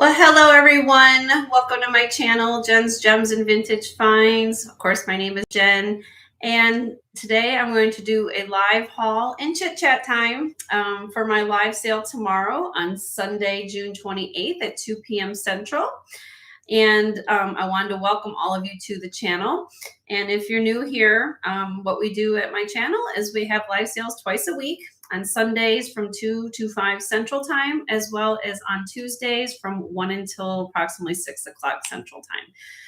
Well, hello everyone. Welcome to my channel, Jen's Gems and Vintage Finds. Of course, my name is Jen, and today I'm going to do a live haul and chit chat time for my live sale tomorrow on Sunday, June 28th at 2 p.m. Central. And I wanted to welcome all of you to the channel. And if you're new here, what we do at my channel is we have live sales twice a week on Sundays from 2 to 5 Central Time, as well as on Tuesdays from 1 until approximately 6 o'clock Central Time.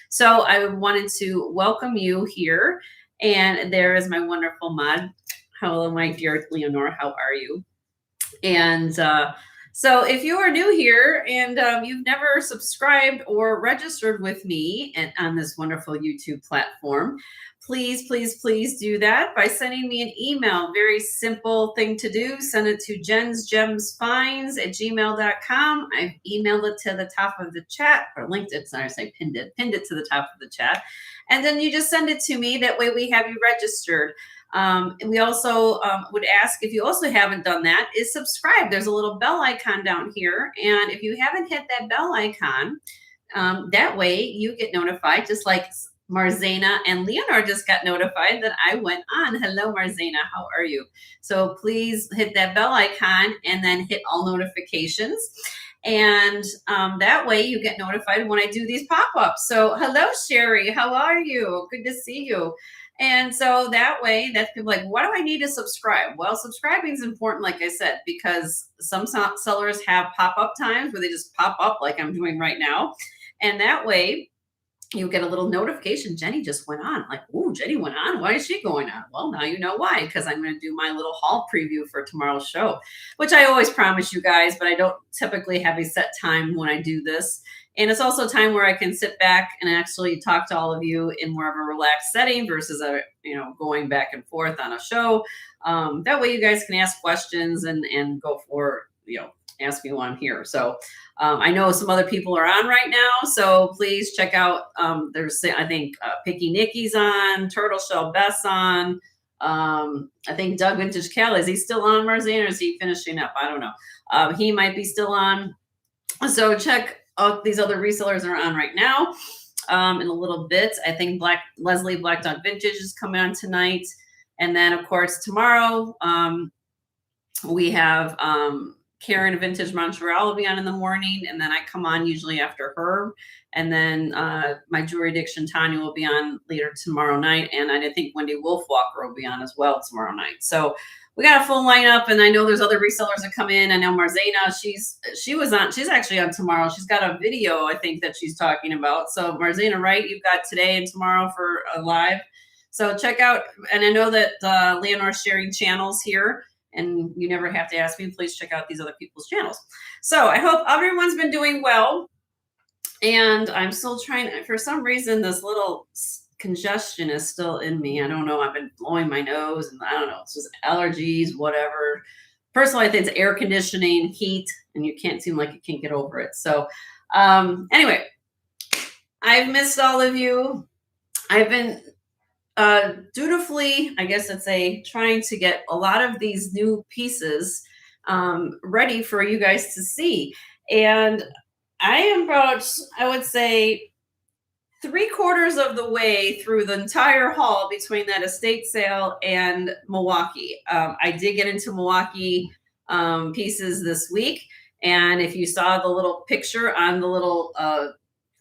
So I wanted to welcome you here. And there is my wonderful mod. Hello, my dear Leonore. How are you? And so if you are new here and you've never subscribed or registered with me on this wonderful YouTube platform, please, please, please do that by sending me an email. Very simple thing to do. Send it to jensgemsfinds@gmail.com. I've emailed it to the top of the chat, or linked it, sorry, I say pinned it to the top of the chat. And then you just send it to me. That way we have you registered. We also would ask, if you also haven't done that, is subscribe. There's a little bell icon down here. And if you haven't hit that bell icon, that way you get notified, just like Marzena and Leonor just got notified that I went on. Hello, Marzena. How are you? So please hit that bell icon and then hit all notifications. And that way you get notified when I do these pop-ups. So hello, Sherry. How are you? Good to see you. And so that way, that's people like, why do I need to subscribe? Well, subscribing is important, like I said, because some sellers have pop-up times where they just pop up like I'm doing right now. And that way you get a little notification. Jenny just went on. Like, ooh, Jenny went on. Why is she going on? Well, now you know why, because I'm going to do my little haul preview for tomorrow's show, which I always promise you guys, but I don't typically have a set time when I do this. And it's also a time where I can sit back and actually talk to all of you in more of a relaxed setting versus going back and forth on a show. That way you guys can ask questions and go for, ask me while I'm here. So I know some other people are on right now, so please check out. There's, I think, Picky Nicky's on, Turtle Shell Beth's on. I think Doug Vintage Cal, is he still on, Marzana, or is he finishing up? I don't know. He might be still on. So check out, these other resellers are on right now. In a little bit, I think Leslie Black Dog Vintage is coming on tonight. And then, of course, tomorrow we have Karen Vintage Montreal will be on in the morning, and then I come on usually after her. And then my Jewelry Addiction Tanya will be on later tomorrow night, and I think Wendy Wolfwalker will be on as well tomorrow night. So we got a full lineup, and I know there's other resellers that come in. I know Marzena, she's actually on tomorrow. She's got a video, I think, that she's talking about. So Marzena, right? You've got today and tomorrow for a live. So check out, and I know that Leonore's sharing channels here, and you never have to ask me. Please check out these other people's channels. So I hope everyone's been doing well. And I'm still trying, for some reason, this little congestion is still in me. I don't know. I've been blowing my nose, and I don't know. It's just allergies, whatever. Personally, I think it's air conditioning, heat, and you can't seem like you can't get over it. So anyway, I've missed all of you. I've been dutifully, I guess trying to get a lot of these new pieces ready for you guys to see. And I am about, I would say, 3/4 of the way through the entire haul between that estate sale and Milwaukee. I did get into Milwaukee pieces this week. And if you saw the little picture on the little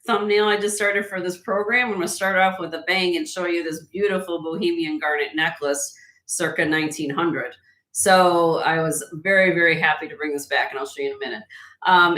thumbnail I just started for this program, I'm going to start off with a bang and show you this beautiful Bohemian garnet necklace circa 1900. So I was very, very happy to bring this back, and I'll show you in a minute.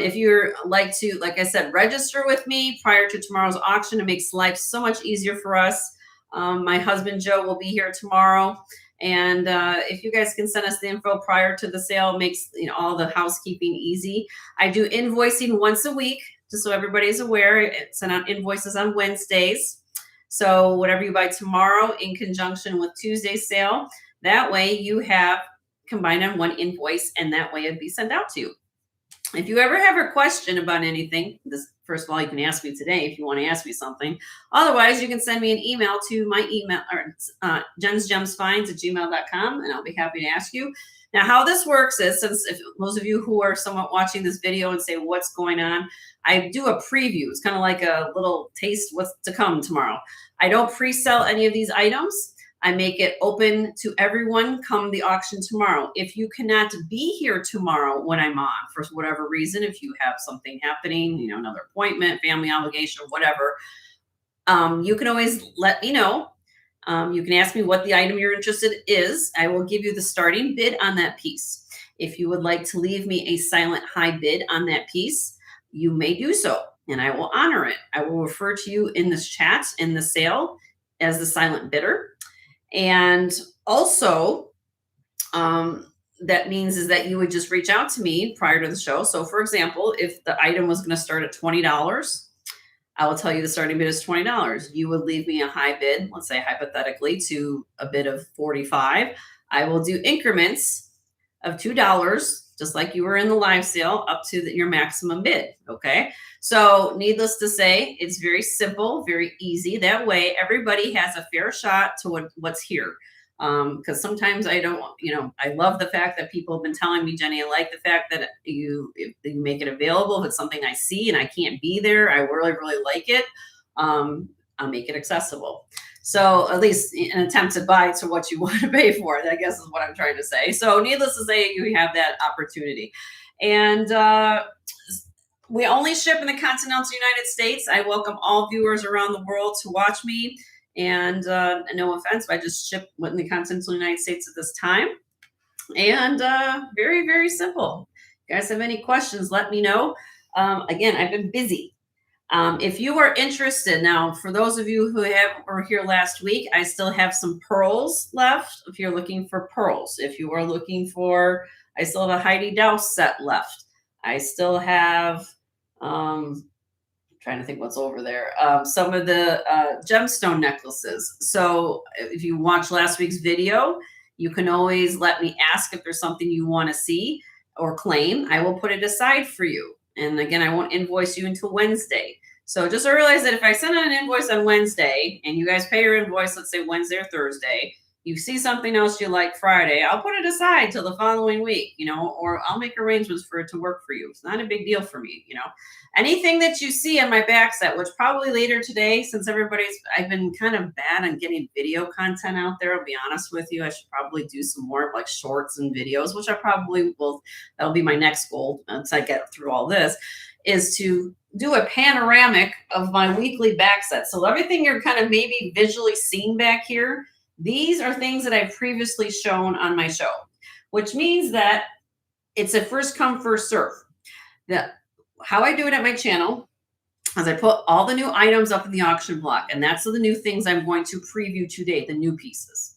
If you're like to, like I said, register with me prior to tomorrow's auction, it makes life so much easier for us. My husband, Joe, will be here tomorrow. And if you guys can send us the info prior to the sale, it makes all the housekeeping easy. I do invoicing once a week, just so everybody's aware. Send out invoices on Wednesdays. So whatever you buy tomorrow in conjunction with Tuesday's sale, that way you have combined on one invoice, and that way it'd be sent out to you. If you ever have a question about anything, first of all, you can ask me today if you want to ask me something. Otherwise, you can send me an email to my email, or jensgemsfinds@gmail.com, and I'll be happy to ask you. Now, how this works is, since if those of you who are somewhat watching this video and say, what's going on? I do a preview. It's kind of like a little taste what's to come tomorrow. I don't pre-sell any of these items. I make it open to everyone come the auction tomorrow. If you cannot be here tomorrow when I'm on for whatever reason, if you have something happening, another appointment, family obligation, whatever, you can always let me know. You can ask me what the item you're interested in is. I will give you the starting bid on that piece. If you would like to leave me a silent high bid on that piece, you may do so, and I will honor it. I will refer to you in this chat, in the sale, as the silent bidder. And also, that means is that you would just reach out to me prior to the show. So for example, if the item was going to start at $20, I will tell you the starting bid is $20. You would leave me a high bid, let's say hypothetically, to a bid of $45. I will do increments of $2, just like you were in the live sale, up to your maximum bid. Okay. So needless to say, it's very simple, very easy. That way everybody has a fair shot to what's here. Because sometimes I don't, I love the fact that people have been telling me, Jenny, I like the fact that if you make it available. If it's something I see and I can't be there, I really, really like it. I'll make it accessible. So at least an attempt to buy to what you want to pay for it, I guess is what I'm trying to say. So needless to say, you have that opportunity. And we only ship in the continental United States. I welcome all viewers around the world to watch me. And no offense, but I just ship in the continental United States at this time. And very, very simple. If you guys have any questions, let me know. Again, I've been busy. If you are interested, now for those of you who were here last week, I still have some pearls left. If you're looking for pearls, if you are looking for, I still have a Heidi Douse set left. I still have, trying to think what's over there. Some of the gemstone necklaces. So if you watch last week's video, you can always let me ask if there's something you want to see or claim. I will put it aside for you. And again, I won't invoice you until Wednesday. So just realize that if I send out an invoice on Wednesday and you guys pay your invoice, let's say Wednesday or Thursday, you see something else you like Friday, I'll put it aside till the following week, or I'll make arrangements for it to work for you. It's not a big deal for me, Anything that you see on my back set, which probably later today, since I've been kind of bad on getting video content out there, I'll be honest with you, I should probably do some more like shorts and videos, which I probably will, that'll be my next goal once I get through all this, is to do a panoramic of my weekly back set. So everything you're kind of maybe visually seeing back here, these are things that I've previously shown on my show, which means that it's a first come, first serve. How I do it at my channel is I put all the new items up in the auction block, and that's the new things I'm going to preview today, the new pieces.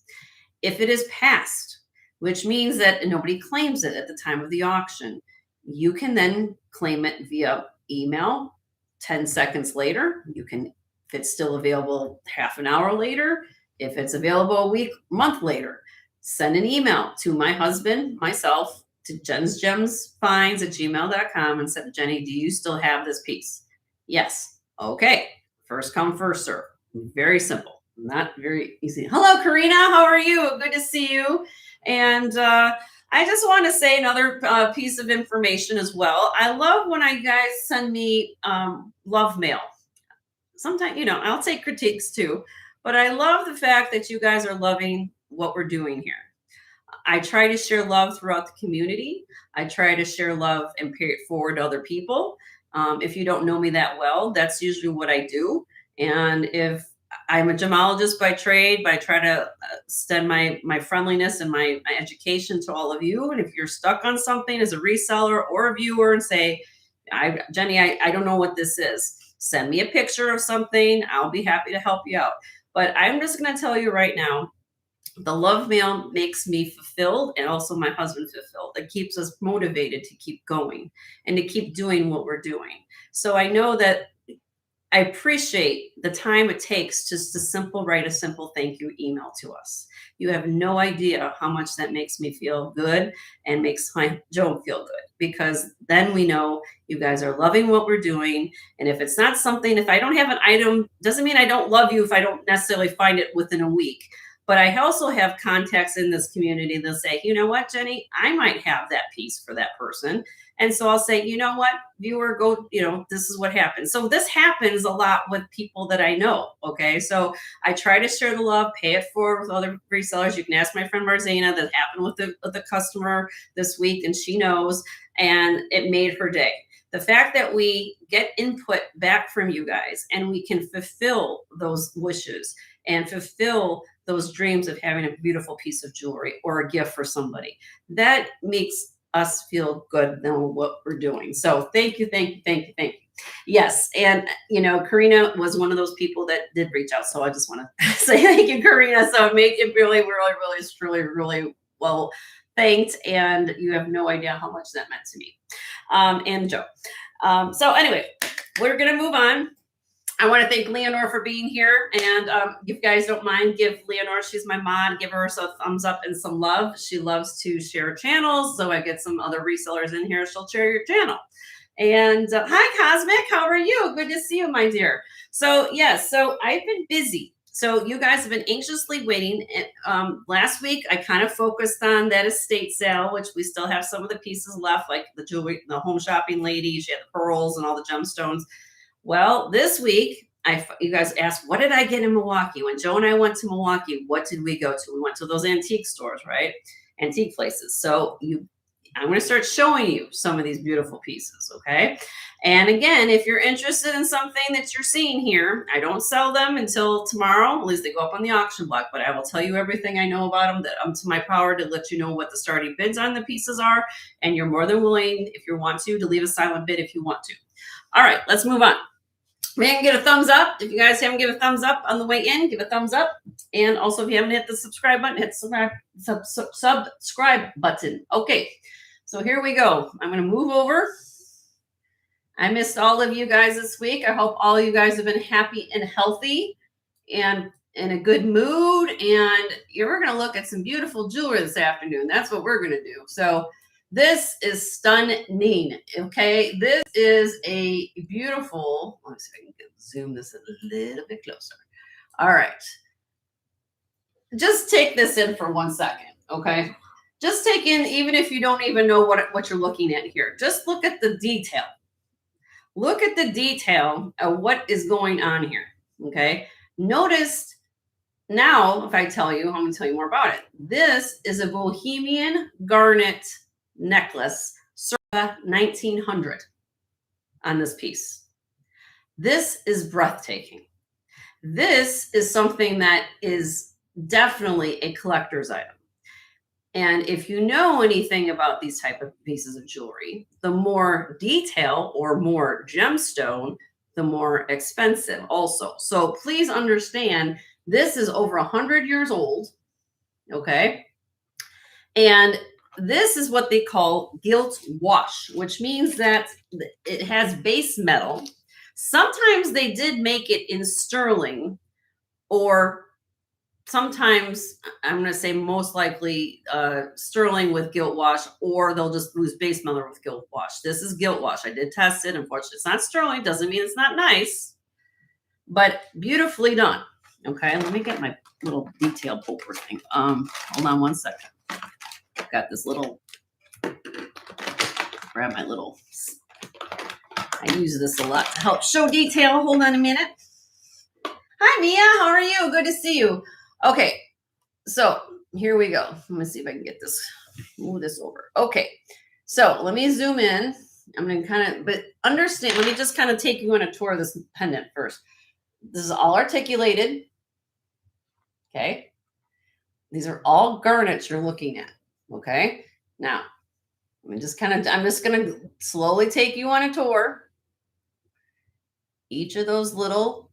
If it is passed, which means that nobody claims it at the time of the auction, you can then claim it via email 10 seconds later. You can, if it's still available, half an hour later. If it's available a week, month later, send an email to my husband, myself, to jensgemsfinds@gmail.com and said, Jenny, do you still have this piece? Yes. Okay. First come, first serve. Very simple. Not very easy. Hello, Karina. How are you? Good to see you. And I just want to say another piece of information as well. I love when you guys send me love mail. Sometimes, I'll take critiques too. But I love the fact that you guys are loving what we're doing here. I try to share love throughout the community. I try to share love and pay it forward to other people. If you don't know me that well, that's usually what I do. And if I'm a gemologist by trade, but I try to extend my friendliness and my education to all of you. And if you're stuck on something as a reseller or a viewer and say, Jenny, I don't know what this is, send me a picture of something. I'll be happy to help you out. But I'm just going to tell you right now, the love mail makes me fulfilled and also my husband fulfilled. It keeps us motivated to keep going and to keep doing what we're doing. So I know that I appreciate the time it takes just to write a simple thank you email to us. You have no idea how much that makes me feel good and makes my Joe feel good, because then we know you guys are loving what we're doing. And if it's not something, if I don't have an item, doesn't mean I don't love you if I don't necessarily find it within a week. But I also have contacts in this community that say, you know what, Jenny, I might have that piece for that person. And so I'll say, you know what, viewer, go, this is what happens. So this happens a lot with people that I know. Okay. So I try to share the love, pay it forward with other resellers. You can ask my friend Marzana. That happened with the customer this week, and she knows, and it made her day. The fact that we get input back from you guys and we can fulfill those wishes and fulfill those dreams of having a beautiful piece of jewelry or a gift for somebody, that makes us feel good knowing what we're doing. So thank you, thank you, thank you, thank you. Yes, and Karina was one of those people that did reach out. So I just want to say thank you, Karina. So make it really, really, really, truly, really well thanked, and you have no idea how much that meant to me, and Joe. So anyway, we're gonna move on. I want to thank Leonore for being here. And if you guys don't mind, give Leonore, she's my mod, give her a thumbs up and some love. She loves to share channels. So I get some other resellers in here. She'll share your channel. And hi, Cosmic. How are you? Good to see you, my dear. So yes, so I've been busy. So you guys have been anxiously waiting. Last week, I kind of focused on that estate sale, which we still have some of the pieces left, like the jewelry, the home shopping lady. She had the pearls and all the gemstones. Well, this week, you guys asked, what did I get in Milwaukee? When Joe and I went to Milwaukee, what did we go to? We went to those antique stores, right? Antique places. So I'm going to start showing you some of these beautiful pieces, okay? And again, if you're interested in something that you're seeing here, I don't sell them until tomorrow. At least they go up on the auction block, but I will tell you everything I know about them that up to my power to let you know what the starting bids on the pieces are. And you're more than willing, if you want to leave a silent bid if you want to. All right, let's move on. Man, get a thumbs up. If you guys haven't given a thumbs up on the way in, give a thumbs up. And also, if you haven't hit the subscribe button, hit the subscribe button. Okay, so here we go. I'm going to move over. I missed all of you guys this week. I hope all you guys have been happy and healthy and in a good mood. And we're going to look at some beautiful jewelry this afternoon. That's what we're going to do. So this is stunning. Okay, this is a beautiful. Let me see if I can zoom this a little bit closer. All right, just take this in for 1 second. Okay, just take in, even if you don't even know what you're looking at here. Just look at the detail. Look at the detail of what is going on here. Okay, notice. Now, if I tell you, I'm going to tell you more about it. This is a Bohemian garnet necklace, circa 1900 on this piece. This is breathtaking. This is something that is definitely a collector's item. And if you know anything about these type of pieces of jewelry, the more detail or more gemstone, the more expensive also. So please understand, this is over 100 years old, okay? And this is what they call gilt wash, which means that it has base metal. Sometimes they did make it in sterling, or sometimes, I'm going to say most likely sterling with gilt wash, or they'll just use base metal with gilt wash. This is gilt wash. I did test it. Unfortunately, it's not sterling. Doesn't mean it's not nice, but beautifully done. Okay, let me get my little detail pulper thing. Hold on 1 second. I've got this little, grab my little, I use this a lot to help show detail. Hold on a minute. Hi, Mia. How are you? Good to see you. Okay, so here we go. Let me see if I can get this, move this over. Okay, so let me zoom in. I'm going to kind of, but understand, let me just kind of take you on a tour of this pendant first. This is all articulated. Okay. These are all garnets you're looking at. Okay. Now, I'm just going to slowly take you on a tour. Each of those little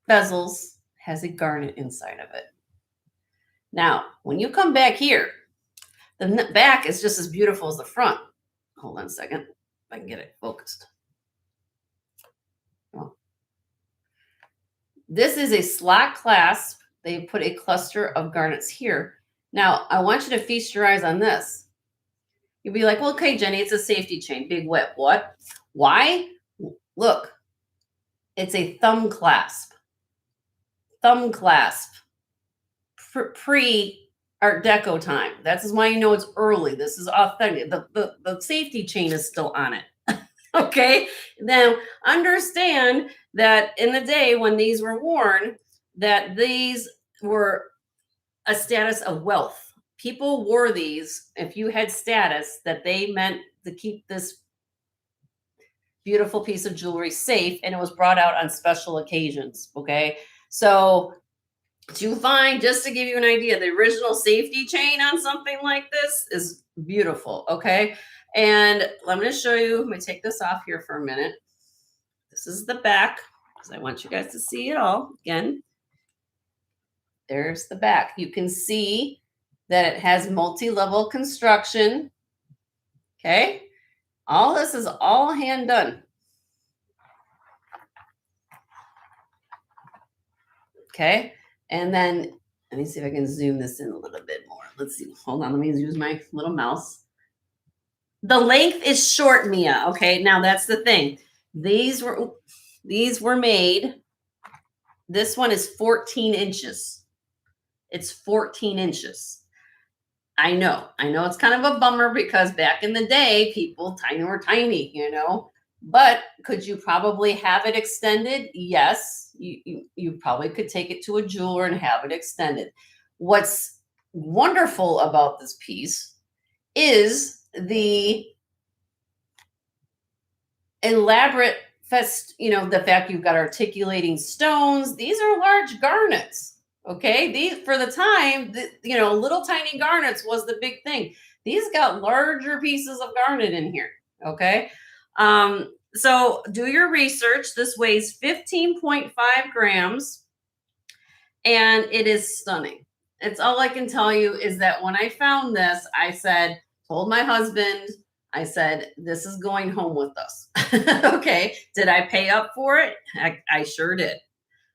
bezels has a garnet inside of it. Now, when you come back here, the back is just as beautiful as the front. Hold on a second. If I can get it focused. Oh. This is a slot clasp. They put a cluster of garnets here. Now, I want you to feast your eyes on this. You'll be like, well, okay, Jenny, it's a safety chain. Big whip. What? Why? Look, it's a thumb clasp. Thumb clasp. pre Art Deco time. That's why you know it's early. This is authentic. The safety chain is still on it. Okay. Now understand that in the day when these were worn, that these were a status of wealth. People wore these if you had status, that they meant to keep this beautiful piece of jewelry safe, and it was brought out on special occasions. Okay. So to find, just to give you an idea, the original safety chain on something like this is beautiful. Okay. And I'm going to show you, let me take this off here for a minute. This is the back because I want you guys to see it all. Again, there's the back. You can see that it has multi-level construction. Okay. All this is all hand done. Okay. And then let me see if I can zoom this in a little bit more. Let's see. Hold on. Let me use my little mouse. The length is short, Mia. Okay. Now that's the thing. These were made. This one is 14 inches. It's 14 inches. I know it's kind of a bummer because back in the day, people were tiny, you know, but could you probably have it extended? Yes, you probably could take it to a jeweler and have it extended. What's wonderful about this piece is the elaborate the fact you've got articulating stones. These are large garnets. Okay, these for the time, little tiny garnets was the big thing. These got larger pieces of garnet in here. Okay, so do your research. This weighs 15.5 grams, and it is stunning. It's all I can tell you is that when I found this, told my husband, I said, this is going home with us. Okay, did I pay up for it? I sure did.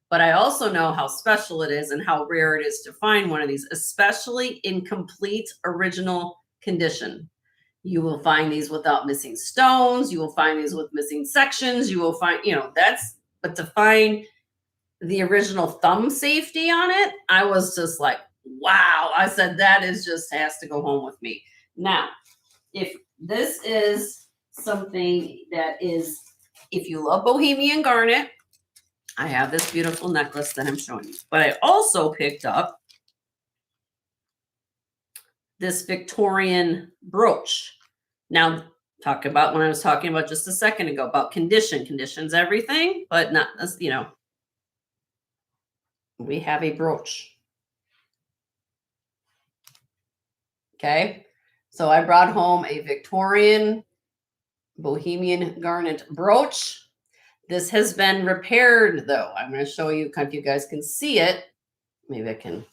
But I also know how special it is and how rare it is to find one of these, especially in complete original condition. You will find these without missing stones. You will find these with missing sections. You will find, but to find the original thumb safety on it, I was just like, wow. I said, that has to go home with me. Now, if this is something that is, if you love Bohemian garnet, I have this beautiful necklace that I'm showing you, but I also picked up this Victorian brooch. Now, talk about when I was talking about just a second ago about conditions everything, but not, we have a brooch. Okay. So I brought home a Victorian Bohemian garnet brooch. This has been repaired, though. I'm going to show you if you guys can see it. Maybe I can.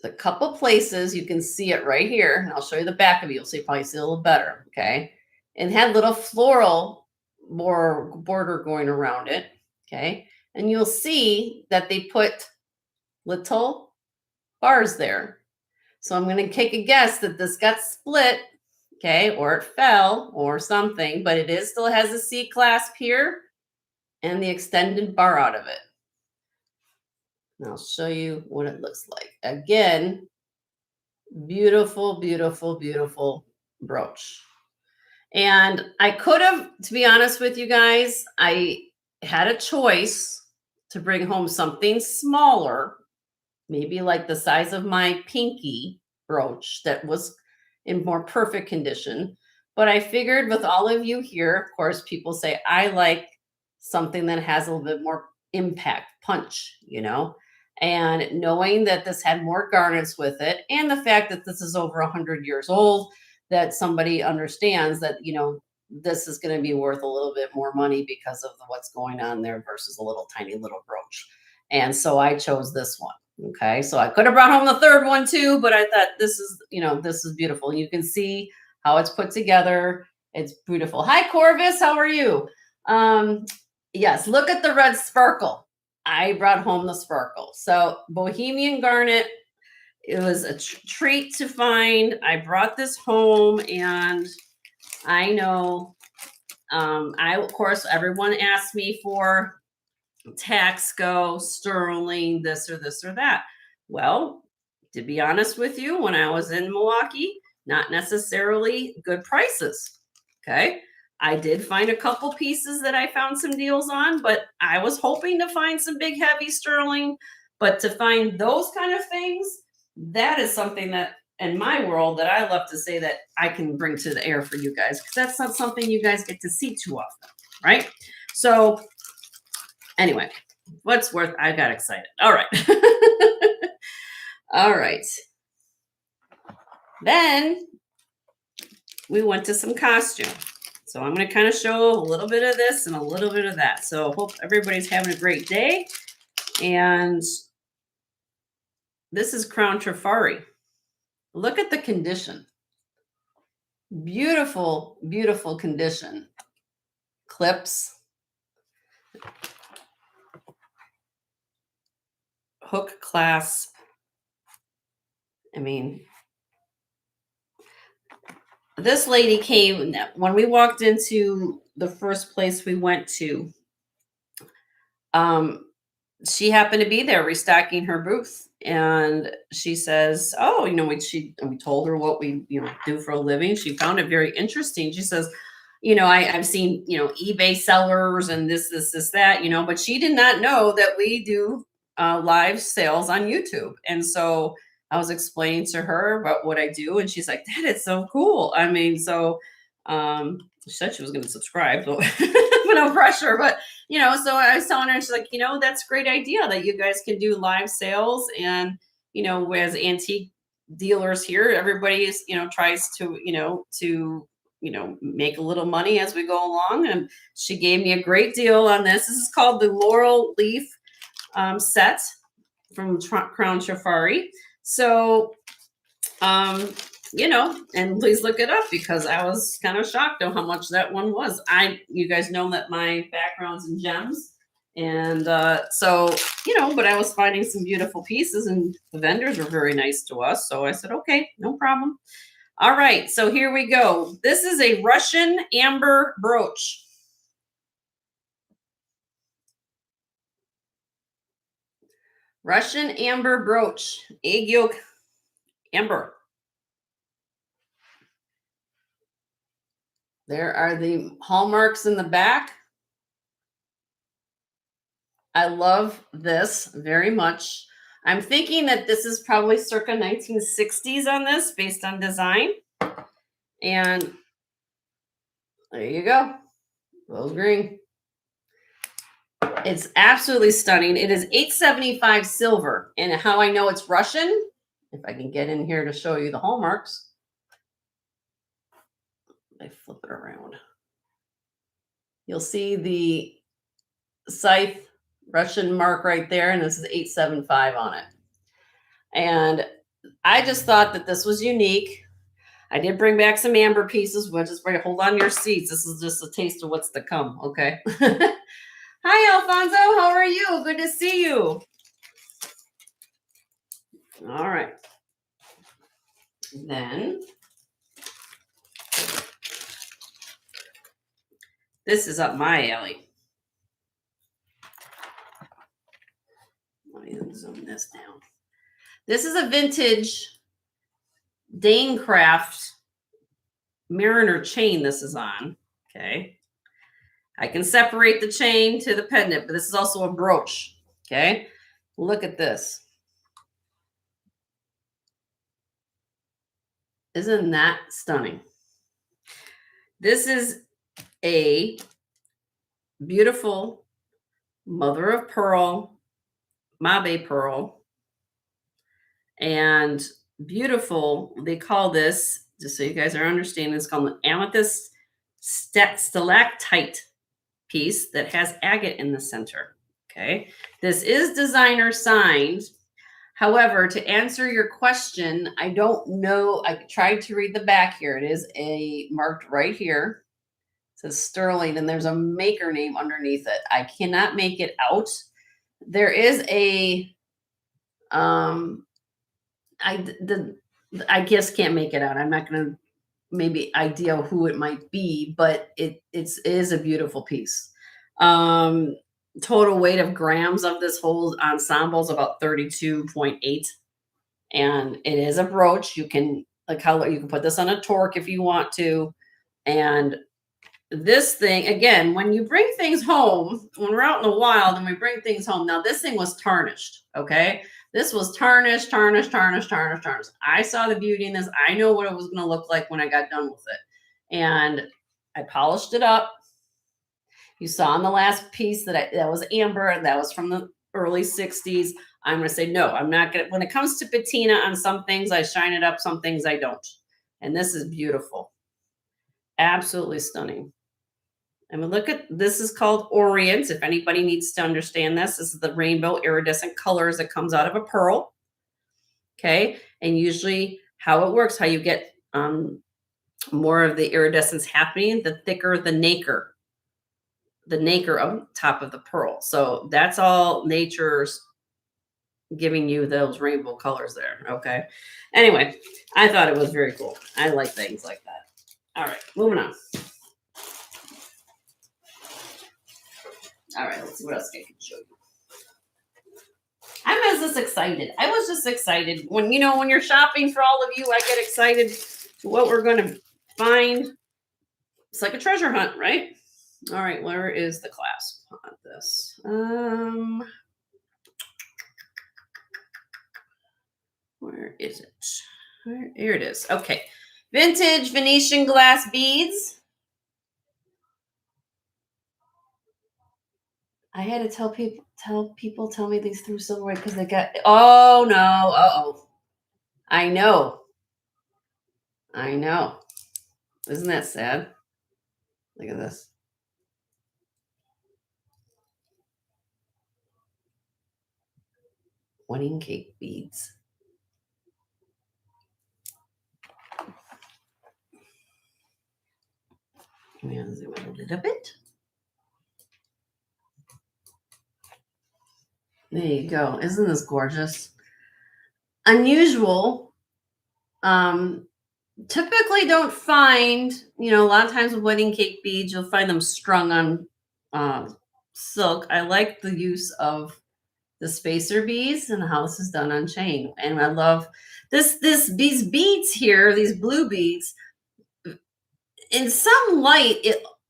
A couple places you can see it right here, and I'll show you the back of it. You'll probably see a little better. Okay, and had little floral border going around it. Okay, and you'll see that they put little bars there. So I'm going to take a guess that this got split. Okay, or it fell or something, but it still has a C clasp here and the extended bar out of it. And I'll show you what it looks like. Again, beautiful, beautiful, beautiful brooch. And I could have, to be honest with you guys, I had a choice to bring home something smaller, maybe like the size of my pinky brooch that was in more perfect condition. But I figured with all of you here, of course, people say, I like something that has a little bit more impact, punch, and knowing that this had more garnets with it, and the fact that this is over 100 years old, that somebody understands that, this is going to be worth a little bit more money because of what's going on there versus a little tiny little brooch. And so I chose this one. Okay, so I could have brought home the third one too, but I thought this is beautiful. You can see how it's put together. It's beautiful. Hi, Corvus, how are you? Yes, look at the red sparkle. I brought home the sparkle. So Bohemian garnet, it was a treat to find. I brought this home, and I know, of course, everyone asked me for Taxco, sterling, this or that. Well, to be honest with you, when I was in Milwaukee, not necessarily good prices. Okay. I did find a couple pieces that I found some deals on, but I was hoping to find some big heavy sterling. But to find those kind of things, that is something that in my world that I love to say that I can bring to the air for you guys because that's not something you guys get to see too often, right? So anyway, what's worth, I got excited. All right. All right. Then we went to some costume. So I'm going to kind of show a little bit of this and a little bit of that. So hope everybody's having a great day. And this is Crown Trafari. Look at the condition. Beautiful, beautiful condition. Clips. Hook clasp. I mean, this lady came when we walked into the first place we went to. She happened to be there restocking her booth, and she says, "Oh, we told her what we do for a living. She found it very interesting. She says, I've seen eBay sellers and this that but she did not know that we do live sales on YouTube, and so." I was explaining to her about what I do, and she's like, "That is so cool." I mean, so she said she was going to subscribe, but no pressure. But so I was telling her, she's like, that's a great idea that you guys can do live sales, and as antique dealers here, everybody is tries to make a little money as we go along. And she gave me a great deal on this. This is called the Laurel Leaf set from Crown Safari. So, and please look it up because I was kind of shocked on how much that one was. You guys know that my background's in gems. And so, but I was finding some beautiful pieces and the vendors were very nice to us. So I said, okay, no problem. All right. So here we go. This is a Russian amber brooch. Russian amber brooch, egg yolk amber. There are the hallmarks in the back. I love this very much. I'm thinking that this is probably circa 1960s on this based on design. And there you go. Rose green. It's absolutely stunning. It is $875 silver. And how I know it's Russian, if I can get in here to show you the hallmarks. I flip it around. You'll see the scythe Russian mark right there, and this is 875 on it. And I just thought that this was unique. I did bring back some amber pieces, which is where hold on your seats. This is just a taste of what's to come. Okay. Hi, Alfonso. How are you? Good to see you. All right. Then this is up my alley. Let me zoom this down. This is a vintage Danecraft Mariner chain this is on. Okay. I can separate the chain to the pendant, but this is also a brooch. Okay. Look at this. Isn't that stunning? This is a beautiful mother of pearl, mabe pearl, and beautiful. They call this, just so you guys are understanding, it's called an amethyst stalactite piece that has agate in the center. Okay. This is designer signed. However, to answer your question, I don't know. I tried to read the back here. It is marked right here. It says Sterling, and there's a maker name underneath it. I cannot make it out. There is I guess can't make it out. I'm not going to maybe idea who it might be, but it is a beautiful piece. Total weight of grams of this whole ensemble is about 32.8. And it is a brooch. You can color, you can put this on a torque if you want to. And this thing, again, when you bring things home, when we're out in the wild and we bring things home, now this thing was tarnished, okay? This was tarnished, tarnished, tarnished, tarnished, tarnished. I saw the beauty in this. I know what it was going to look like when I got done with it. And I polished it up. You saw in the last piece that that was amber, and that was from the early 60s. I'm going to say, no, I'm not going to. When it comes to patina on some things, I shine it up. Some things I don't. And this is beautiful. Absolutely stunning. And we look at, this is called Orient. If anybody needs to understand this is the rainbow iridescent colors that comes out of a pearl. Okay. And usually how it works, how you get more of the iridescence happening, the thicker the nacre on top of the pearl. So that's all nature's giving you those rainbow colors there. Okay. Anyway, I thought it was very cool. I like things like that. All right, moving on. All right, let's see what else I can show you. I'm just excited. I was just excited when you're shopping for all of you, I get excited to what we're going to find. It's like a treasure hunt, right? All right, where is the clasp on this? Where is it? Here it is. Okay. Vintage Venetian glass beads. I had to tell me these through silverware because they got, oh no, uh-oh. I know. Isn't that sad? Look at this. Wedding cake beads. I'm going to zoom in a little bit. There you go. Isn't this gorgeous? Unusual. Typically don't find, a lot of times with wedding cake beads, you'll find them strung on silk. I like the use of the spacer beads and how this is done on chain. And I love these beads here, these blue beads. In some light,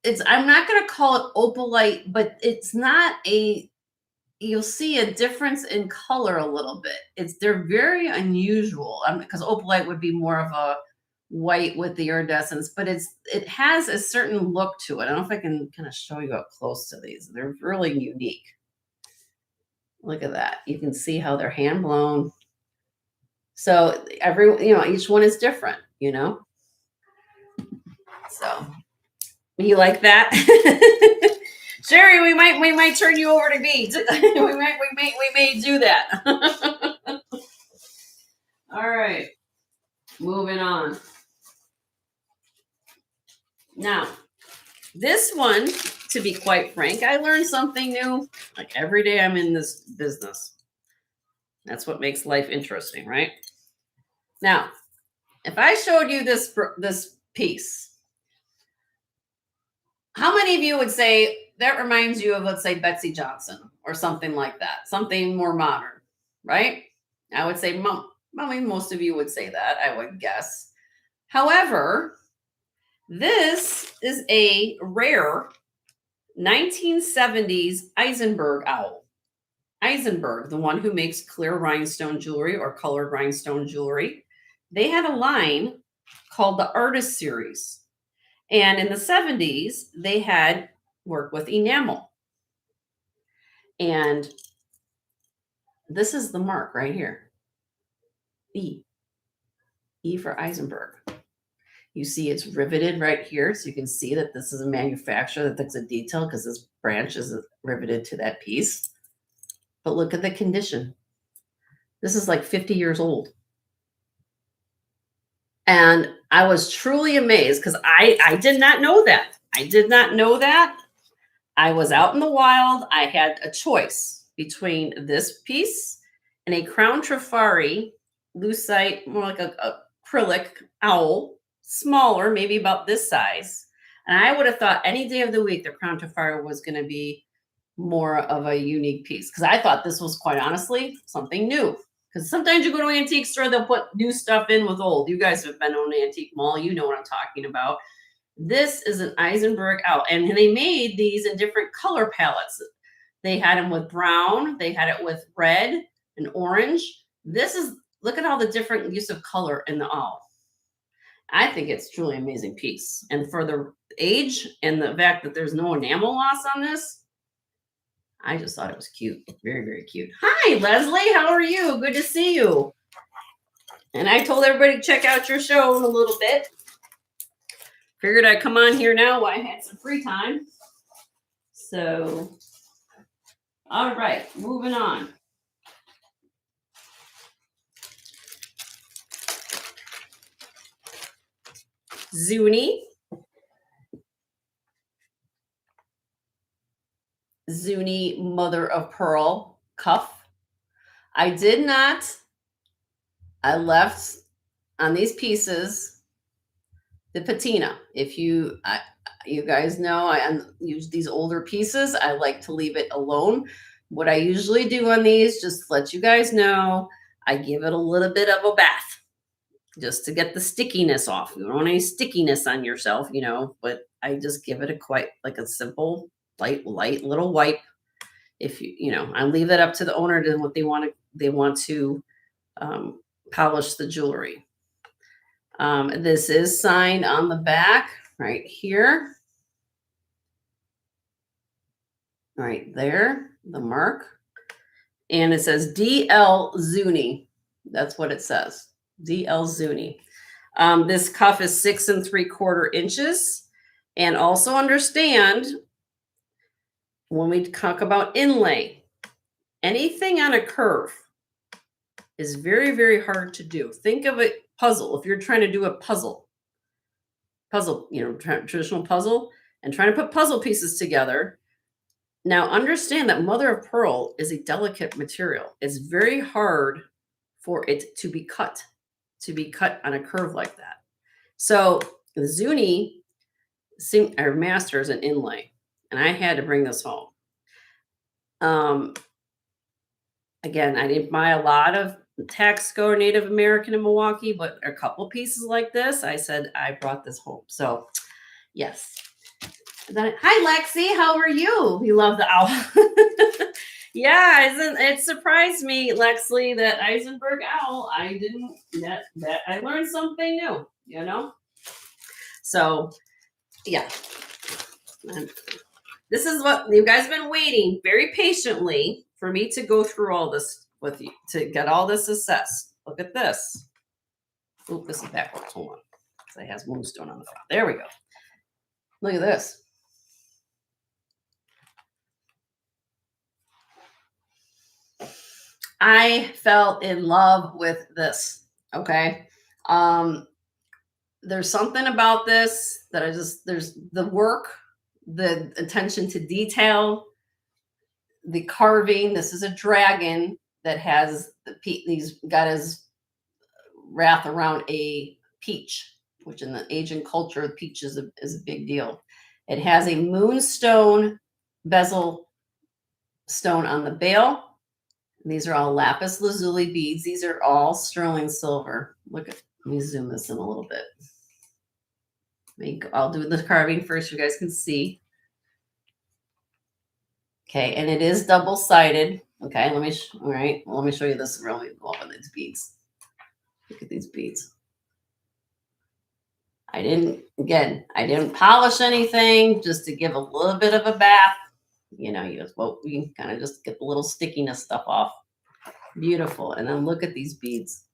it's I'm not going to call it opalite, but it's not you'll see a difference in color a little bit. They're very unusual because opalite would be more of a white with the iridescence, but it has a certain look to it. I don't know if I can kind of show you up close to these. They're really unique. Look at that. You can see how they're hand blown. So each one is different, So you like that? Sherry, we might turn you over to beads. we may do that. All right. Moving on. Now, this one, to be quite frank, I learned something new. Like every day I'm in this business. That's what makes life interesting, right? Now, if I showed you this piece, how many of you would say that reminds you of, let's say, Betsy Johnson or something like that, something more modern, right? I would say, most of you would say that, I would guess. However, this is a rare 1970s Eisenberg owl. Eisenberg, the one who makes clear rhinestone jewelry or colored rhinestone jewelry, they had a line called the Artist Series. And in the 70s, they had worked with enamel. And this is the mark right here. E for Eisenberg. You see it's riveted right here. So you can see that this is a manufacturer that's a detail because this branch is riveted to that piece. But look at the condition. This is like 50 years old. And I was truly amazed because I did not know that. I was out in the wild. I had a choice between this piece and a Crown Trifari lucite, more like a acrylic owl, smaller, maybe about this size. And I would have thought any day of the week the Crown Trifari was going to be more of a unique piece because I thought this was quite honestly something new. Because sometimes you go to an antique store, they'll put new stuff in with old. You guys have been on an antique mall, you know what I'm talking about. This is an Eisenberg owl, and they made these in different color palettes. They had them with brown, they had it with red and orange. This is, look at all the different use of color in the owl. I think it's truly an amazing piece. And for the age and the fact that there's no enamel loss on this, I just thought it was cute. Very, very cute. Hi, Leslie. How are you? Good to see you. And I told everybody to check out your show in a little bit. Figured I'd come on here now while I had some free time. So, all right, moving on. Zuni. Zuni mother of pearl cuff. I did not. I left on these pieces the patina. If you guys know, I use these older pieces. I like to leave it alone. What I usually do on these, just to let you guys know, I give it a little bit of a bath just to get the stickiness off. You don't want any stickiness on yourself, you know, but I just give it a quite like a simple, light little wipe. If you know, I leave that up to the owner to what they want to polish the jewelry. This is signed on the back right here. Right there, the mark. And it says DL Zuni. That's what it says. DL Zuni. This cuff is 6 3/4 inches. And also understand when we talk about inlay, anything on a curve is very, very hard to do. Think of a puzzle. If you're trying to do a puzzle, you know, traditional puzzle, and trying to put puzzle pieces together. Now, understand that mother of pearl is a delicate material. It's very hard for it to be cut on a curve like that. So the Zuni are masters in inlay, and I had to bring this home. Again, I didn't buy a lot of Taxco or Native American in Milwaukee, but a couple pieces like this, I said I brought this home. So, yes. Then, hi, Lexi. How are you? You love the owl. Yeah, it surprised me, Lexi, that Eisenberg owl. I didn't that I learned something new. You know. So, yeah. This is what you guys have been waiting very patiently for me to go through all this with you, to get all this assessed. Look at this. Oh, this is backwards. Hold on. Because it has moonstone on the front. There we go. Look at this. I fell in love with this. Okay. There's something about this that there's the work, the attention to detail, the carving. This is a dragon that has he's got his wrath around a peach, which in the Asian culture, peach is a big deal. It has a moonstone bezel stone on the bail. These are all lapis lazuli beads. These are all sterling silver. Let me zoom this in a little bit. I'll do the carving first so you guys can see. Okay, and it is double-sided. Okay, let me show you this really well with these beads. Look at these beads. I didn't polish anything, just to give a little bit of a bath. You know, you can kind of just get the little stickiness stuff off. Beautiful. And then look at these beads.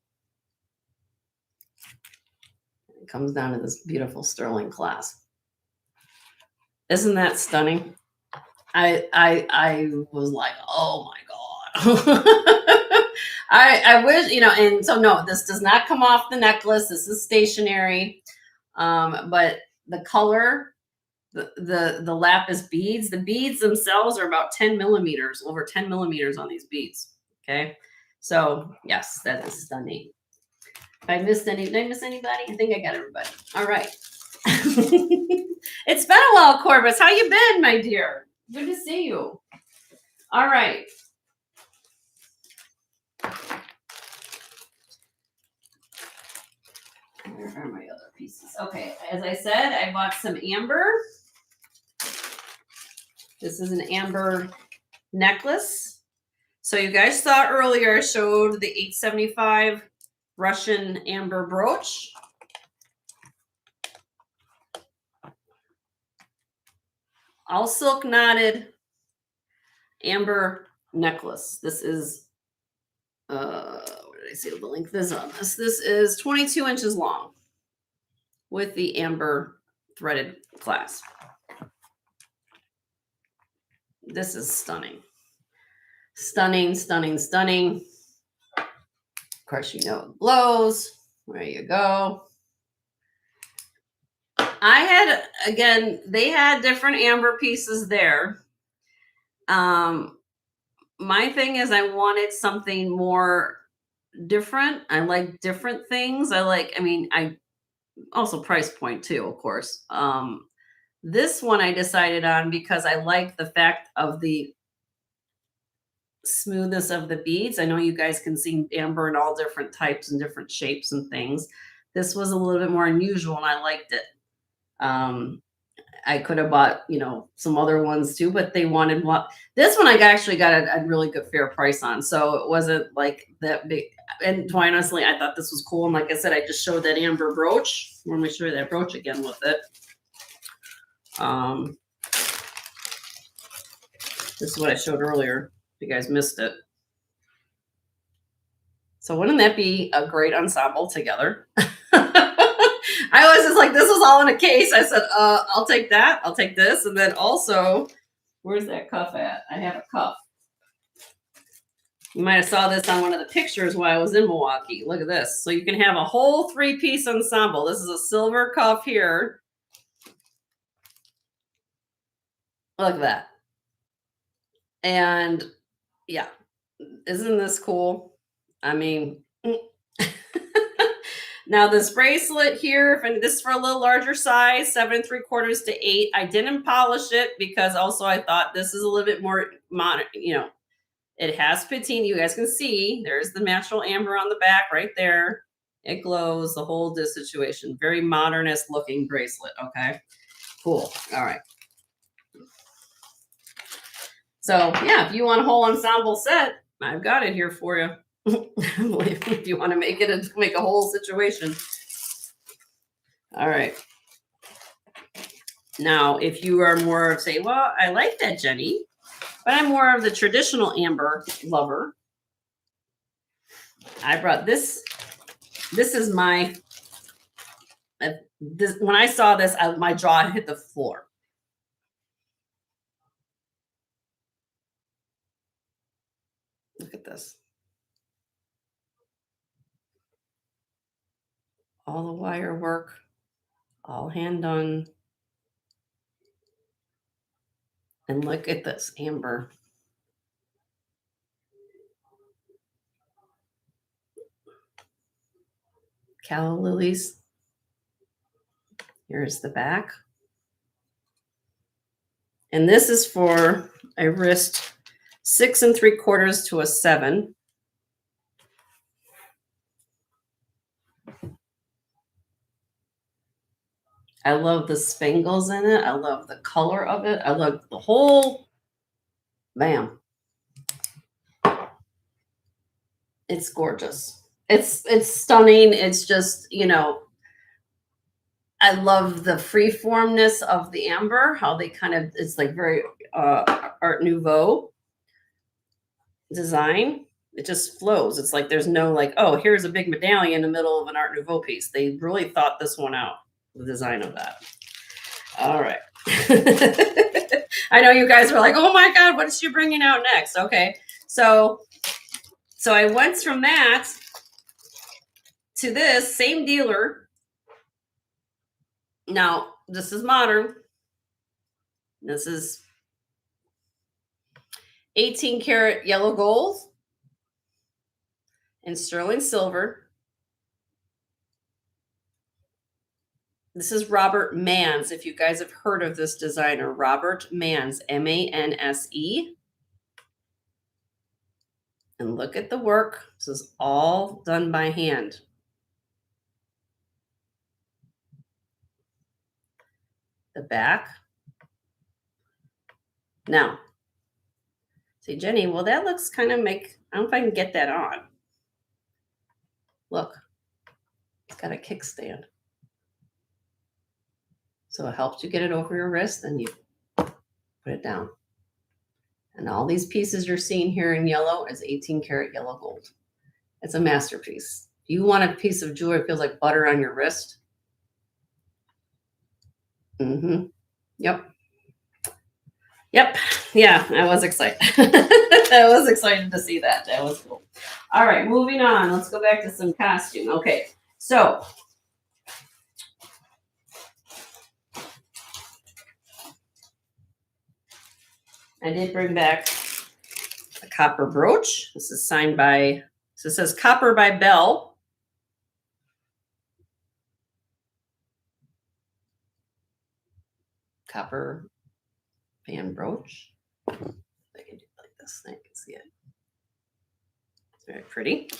It comes down to this beautiful sterling clasp. Isn't that stunning? I was like, oh my God. I wish, you know, and so no, this does not come off the necklace. This is stationary. But the color, the lapis beads, the beads themselves are about 10 millimeters, over 10 millimeters on these beads. Okay. So yes, that is stunning. If I missed did I miss anybody? I think I got everybody. All right. It's been a while, Corvus. How you been, my dear? Good to see you. All right. Where are my other pieces? Okay, as I said, I bought some amber. This is an amber necklace. So you guys saw earlier, I showed the 875 Russian amber brooch. All silk knotted amber necklace. This is, what did I say the length is on this? This is 22 inches long with the amber threaded clasp. This is stunning. Stunning, stunning, stunning. Of course, you know it glows. There you go. I had, again, they had different amber pieces there. My thing is I wanted something more different. I like different things. I also price point too, of course. This one I decided on because I like the fact of the smoothness of the beads. I know you guys can see amber in all different types and different shapes and things. This was a little bit more unusual and I liked it. I could have bought, some other ones too, but they wanted one. This one I actually got a really good fair price on. So it wasn't like that big. And quite honestly, I thought this was cool. And like I said, I just showed that amber brooch. Let me show you that brooch again with it. This is what I showed earlier. If you guys missed it. So wouldn't that be a great ensemble together? I was just like, this is all in a case. I said, I'll take that. I'll take this. And then also, where's that cuff at? I have a cuff. You might have saw this on one of the pictures while I was in Milwaukee. Look at this. So you can have a whole 3-piece ensemble. This is a silver cuff here. Look at that. And yeah, isn't this cool? I mean, now this bracelet here, and this is for a little larger size, 7 3/4 to 8. I didn't polish it because also I thought this is a little bit more modern, It has patina. You guys can see there's the natural amber on the back right there. It glows, the whole situation. Very modernist looking bracelet. Okay, cool. All right. So yeah, if you want a whole ensemble set, I've got it here for you. If you want to make a whole situation. All right. Now, if you are more of say, well, I like that, Jenny, but I'm more of the traditional amber lover. I brought this. This is my. When I saw this, my jaw hit the floor. Look at this. All the wire work, all hand done. And look at this amber. Calla lilies. Here's the back. And this is for a wrist 6 3/4 to a 7. I love the spangles in it. I love the color of it. I love the whole, bam. It's gorgeous. It's stunning. It's just, I love the freeformness of the amber, how they it's like very Art Nouveau design. It just flows. It's like there's no like, oh, here's a big medallion in the middle of an Art Nouveau piece. They really thought this one out, the design of that. All right. I know you guys were like, oh my God, what is she bringing out next? Okay. So I went from that to this same dealer. Now, this is modern. This is 18 karat yellow gold and sterling silver. This is Robert Manse. If you guys have heard of this designer, Robert Manse, Manse. And look at the work. This is all done by hand. The back. Now, say, Jenny, well, that looks kind of I don't know if I can get that on. Look, it's got a kickstand. So it helps you get it over your wrist, and you put it down. And all these pieces you're seeing here in yellow is 18 karat yellow gold. It's a masterpiece. You want a piece of jewelry that feels like butter on your wrist? Mm-hmm. Yep. Yep. Yeah, I was excited. I was excited to see that. That was cool. All right, moving on. Let's go back to some costume. Okay, so I did bring back a copper brooch. This is signed by, so it says Copper by Bell. Copper band brooch. I can do it like this. I can see it. It's very pretty.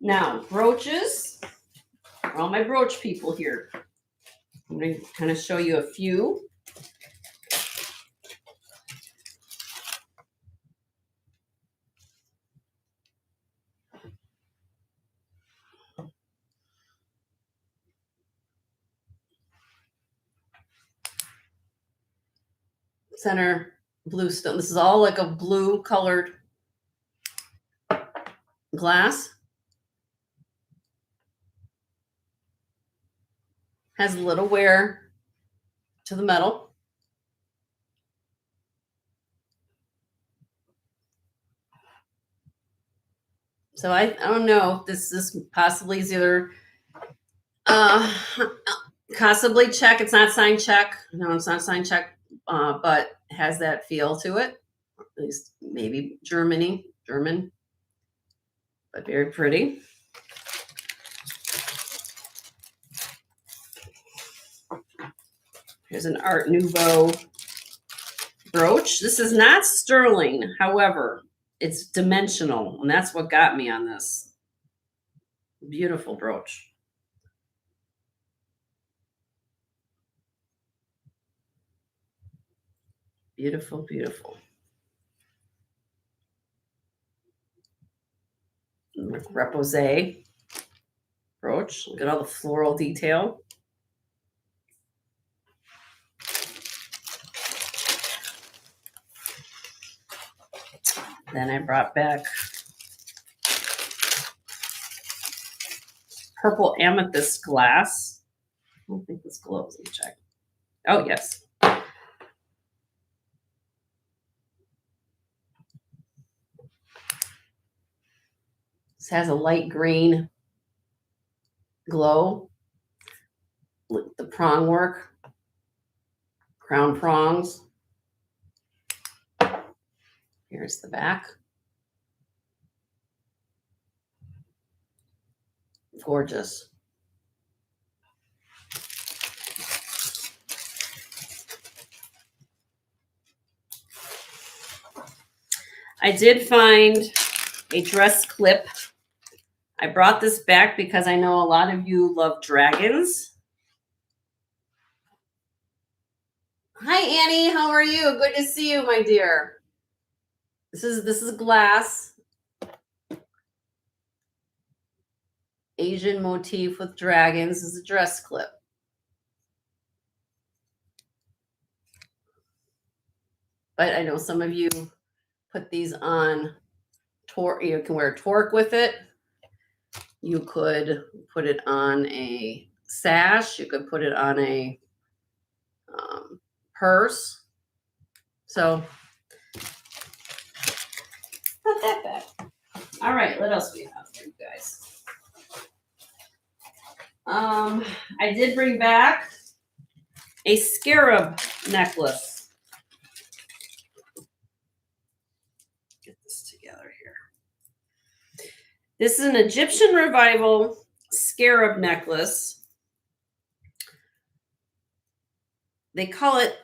Now, brooches. All my brooch people here. I'm going to kind of show you a few. Center blue stone. This is all like a blue colored glass. Has a little wear to the metal. So I don't know if this possibly is either possibly check. It's not signed check. No, it's not signed check, but has that feel to it. At least maybe German, but very pretty. Here's an Art Nouveau brooch. This is not sterling, however, it's dimensional, and that's what got me on this. Beautiful brooch. Beautiful, beautiful. Repose brooch. Look at all the floral detail. Then I brought back purple amethyst glass. I don't think this glows. Let me check. Oh, yes. This has a light green glow. Look, the prong work, crown prongs. Here's the back. Gorgeous. I did find a dress clip. I brought this back because I know a lot of you love dragons. Hi, Annie. How are you? Good to see you, my dear. This is glass. Asian motif with dragons. This is a dress clip. But I know some of you put these on torque. You can wear torque with it. You could put it on a sash. You could put it on a purse. So not that bad. All right, what else we have for you guys? I did bring back a scarab necklace. Get this together here. This is an Egyptian revival scarab necklace. they call it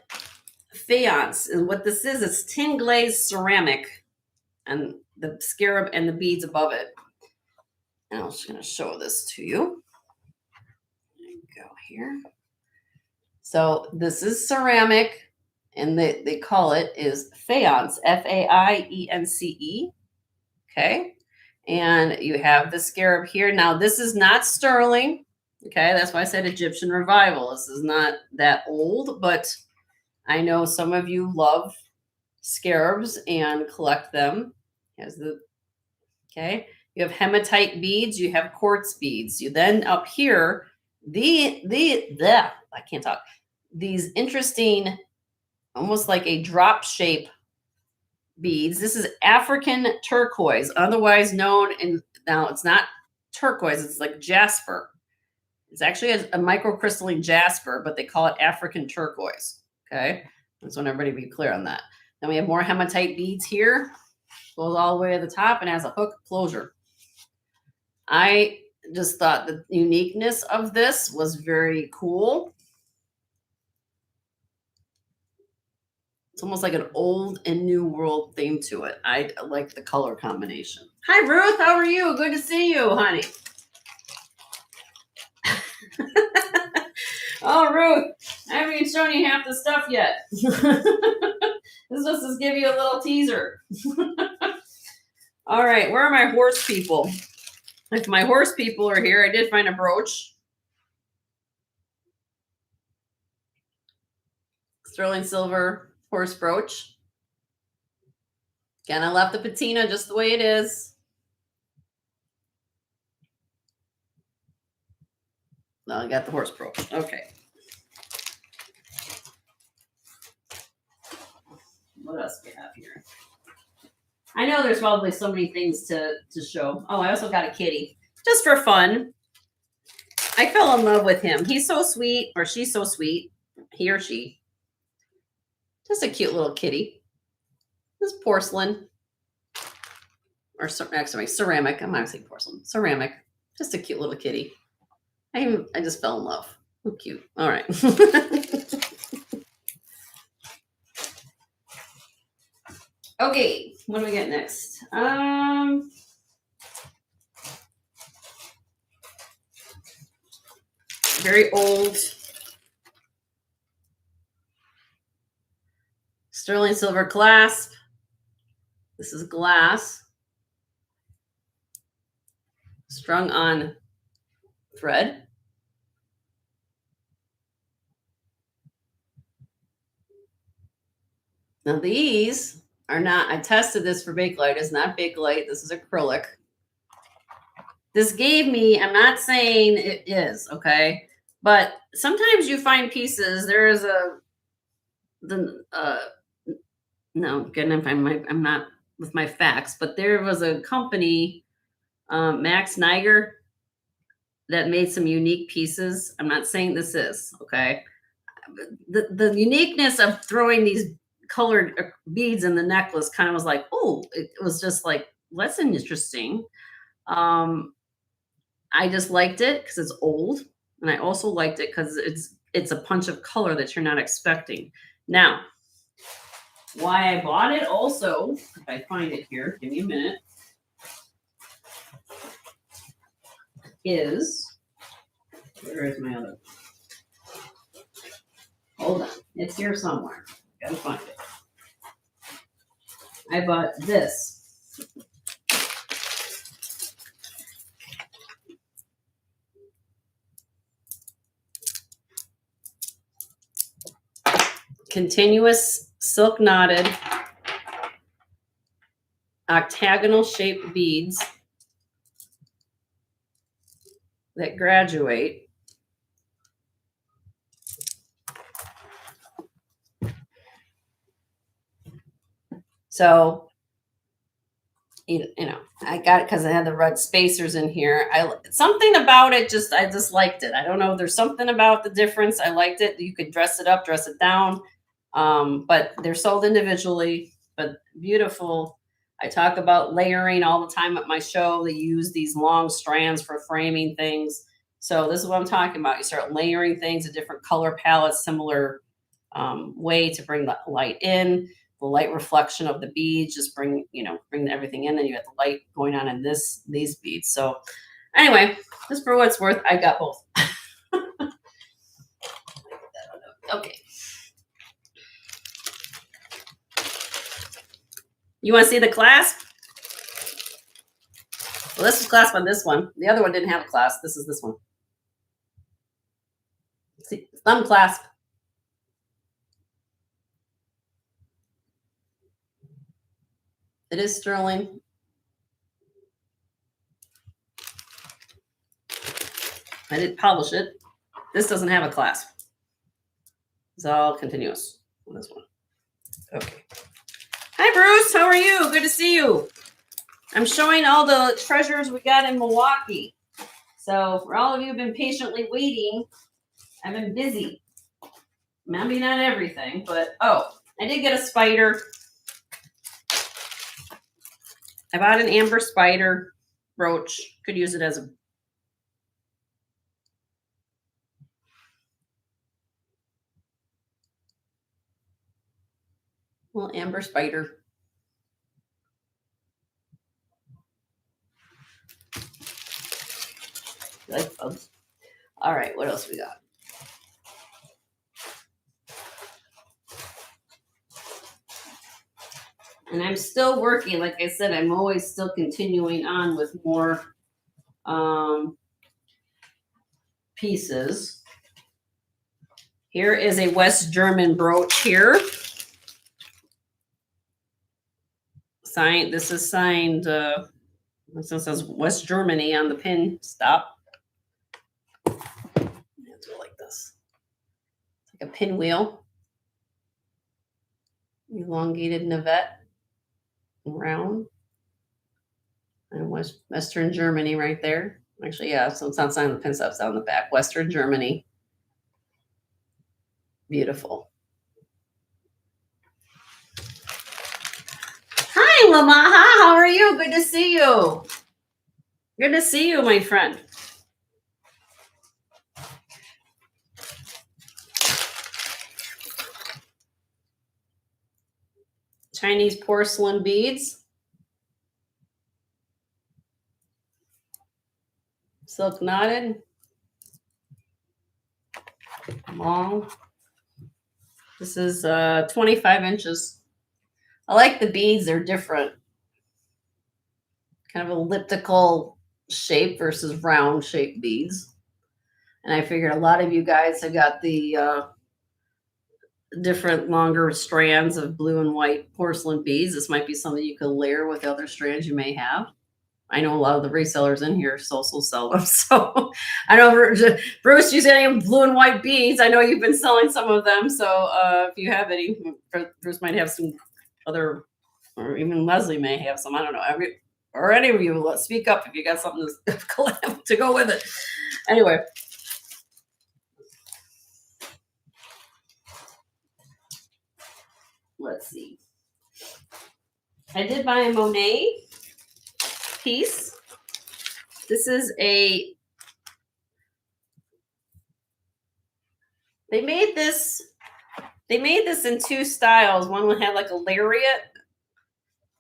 faience. And what this is, it's tin glazed ceramic and the scarab and the beads above it. And I'm just going to show this to you. There you go here. So this is ceramic, and they call it is faience, Faience. Okay. And you have the scarab here. Now, this is not sterling. Okay. That's why I said Egyptian revival. This is not that old, but I know some of you love scarabs and collect them. Has the okay. You have hematite beads. You have quartz beads. You then up here, I can't talk. These interesting, almost like a drop shape beads. This is African turquoise, otherwise known in, now it's not turquoise, it's like jasper. It's actually a microcrystalline jasper, but they call it African turquoise. Okay. I just want everybody to be clear on that. Then we have more hematite beads here. Goes all the way to the top and has a hook closure. I just thought the uniqueness of this was very cool. It's almost like an old and new world theme to it. I like the color combination. Hi, Ruth. How are you? Good to see you, honey. Oh, Ruth, I haven't even shown you half the stuff yet. This was just give you a little teaser. All right, where are my horse people? If my horse people are here, I did find a brooch. Sterling silver horse brooch. Again, I left the patina just the way it is. Now I got the horse brooch. Okay. What else do we have here? I know there's probably so many things to show. Oh, I also got a kitty. Just for fun. I fell in love with him. He's so sweet, or she's so sweet. He or she. Just a cute little kitty. This is porcelain. Or actually, ceramic. I'm not saying porcelain. Ceramic. Just a cute little kitty. I just fell in love. Oh, cute. All right. Okay, what do we get next? Very old sterling silver clasp. This is glass strung on thread. Now these are not, I tested this for Bakelite. It's not Bakelite. This is acrylic. This gave me, I'm not saying it is, okay? But sometimes you find pieces, there is no, again, I'm not with my facts, but there was a company, Max Niger, that made some unique pieces. I'm not saying this is, okay? The uniqueness of throwing these colored beads in the necklace kind of was like, oh, it was just like, that's interesting. I just liked it because it's old, and I also liked it because it's a punch of color that you're not expecting. Now, why I bought it also, if I find it here, give me a minute, is, where is my other? Hold on, it's here somewhere. Gotta find it. I bought this. Continuous silk knotted octagonal shaped beads that graduate. So, you know, I got it because I had the red spacers in here. Something about it, I just liked it. I don't know. There's something about the difference. I liked it. You could dress it up, dress it down. But they're sold individually, but beautiful. I talk about layering all the time at my show. They use these long strands for framing things. So this is what I'm talking about. You start layering things, a different color palette, similar way to bring the light in. The light reflection of the beads just bring everything in, and you got the light going on in these beads. So anyway, just for what it's worth, I got both. Okay. You want to see the clasp? Well, this is clasp on this one. The other one didn't have a clasp. This is this one. See, thumb clasp. It is sterling. I did polish it. This doesn't have a clasp. It's all continuous on this one. Okay. Hi, Bruce. How are you? Good to see you. I'm showing all the treasures we got in Milwaukee. So for all of you who've been patiently waiting, I've been busy. Maybe not everything, but I did get a spider. I bought an amber spider brooch. Could use it as a little amber spider. You like bugs? All right, what else we got? And I'm still working. Like I said, I'm always still continuing on with more pieces. Here is a West German brooch here. Signed. This is signed. This one says West Germany on the pin stop. Do it like this. It's like a pinwheel. Elongated navette. Round. And Western Germany right there. Actually, yeah, so it's not signed, the pin stop's on the back. Western Germany. Beautiful. Hi, Lamaha. How are you? Good to see you. Good to see you, my friend. Chinese porcelain beads. Silk knotted. Long. This is 25 inches. I like the beads. They're different. Kind of elliptical shape versus round shaped beads. And I figured a lot of you guys have got the different longer strands of blue and white porcelain beads. This might be something you could layer with other strands you may have. I know a lot of the resellers in here also sell them. So I know, Bruce, you said any blue and white beads. I know you've been selling some of them. So if you have any, Bruce might have some other, or even Leslie may have some. I don't know. Or any of you, let's speak up if you got something to go with it. Anyway. Let's see. I did buy a Monet piece. This is they made this in two styles. One had like a lariat,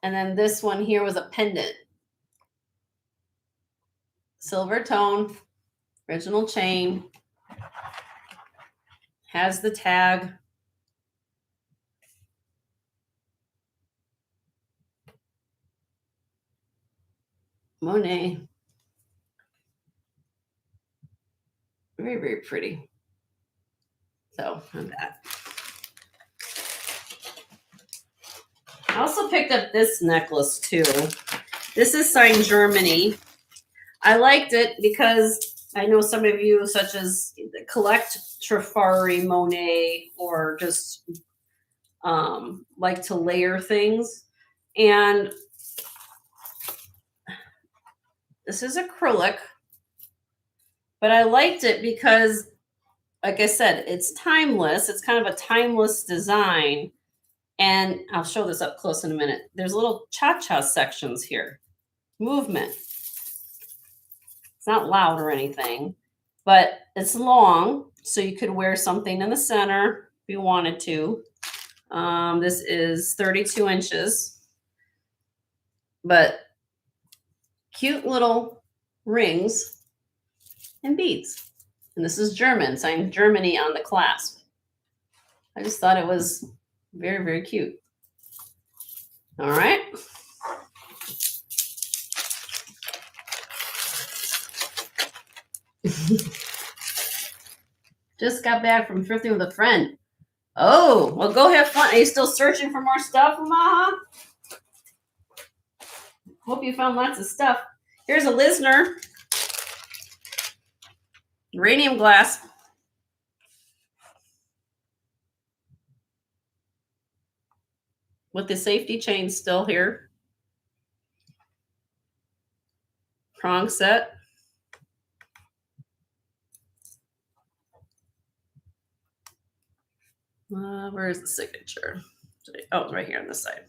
and then this one here was a pendant. Silver tone, original chain, has the tag. Monet. Very, very pretty. So, on that. I also picked up this necklace too. This is signed Germany. I liked it because I know some of you, such as collect Trifari, Monet, or just like to layer things. And this is acrylic, but I liked it because, like I said, it's timeless. It's kind of a timeless design. And I'll show this up close in a minute. There's little cha-cha sections here. Movement. It's not loud or anything, but it's long, so you could wear something in the center you wanted to. This is 32 inches, but cute little rings and beads. And this is German, signed Germany on the clasp. I just thought it was very, very cute. All right. Just got back from thrifting with a friend. Oh, well, go have fun. Are you still searching for more stuff, Maha? Hope you found lots of stuff. Here's a Lisner. Uranium glass. With the safety chain still here. Prong set. Where's the signature? Oh, it's right here on this side.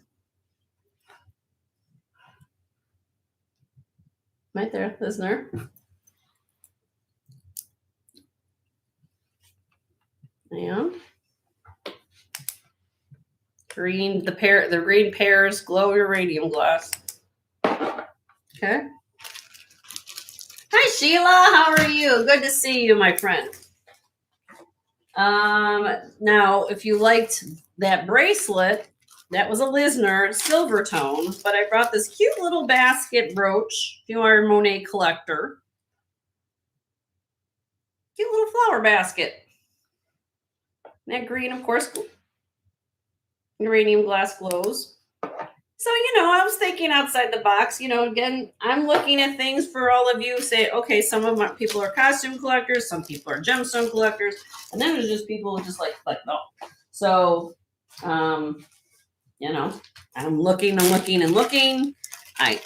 Right there, Lisner. And green, the green pears glow uranium glass. Okay. Hi, Sheila. How are you? Good to see you, my friend. Now, if you liked that bracelet, that was a Lisner silver tone, but I brought this cute little basket brooch if you are a Monet collector. Cute little flower basket. That green, of course, uranium glass glows. So, I was thinking outside the box. Again, I'm looking at things for all of you. Say, okay, some of my people are costume collectors, some people are gemstone collectors, and then there's just people who just like collect it all. So, I'm looking and looking. I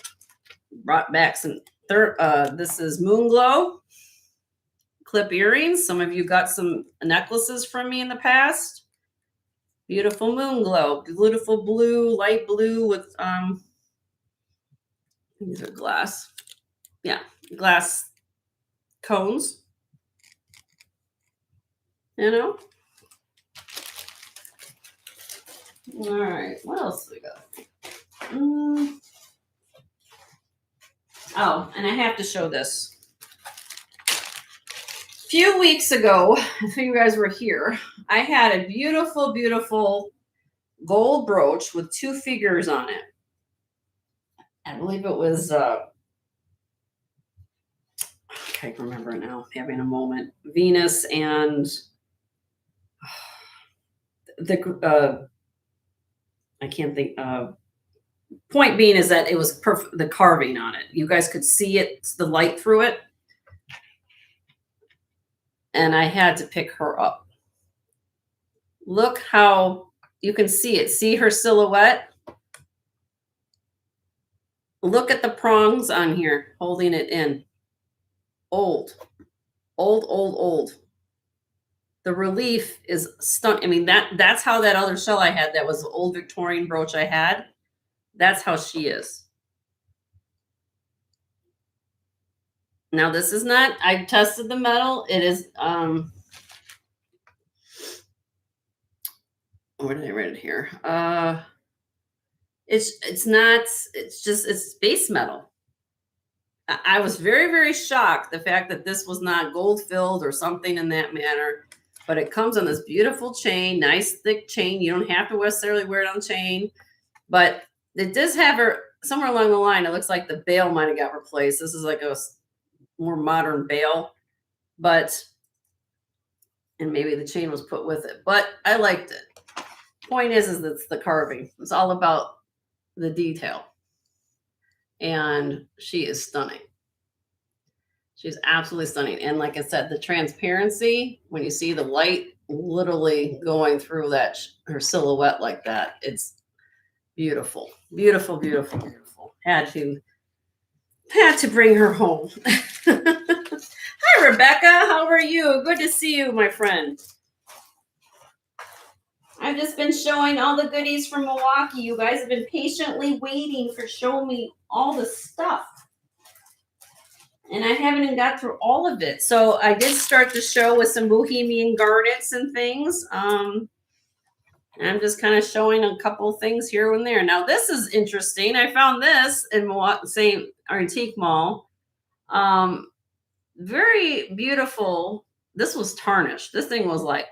brought back some this is Moon Glow clip earrings. Some of you got some necklaces from me in the past. Beautiful Moon Glow, beautiful blue, light blue with these are glass. Yeah, glass cones. All right, what else do we got? Oh, and I have to show this. A few weeks ago, if you guys were here, I had a beautiful, beautiful gold brooch with two figures on it. I believe it was, I can't remember now, having a moment. Venus and I can't think. Point being is that it was perfect. The carving on it, you guys could see it, the light through it, and I had to pick her up. Look how you can see it. See her silhouette. Look at the prongs on here, holding it in. Old. The relief is stunning. I mean, that's how that other shell I had, that was the old Victorian brooch I had. That's how she is. Now, this is not, I tested the metal. It is, where did I write it here? It's not, it's base metal. I was very, very shocked the fact that this was not gold filled or something in that manner, but it comes on this beautiful chain, nice thick chain. You don't have to necessarily wear it on chain, but it does have her somewhere along the line. It looks like the bail might have got replaced. This is like a more modern bail, and maybe the chain was put with it, but I liked it. Point is it's the carving. It's all about the detail. And she is stunning. She's absolutely stunning. And like I said, the transparency, when you see the light literally going through that, her silhouette like that, it's beautiful. Beautiful. Had to bring her home. Hi, Rebecca. How are you? Good to see you, my friend. I've just been showing all the goodies from Milwaukee. You guys have been patiently waiting for showing me all the stuff. And I haven't even got through all of it. So I did start the show with some bohemian garnets and things. I'm just kind of showing a couple things here and there. Now this is interesting. I found this in St. Antique Mall. Um, very beautiful. This was tarnished. This thing was like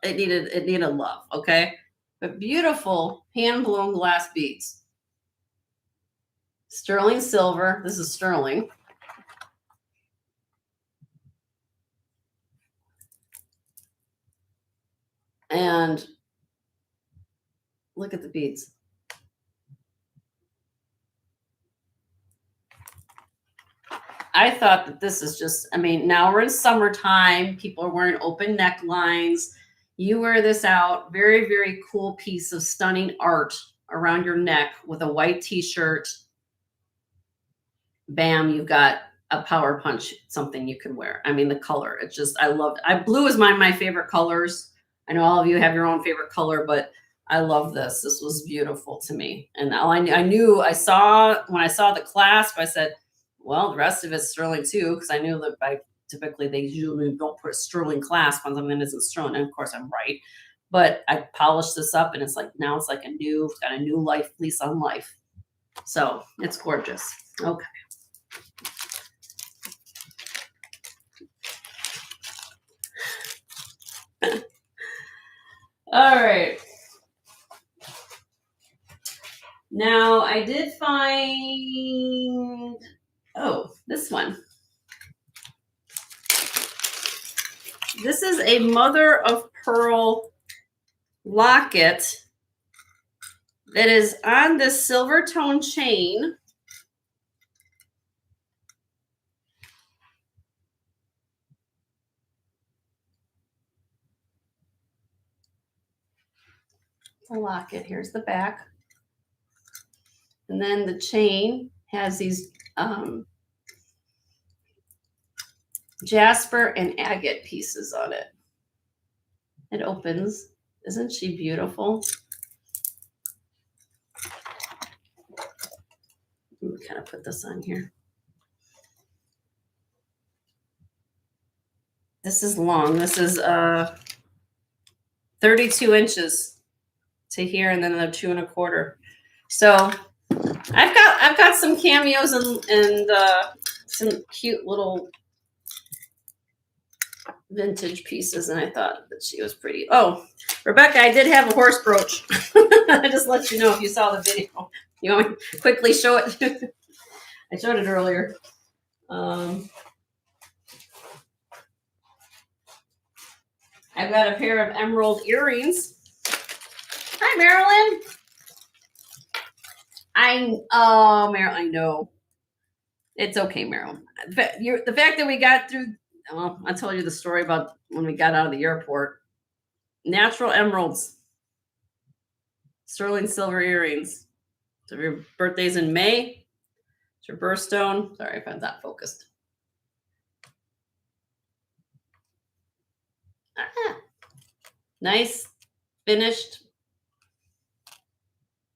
it needed love. Okay, but beautiful hand blown glass beads. Sterling silver. This is sterling. And look at the beads. I thought that this is just, I mean, now we're in summertime. People are wearing open necklines. You wear this out. Very, very cool piece of stunning art around your neck with a white t-shirt. Bam, you've got a power punch, something you can wear. I mean, the color, it's just, I loved it. Blue is my favorite colors. I know all of you have your own favorite color, but I love this. This was beautiful to me. And all I saw when I saw the clasp, I said, well, the rest of it's sterling too, because I knew that typically they usually don't put a sterling clasp on something that isn't sterling. And of course I'm right. But I polished this up and it's like now it's like it's got a new life, lease on life. So it's gorgeous. Okay. All right. Now I did find, this one. This is a mother of pearl locket that is on this silver tone chain. The locket, here's the back. And then the chain has these jasper and agate pieces on it. It opens. Isn't she beautiful? Let me kind of put this on here. This is long. This is 32 inches to here, and then another 2 1/4. So I've got some cameos and some cute little vintage pieces, and I thought that she was pretty. Oh, Rebecca, I did have a horse brooch. I just let you know if you saw the video. You want me to quickly show it? I showed it earlier. I've got a pair of emerald earrings. Hi, Marilyn. Marilyn, I know. It's okay, Marilyn. The fact that we got through, well, I told you the story about when we got out of the airport. Natural emeralds, sterling silver earrings. So if your birthday's in May, it's your birthstone. Sorry if I'm not focused. Nice, finished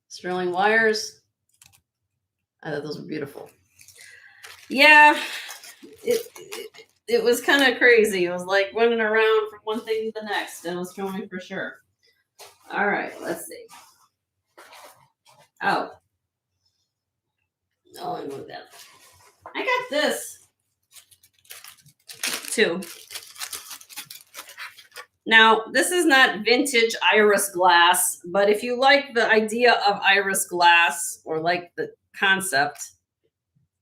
sterling wires. I thought those were beautiful. Yeah, it was kind of crazy. It was like running around from one thing to the next, and it was showing for sure. All right, let's see. Oh, I moved that. I got this too. Now, this is not vintage iris glass, but if you like the idea of iris glass or like the concept,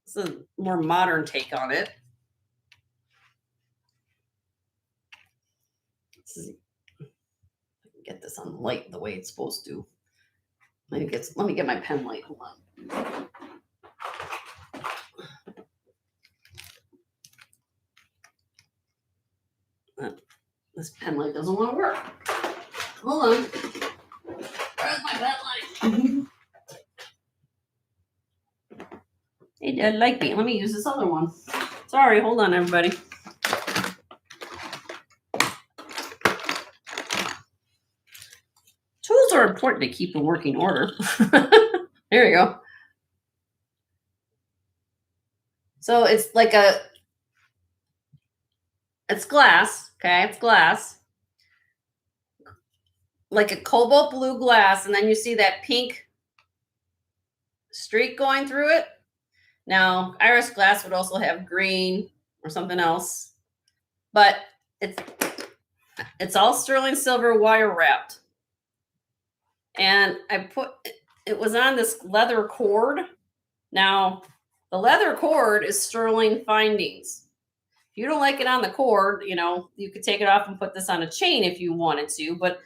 it's a more modern take on it. I can get this on light the way it's supposed to. Let me get my pen light. Hold on. This pen light doesn't want to work. Hold on. Where's my pen light? Hey, Dad, like me. Let me use this other one. Sorry, hold on, everybody. Tools are important to keep in working order. There you go. So it's like it's glass, okay? It's glass. like a cobalt blue glass, and then you see that pink streak going through it. Now, iris glass would also have green or something else, but it's all sterling silver wire wrapped. And it was on this leather cord. Now, the leather cord is sterling findings. If you don't like it on the cord, you could take it off and put this on a chain if you wanted to, but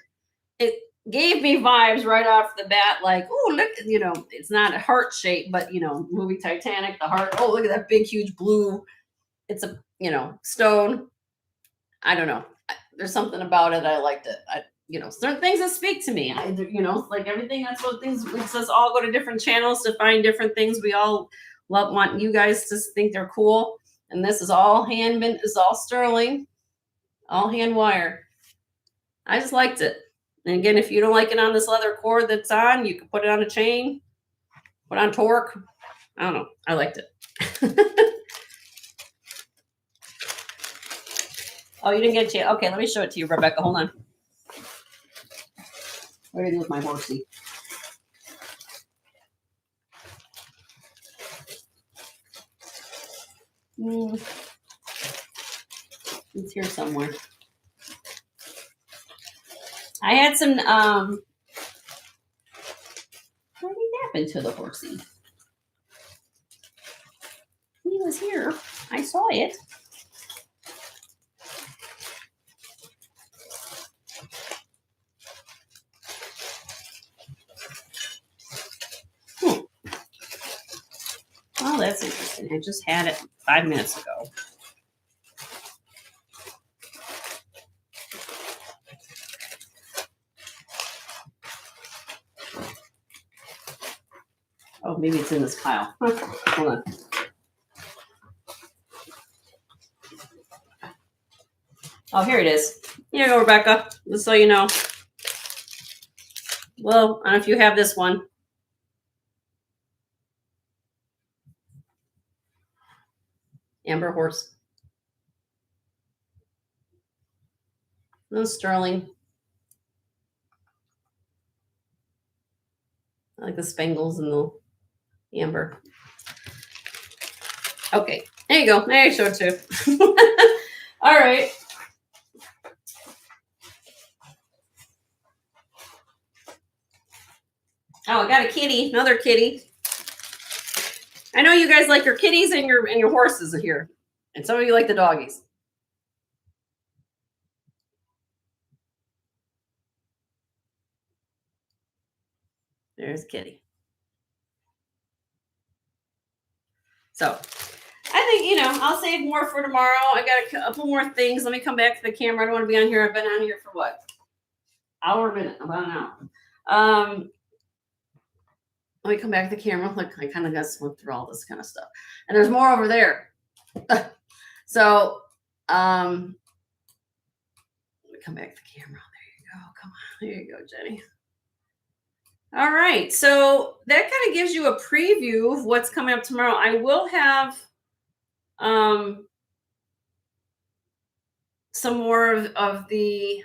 it gave me vibes right off the bat, like, oh, look, it's not a heart shape, but movie Titanic, the heart. Oh, look at that big, huge blue. It's a, stone. I don't know. There's something about it. I liked it. Certain things that speak to me. Like everything. That's what things makes us all go to different channels to find different things. We all want you guys to think they're cool. And this is all is all sterling, all hand wire. I just liked it. And again, if you don't like it on this leather cord that's on, you can put it on a chain, put on torque. I don't know. I liked it. Oh, you didn't get a chance. Okay, let me show it to you, Rebecca. Hold on. What did I do with my horsey? It's here somewhere. I had some, what happened to the horsey? He was here. I saw it. Oh, that's interesting. I just had it 5 minutes ago. Oh, maybe it's in this pile. Hold on. Oh, here it is. Here you go, Rebecca. Just so you know. Well, I don't know if you have this one. Amber horse. No sterling. I like the spangles and the amber. Okay, there you go. There you show it too. All right. Oh, I got a kitty, another kitty. I know you guys like your kitties and your horses here, and some of you like the doggies. There's Kitty. So I think, I'll save more for tomorrow. I got a couple more things. Let me come back to the camera. I don't want to be on here. I've been on here for what? Hour, minute, about an hour. Let me come back to the camera. Look, I kind of got to look through all this kind of stuff. And there's more over there. So, let me come back to the camera. There you go. Come on. There you go, Jenny. All right, so that kind of gives you a preview of what's coming up tomorrow. I will have some more of the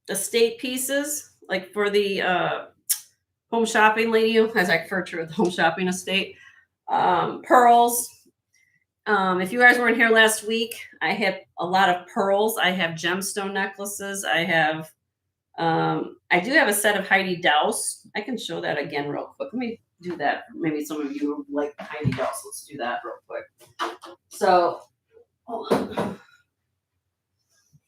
estate pieces, like for the home shopping lady, as I refer to the home shopping estate. Pearls. If you guys weren't here last week, I have a lot of pearls. I have gemstone necklaces. I have I do have a set of Heidi Daus. I can show that again real quick. Let me do that. Maybe some of you like Heidi Daus. Let's do that real quick. So, hold on.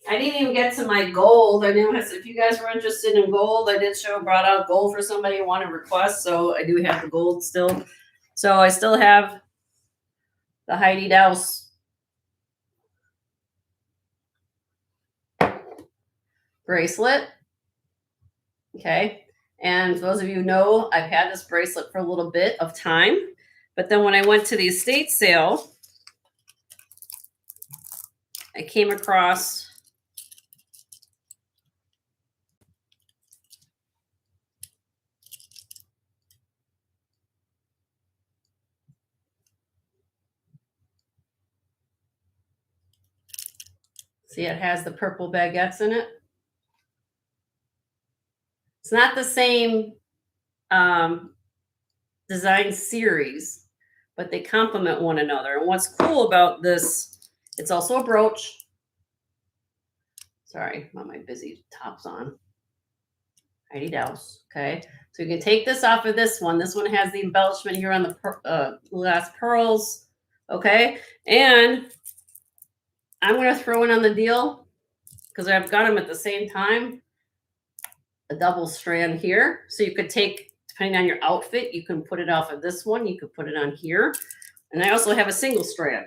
I didn't even get to my gold. I didn't. If you guys were interested in gold, I did brought out gold for somebody who wanted to request. So I do have the gold still. So I still have the Heidi Daus bracelet. Okay. And for those of you who know, I've had this bracelet for a little bit of time. But then when I went to the estate sale, I came across see, it has the purple baguettes in it. It's not the same design series, but they complement one another. And what's cool about this, it's also a brooch. Sorry, got my busy tops on. Heidi Douse. Okay. So you can take this off of this one. This one has the embellishment here on the glass pearls. Okay. And I'm going to throw in on the deal because I've got them at the same time. A double strand here. So you could take, depending on your outfit, you can put it off of this one. You could put it on here. And I also have a single strand.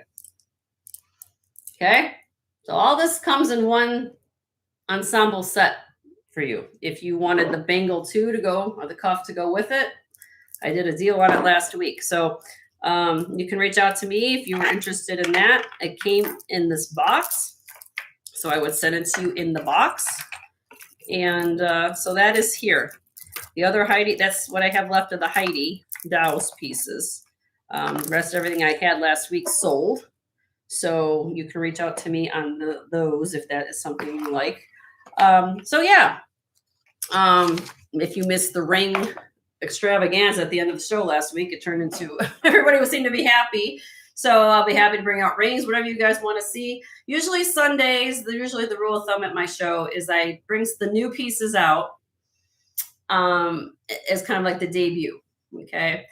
Okay. So all this comes in one ensemble set for you. If you wanted the bangle too to go, or the cuff to go with it, I did a deal on it last week. So you can reach out to me if you were interested in that. It came in this box, so I would send it to you in the box. And so that is here. The other Heidi, that's what I have left of the Heidi Douse pieces. The rest of everything I had last week sold. So you can reach out to me on those if that is something you like. So yeah, if you missed the ring extravaganza at the end of the show last week, it turned into everybody seemed to be happy. So I'll be happy to bring out rings, whatever you guys want to see. Usually Sundays, usually the rule of thumb at my show is I bring the new pieces out as kind of like the debut. Okay.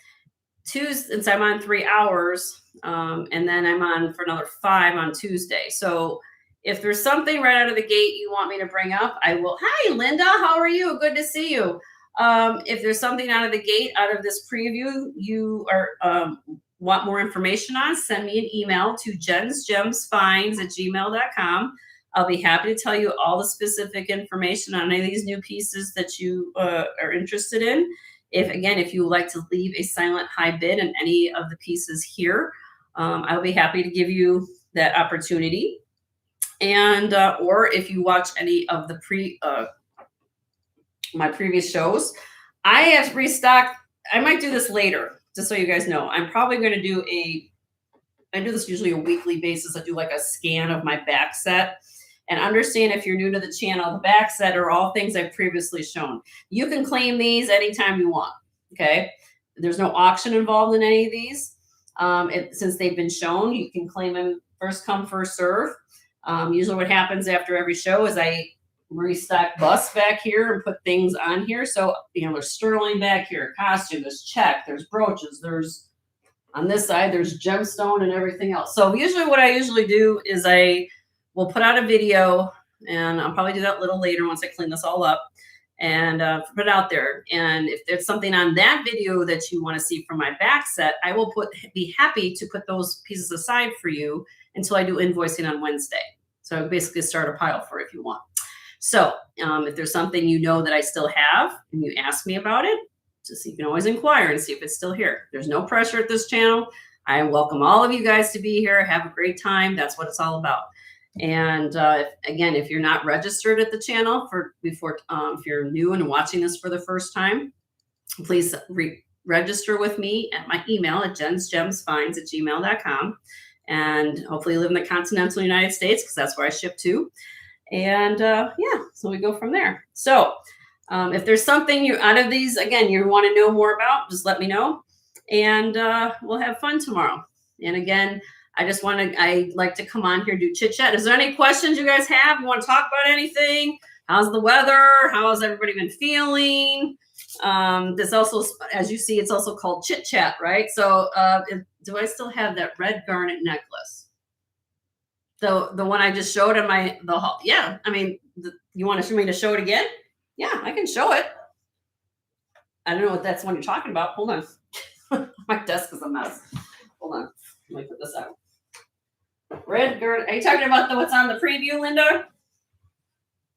Tuesday, and so I'm on 3 hours, and then I'm on for another 5 on Tuesday. So if there's something right out of the gate you want me to bring up, I will. Hi, Linda. How are you? Good to see you. If there's something out of the gate, out of this preview, you are want more information on, send me an email to jensgemsfinds@gmail.com. I'll be happy to tell you all the specific information on any of these new pieces that you are interested in. If you would like to leave a silent high bid in any of the pieces here, I'll be happy to give you that opportunity. And or if you watch any of the my previous shows, I have restocked. I might do this later, just so you guys know. I'm probably going to do I do this usually a weekly basis. I do like a scan of my back set. And understand, if you're new to the channel, the back set are all things I've previously shown. You can claim these anytime you want. Okay. There's no auction involved in any of these. Since they've been shown, you can claim them first come, first serve. Usually what happens after every show is I restock busts back here and put things on here. So, there's sterling back here, costume, there's check, there's brooches, there's on this side, there's gemstone and everything else. So usually what I usually do is I will put out a video, and I'll probably do that a little later once I clean this all up, and put it out there. And if there's something on that video that you want to see from my back set, I will be happy to put those pieces aside for you until I do invoicing on Wednesday. So basically start a pile for it if you want. So if there's something that I still have and you ask me about it, just you can always inquire and see if it's still here. There's no pressure at this channel. I welcome all of you guys to be here. Have a great time. That's what it's all about. And again, if you're not registered at the channel if you're new and watching this for the first time, please register with me at my email at jensgemsfinds@gmail.com. And hopefully you live in the continental United States, because that's where I ship to. And so we go from there. So if there's something out of these, again, you want to know more about, just let me know. And we'll have fun tomorrow. And again, I'd like to come on here, do chit chat. Is there any questions you guys have? You want to talk about anything? How's the weather? How has everybody been feeling? This also, as you see, it's also called chit chat, right? So do I still have that red garnet necklace? The one I just showed on the haul. Yeah. I mean, you want me to show it again? Yeah, I can show it. I don't know what that's one you're talking about. Hold on. My desk is a mess. Hold on. Let me put this out. Red garnet. Are you talking about what's on the preview, Linda?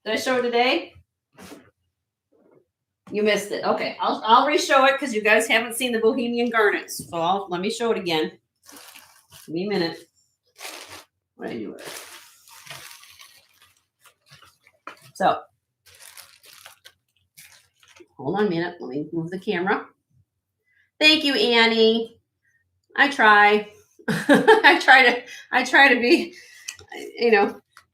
Did I show it today? You missed it. Okay, I'll re-show it because you guys haven't seen the Bohemian garnets. So let me show it again. Give me a minute. What did I do with it? So, hold on a minute. Let me move the camera. Thank you, Annie. I try. I try to be,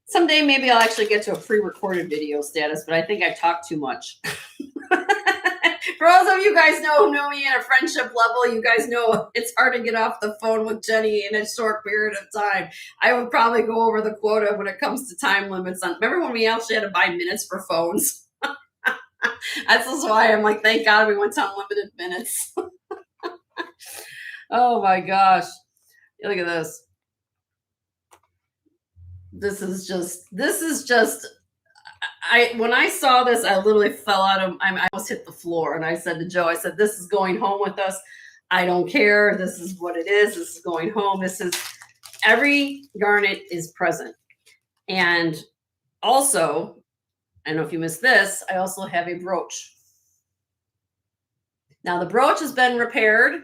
someday maybe I'll actually get to a pre-recorded video status, but I think I talk too much. For those of you guys who know me at a friendship level, you guys know it's hard to get off the phone with Jenny in a short period of time. I would probably go over the quota when it comes to time limits. Remember when we actually had to buy minutes for phones? That's just why I'm like, thank God we went to unlimited minutes. Oh my gosh. Look at this. This is just when I saw this, I literally fell out of, I almost hit the floor. And I said to Joe, I said, this is going home with us. I don't care. This is what it is. This is going home. Every garnet is present. And also, I don't know if you missed this, I also have a brooch. Now the brooch has been repaired.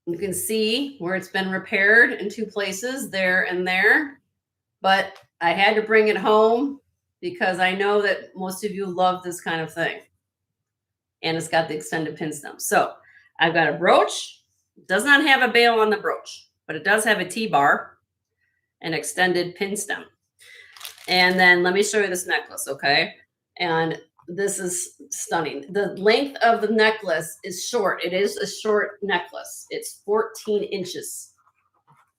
You can see where it's been repaired in two places, there and there. But I had to bring it home because I know that most of you love this kind of thing. And it's got the extended pin stem. So I've got a brooch. It does not have a bail on the brooch, but it does have a T-bar, an extended pin stem. And then let me show you this necklace, okay? And this is stunning. The length of the necklace is short. It is a short necklace. It's 14 inches.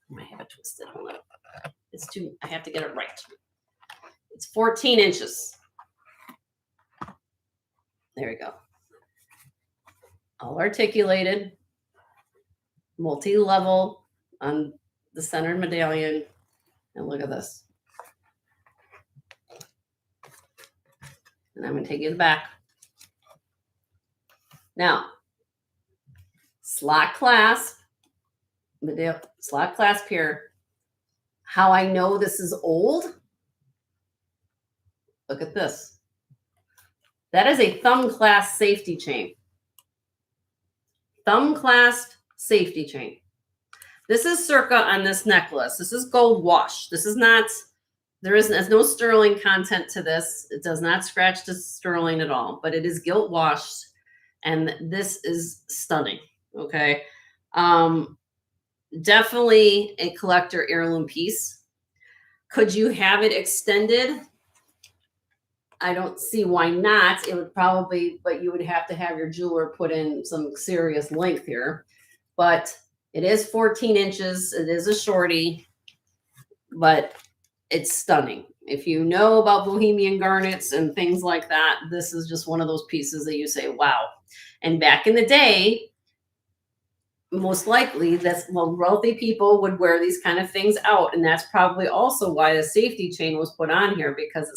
I might have it twisted. Hold on. I have to get it right. It's 14 inches. There we go. All articulated, multi-level on the center medallion. And look at this. And I'm going to take you to the back. Now, slot clasp, slot clasp here. How I know this is old? Look at this. That is a thumb clasp safety chain. Thumb clasp safety chain. This is circa on this necklace. This is gold wash. This is not, there's no sterling content to this. It does not scratch the sterling at all, but it is gilt washed. And this is stunning. Okay. Definitely a collector heirloom piece. Could you have it extended? I don't see why not. It would probably, but you would have to have your jeweler put in some serious length here. But it is 14 inches. It is a shorty, but it's stunning. If you know about Bohemian garnets and things like that, this is just one of those pieces that you say, wow. And back in the day, most likely wealthy people would wear these kind of things out. And that's probably also why the safety chain was put on here, because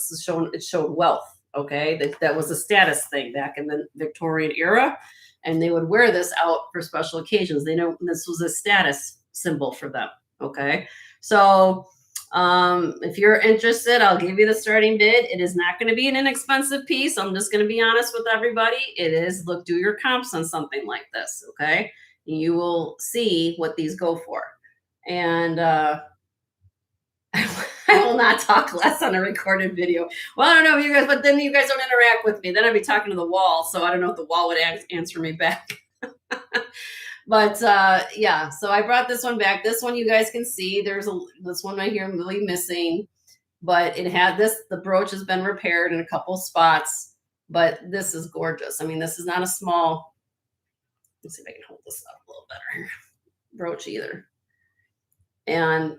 it showed wealth. Okay. That was a status thing back in the Victorian era. And they would wear this out for special occasions. They know this was a status symbol for them. Okay. So if you're interested, I'll give you the starting bid. It is not going to be an inexpensive piece. I'm just going to be honest with everybody. It is, look, do your comps on something like this. Okay. You will see what these go for. And I will not talk less on a recorded video. Well, I don't know if you guys, but then you guys don't interact with me. Then I'd be talking to the wall. So I don't know if the wall would answer me back. But yeah, so I brought this one back. This one you guys can see. There's this one right here really missing. But it had the brooch has been repaired in a couple spots. But this is gorgeous. I mean, this is not a small. Let's see if I can hold this up a little better. Brooch either. And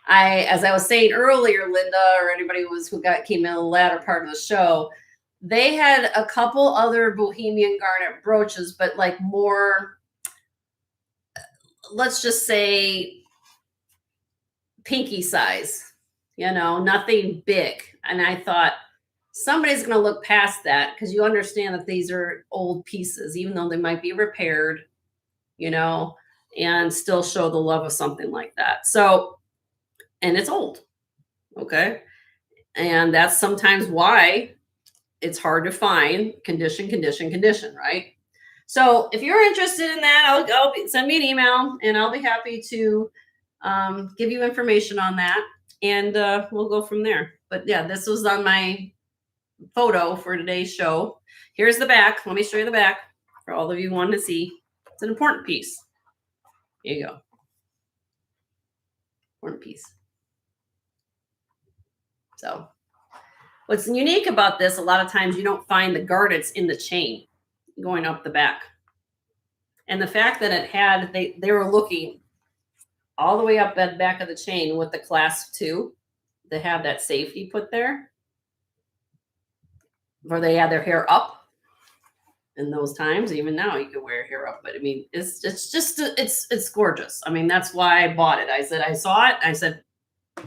as I was saying earlier, Linda, or anybody who came in the latter part of the show, they had a couple other Bohemian garnet brooches, but like more, let's just say pinky size, nothing big. And I thought, somebody's going to look past that, because you understand that these are old pieces, even though they might be repaired, and still show the love of something like that. So, and it's old. Okay. And that's sometimes why it's hard to find condition, right? So if you're interested in that, send me an email and I'll be happy to give you information on that, and we'll go from there. But yeah, this was on my photo for today's show. Here's the back. Let me show you the back for all of you who want to see. It's an important piece. Here you go. Important piece. So What's unique about this, a lot of times you don't find the garnets in the chain going up the back. And the fact that it had, they were looking all the way up that back of the chain with the clasp too, to have that safety put there, where they had their hair up in those times. Even now you can wear your hair up, but I mean, it's just, it's gorgeous. I mean, that's why I bought it. I said, I saw it. I said,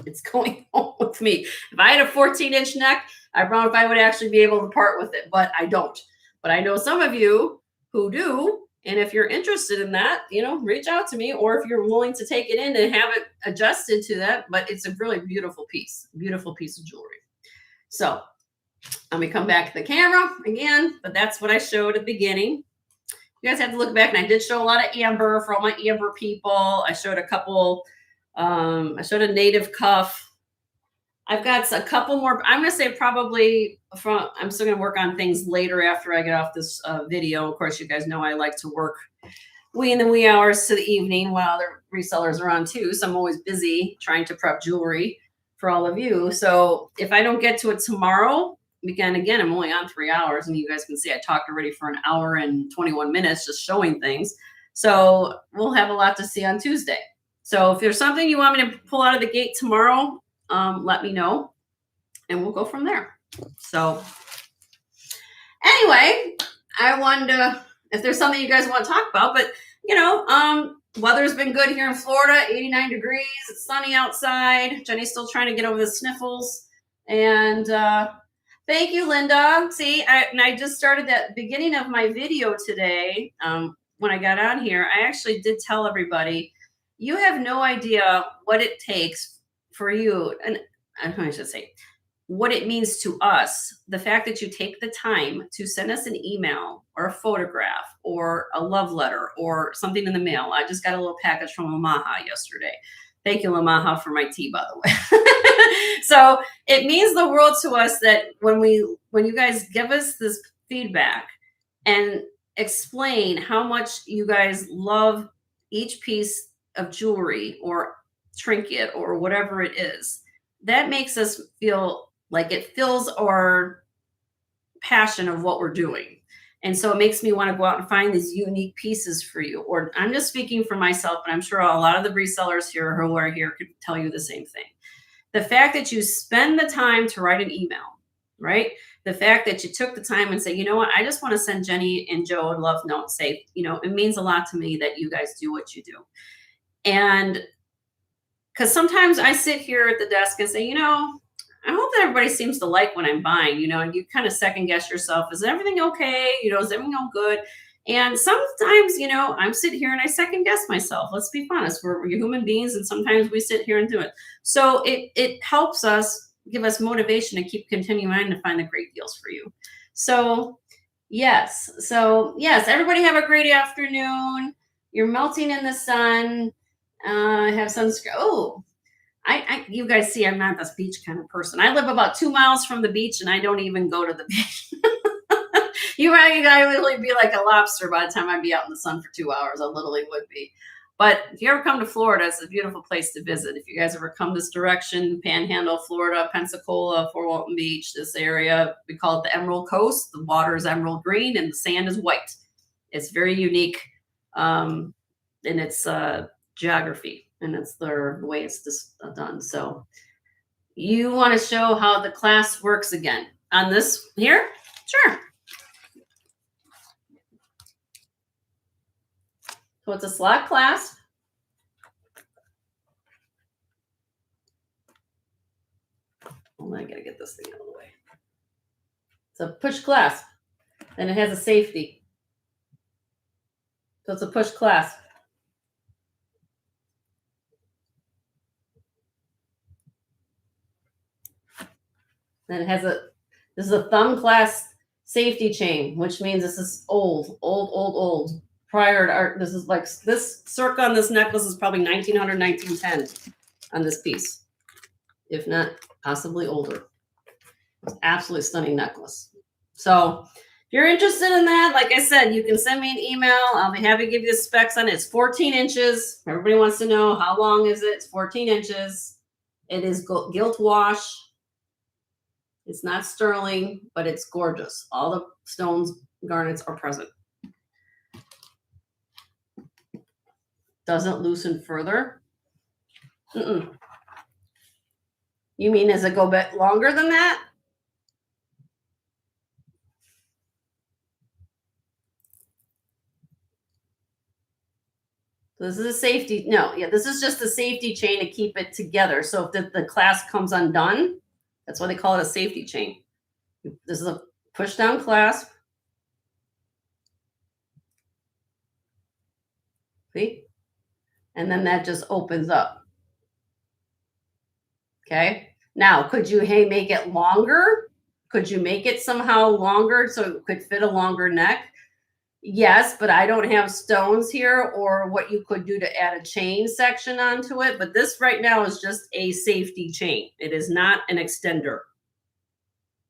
it's going home with me. If I had a 14-inch neck, I don't know if I would actually be able to part with it, but I don't. But I know some of you who do. And if you're interested in that, reach out to me, or if you're willing to take it in and have it adjusted to that. But it's a really beautiful piece of jewelry. So let me come back to the camera again, but that's what I showed at the beginning. You guys have to look back, and I did show a lot of amber for all my amber people. I showed a couple, I showed a native cuff. I've got a couple more. I'm going to say probably I'm still going to work on things later after I get off this video. Of course, you guys know I like to work in the wee hours to the evening while other resellers are on too. So I'm always busy trying to prep jewelry for all of you. So if I don't get to it tomorrow, again, I'm only on 3 hours, and you guys can see I talked already for an hour and 21 minutes just showing things. So we'll have a lot to see on Tuesday. So if there's something you want me to pull out of the gate tomorrow, let me know, and we'll go from there. So anyway, I wanted to, if there's something you guys want to talk about, but weather's been good here in Florida, 89 degrees. It's sunny outside. Jenny's still trying to get over the sniffles. And thank you, Linda. See, I just started that beginning of my video today. When I got on here, I actually did tell everybody, you have no idea what it takes for you, and I should say, what it means to us, the fact that you take the time to send us an email or a photograph or a love letter or something in the mail. I just got a little package from Omaha yesterday. Thank you, Omaha, for my tea, by the way. So it means the world to us that when you guys give us this feedback and explain how much you guys love each piece of jewelry or trinket or whatever it is, that makes us feel like it fills our passion of what we're doing. And so it makes me want to go out and find these unique pieces for you. Or I'm just speaking for myself, but I'm sure a lot of the resellers here who are here could tell you the same thing. The fact that you spend the time to write an email, right? The fact that you took the time and say, you know what, I just want to send Jenny and Joe a love note. Say, it means a lot to me that you guys do what you do. And because sometimes I sit here at the desk and say, I hope that everybody seems to like what I'm buying, and you kind of second guess yourself. Is everything okay? Is everything all good? And sometimes, I'm sitting here and I second guess myself. Let's be honest. We're human beings, and sometimes we sit here and do it. So it helps us, give us motivation to keep continuing to find the great deals for you. So yes, everybody have a great afternoon. You're melting in the sun. I have sunscreen. Oh, you guys see, I'm not this beach kind of person. I live about 2 miles from the beach, and I don't even go to the beach. I would literally be like a lobster by the time I'd be out in the sun for 2 hours. I literally would be. But if you ever come to Florida, it's a beautiful place to visit. If you guys ever come this direction, Panhandle, Florida, Pensacola, Fort Walton Beach, this area, we call it the Emerald Coast. The water is emerald green and the sand is white. It's very unique in its geography, and it's the way it's just done. So you want to show how the clasp works again on this here? Sure. So it's a slot clasp. Hold on, I gotta get this thing out of the way. It's a push clasp, and it has a safety. So it's a push clasp. Then it has this is a thumb clasp safety chain, which means this is old. Prior to art, this is like this circle on this necklace is probably 1900, 1910 on this piece, if not possibly older. It's absolutely stunning necklace. So if you're interested in that, like I said, you can send me an email. I'll be happy to give you the specs on it. It's 14 inches. Everybody wants to know how long is it? It's 14 inches. It is gilt wash. It's not sterling, but it's gorgeous. All the stones, garnets are present. Doesn't loosen further. Mm-mm. You mean, does it go back longer than that? This is a safety. No, yeah, this is just a safety chain to keep it together. So if the clasp comes undone, that's why they call it a safety chain. This is a push down clasp. See? And then that just opens up. Okay. Now, could you make it longer? Could you make it somehow longer so it could fit a longer neck? Yes, but I don't have stones here or what you could do to add a chain section onto it. But this right now is just a safety chain. It is not an extender.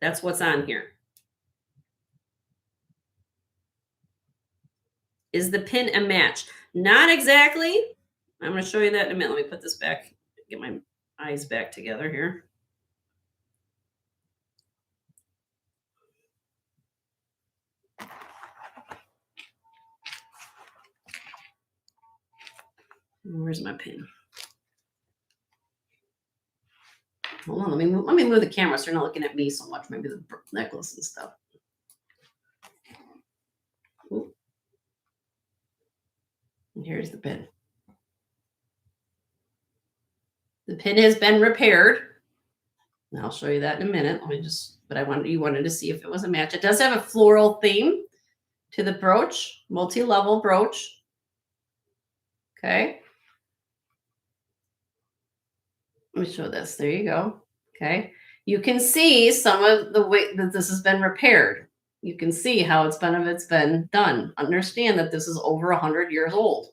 That's what's on here. Is the pin a match? Not exactly. I'm going to show you that in a minute. Let me put this back, get my eyes back together here. Where's my pin? Hold on, let me move the camera so you're not looking at me so much. Maybe the necklace and stuff. Ooh. And here's the pin. The pin has been repaired. And I'll show you that in a minute. But you wanted to see if it was a match. It does have a floral theme to the brooch, multi-level brooch. Okay. Let me show this. There you go. Okay. You can see some of the way that this has been repaired. You can see how it's been done. Understand that this is over 100 years old.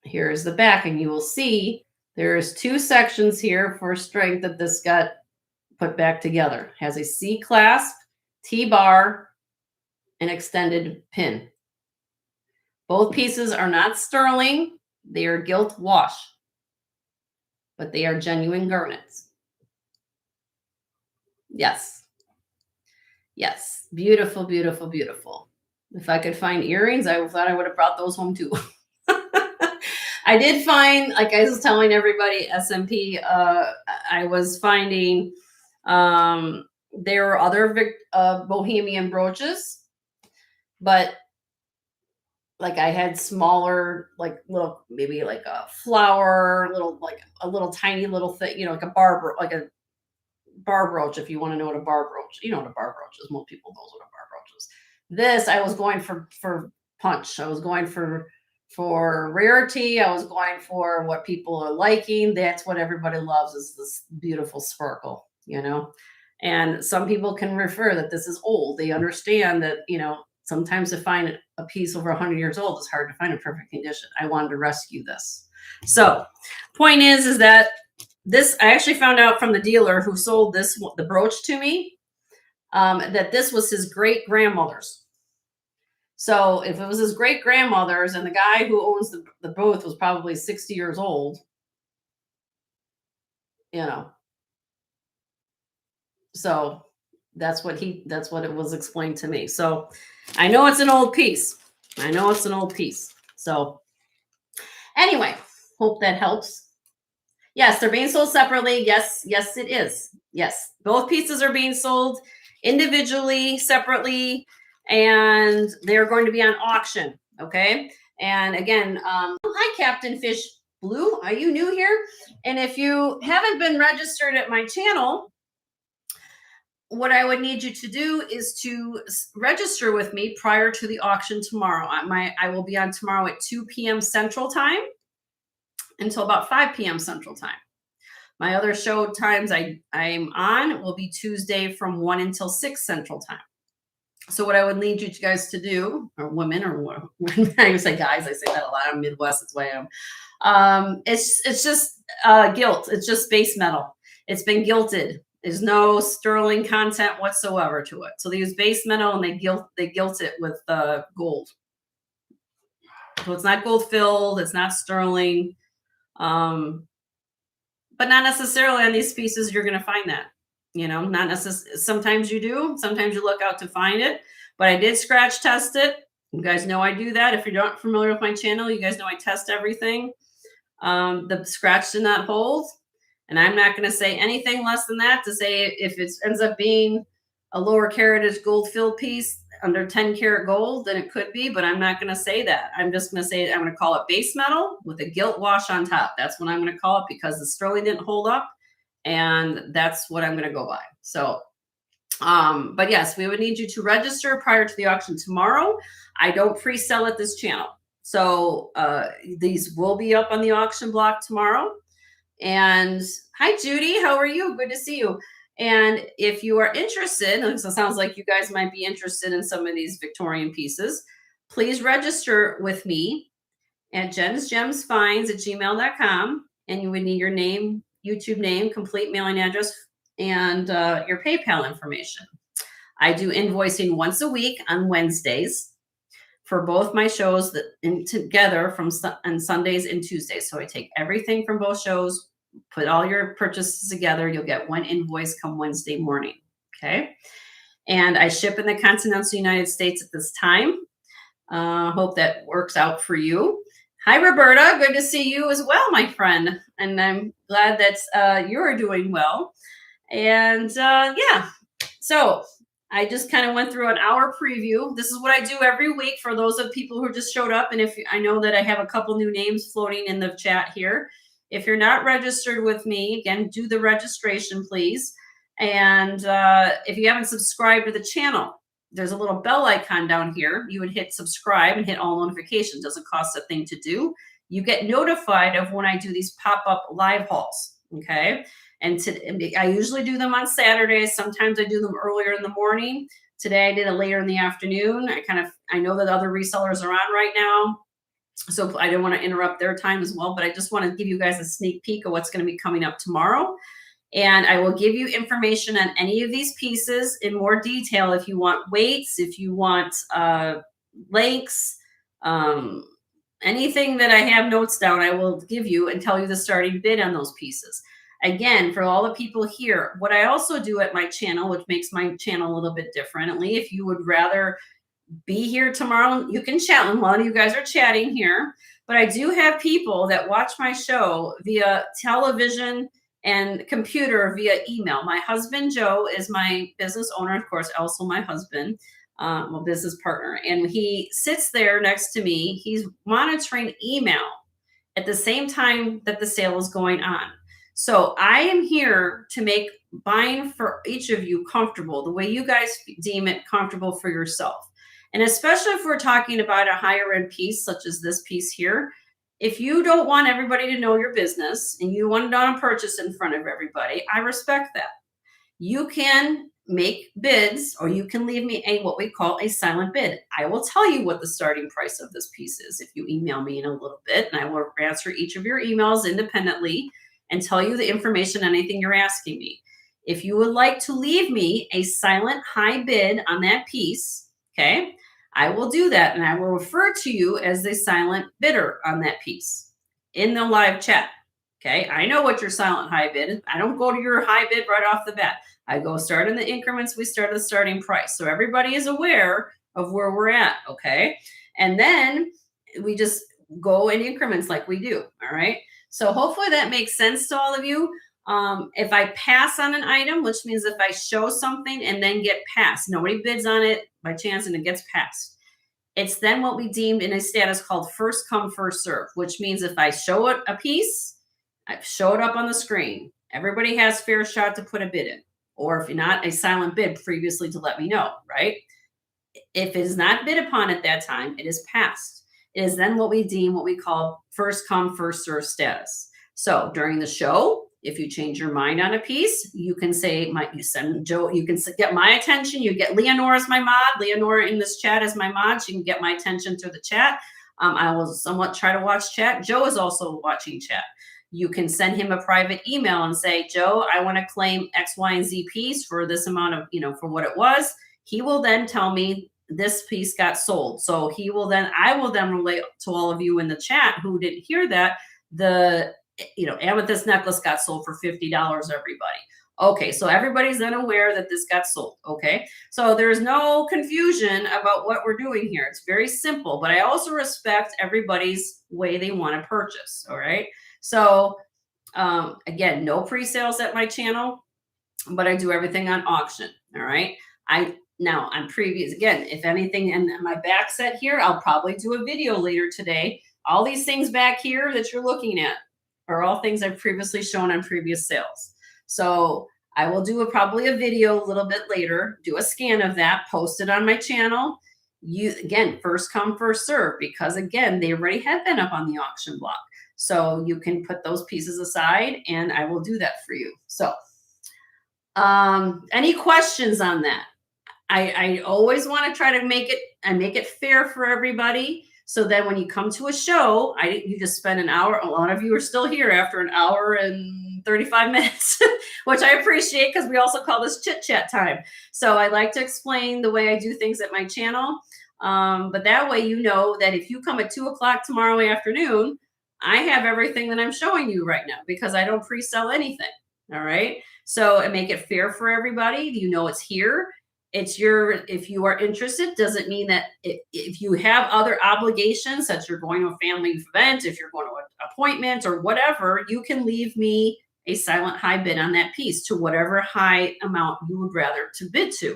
Here is the back, and you will see there's two sections here for strength that this got put back together. It has a C clasp, T-bar, and extended pin. Both pieces are not sterling. They are gilt wash, but they are genuine garnets. Yes. Yes. Beautiful, beautiful, beautiful. If I could find earrings, I thought I would have brought those home too. I did find, like I was telling everybody, SMP, I was finding there were other bohemian brooches, but like I had smaller, like little, maybe like a flower, like a little tiny little thing, like a bar brooch, if you want to know what a bar brooch, you know what a bar brooch is. Most people knows what a bar brooch is. This, I was going for punch. I was going for rarity. I was going for what people are liking. That's what everybody loves, is this beautiful sparkle, and some people can refer that this is old. They understand that, sometimes to find a piece over 100 years old is hard to find in perfect condition. I wanted to rescue this. So point is that this, I actually found out from the dealer who sold the brooch to me, that this was his great grandmother's. So if it was his great grandmother's and the guy who owns the booth was probably 60 years old, so that's what it was explained to me. So I know it's an old piece. So anyway, hope that helps. Yes, they're being sold separately. Yes, it is. Yes, both pieces are being sold individually, separately, and they're going to be on auction. Okay. And again, hi, Captain Fish Blue. Are you new here? And if you haven't been registered at my channel, what I would need you to do is to register with me prior to the auction tomorrow. I will be on tomorrow at 2 p.m. Central Time until about 5 p.m. Central Time. My other show times I'm on will be Tuesday from 1 until 6 Central Time. So what I would need you guys to do, or women, or I say guys, I say that a lot. I'm Midwest, that's why I'm. It's just gilt. It's just base metal. It's been gilted. There's no sterling content whatsoever to it. So they use base metal and they gilt it with gold. So it's not gold filled. It's not sterling. But but not necessarily on these pieces you're going to find that. Not necessarily. Sometimes you do. Sometimes you look out to find it. But I did scratch test it. You guys know I do that. If you're not familiar with my channel, you guys know I test everything. The scratch did not hold. And I'm not going to say anything less than that to say if it ends up being a lower caratage gold filled piece under 10 karat gold, then it could be, but I'm not going to say that. I'm just going to say I'm going to call it base metal with a gilt wash on top. That's what I'm going to call it because the sterling didn't hold up, and that's what I'm going to go by. So, but yes, we would need you to register prior to the auction tomorrow. I don't pre-sell at this channel. So these will be up on the auction block tomorrow. And hi, Judy. How are you? Good to see you. And if you are interested, it sounds like you guys might be interested in some of these Victorian pieces, please register with me at jensgemsfinds@gmail.com. And you would need your name, YouTube name, complete mailing address, and your PayPal information. I do invoicing once a week on Wednesdays for both my shows together on Sundays and Tuesdays. So I take everything from both shows, put all your purchases together. You'll get one invoice come Wednesday morning. Okay. And I ship in the continental United States at this time. Hope that works out for you. Hi, Roberta. Good to see you as well, my friend. And I'm glad that you're doing well. And yeah, so I just kind of went through an hour preview. This is what I do every week for those of people who just showed up. And if I know that I have a couple new names floating in the chat here. If you're not registered with me, again, do the registration, please. And if you haven't subscribed to the channel, there's a little bell icon down here. You would hit subscribe and hit all notifications. Doesn't cost a thing to do. You get notified of when I do these pop-up live hauls, okay? And I usually do them on Saturdays. Sometimes I do them earlier in the morning. Today I did it later in the afternoon. I know that other resellers are on right now, so I didn't want to interrupt their time as well, but I just want to give you guys a sneak peek of what's going to be coming up tomorrow. And I will give you information on any of these pieces in more detail if you want weights, if you want lengths, anything that I have notes down, I will give you and tell you the starting bid on those pieces. Again, for all the people here, what I also do at my channel, which makes my channel a little bit differently, if you would rather be here tomorrow, you can chat. A lot of you guys are chatting here, but I do have people that watch my show via television and computer via email. My husband, Joe, is my business owner, of course, also my husband, my business partner. And he sits there next to me. He's monitoring email at the same time that the sale is going on. So I am here to make buying for each of you comfortable, the way you guys deem it comfortable for yourself. And especially if we're talking about a higher end piece, such as this piece here, if you don't want everybody to know your business and you want it on a purchase in front of everybody, I respect that. You can make bids, or you can leave me what we call a silent bid. I will tell you what the starting price of this piece is if you email me in a little bit, and I will answer each of your emails independently and tell you the information, anything you're asking me. If you would like to leave me a silent high bid on that piece, okay, I will do that, and I will refer to you as the silent bidder on that piece in the live chat. Okay, I know what your silent high bid is. I don't go to your high bid right off the bat. I go start in the increments. We start at the starting price. So everybody is aware of where we're at, okay? And then we just go in increments like we do, all right? So hopefully that makes sense to all of you. If I pass on an item, which means if I show something and then get passed, nobody bids on it by chance and it gets passed, it's then what we deemed in a status called first come, first serve, which means if I show it a piece, I show it up on the screen, everybody has fair shot to put a bid in. Or if you're not, a silent bid previously to let me know, right? If it is not bid upon at that time, it is passed. It is then what we deem what we call first come, first serve status. So during the show, if you change your mind on a piece, you can say, you send Joe, you can get my attention. You get Leonore as my mod. Leonore in this chat is my mod. She can get my attention through the chat. I will somewhat try to watch chat. Joe is also watching chat. You can send him a private email and say, Joe, I want to claim X, Y, and Z piece for this amount of, for what it was. He will then tell me this piece got sold. So I will then relate to all of you in the chat who didn't hear that the amethyst necklace got sold for $50, everybody. Okay, so everybody's then aware that this got sold. Okay, so there's no confusion about what we're doing here. It's very simple, but I also respect everybody's way they want to purchase. All right, so again, no pre-sales at my channel, but I do everything on auction. All right, I now on previous, again, if anything in my back set here, I'll probably do a video later today. All these things back here that you're looking at are all things I've previously shown on previous sales. So I will do probably a video a little bit later, do a scan of that, post it on my channel. You, again, first come, first serve, because again, they already have been up on the auction block. So you can put those pieces aside and I will do that for you. So any questions on that? I always want to try to make it fair for everybody. So then when you come to a show, you just spend an hour. A lot of you are still here after an hour and 35 minutes, which I appreciate because we also call this chit chat time. So I like to explain the way I do things at my channel. But that way, you know that if you come at 2 o'clock tomorrow afternoon, I have everything that I'm showing you right now because I don't pre-sell anything. All right. So I make it fair for everybody. You know, it's here. It's if you are interested, doesn't mean that if you have other obligations, such as you're going to a family event, if you're going to an appointment or whatever, you can leave me a silent high bid on that piece to whatever high amount you would rather to bid to.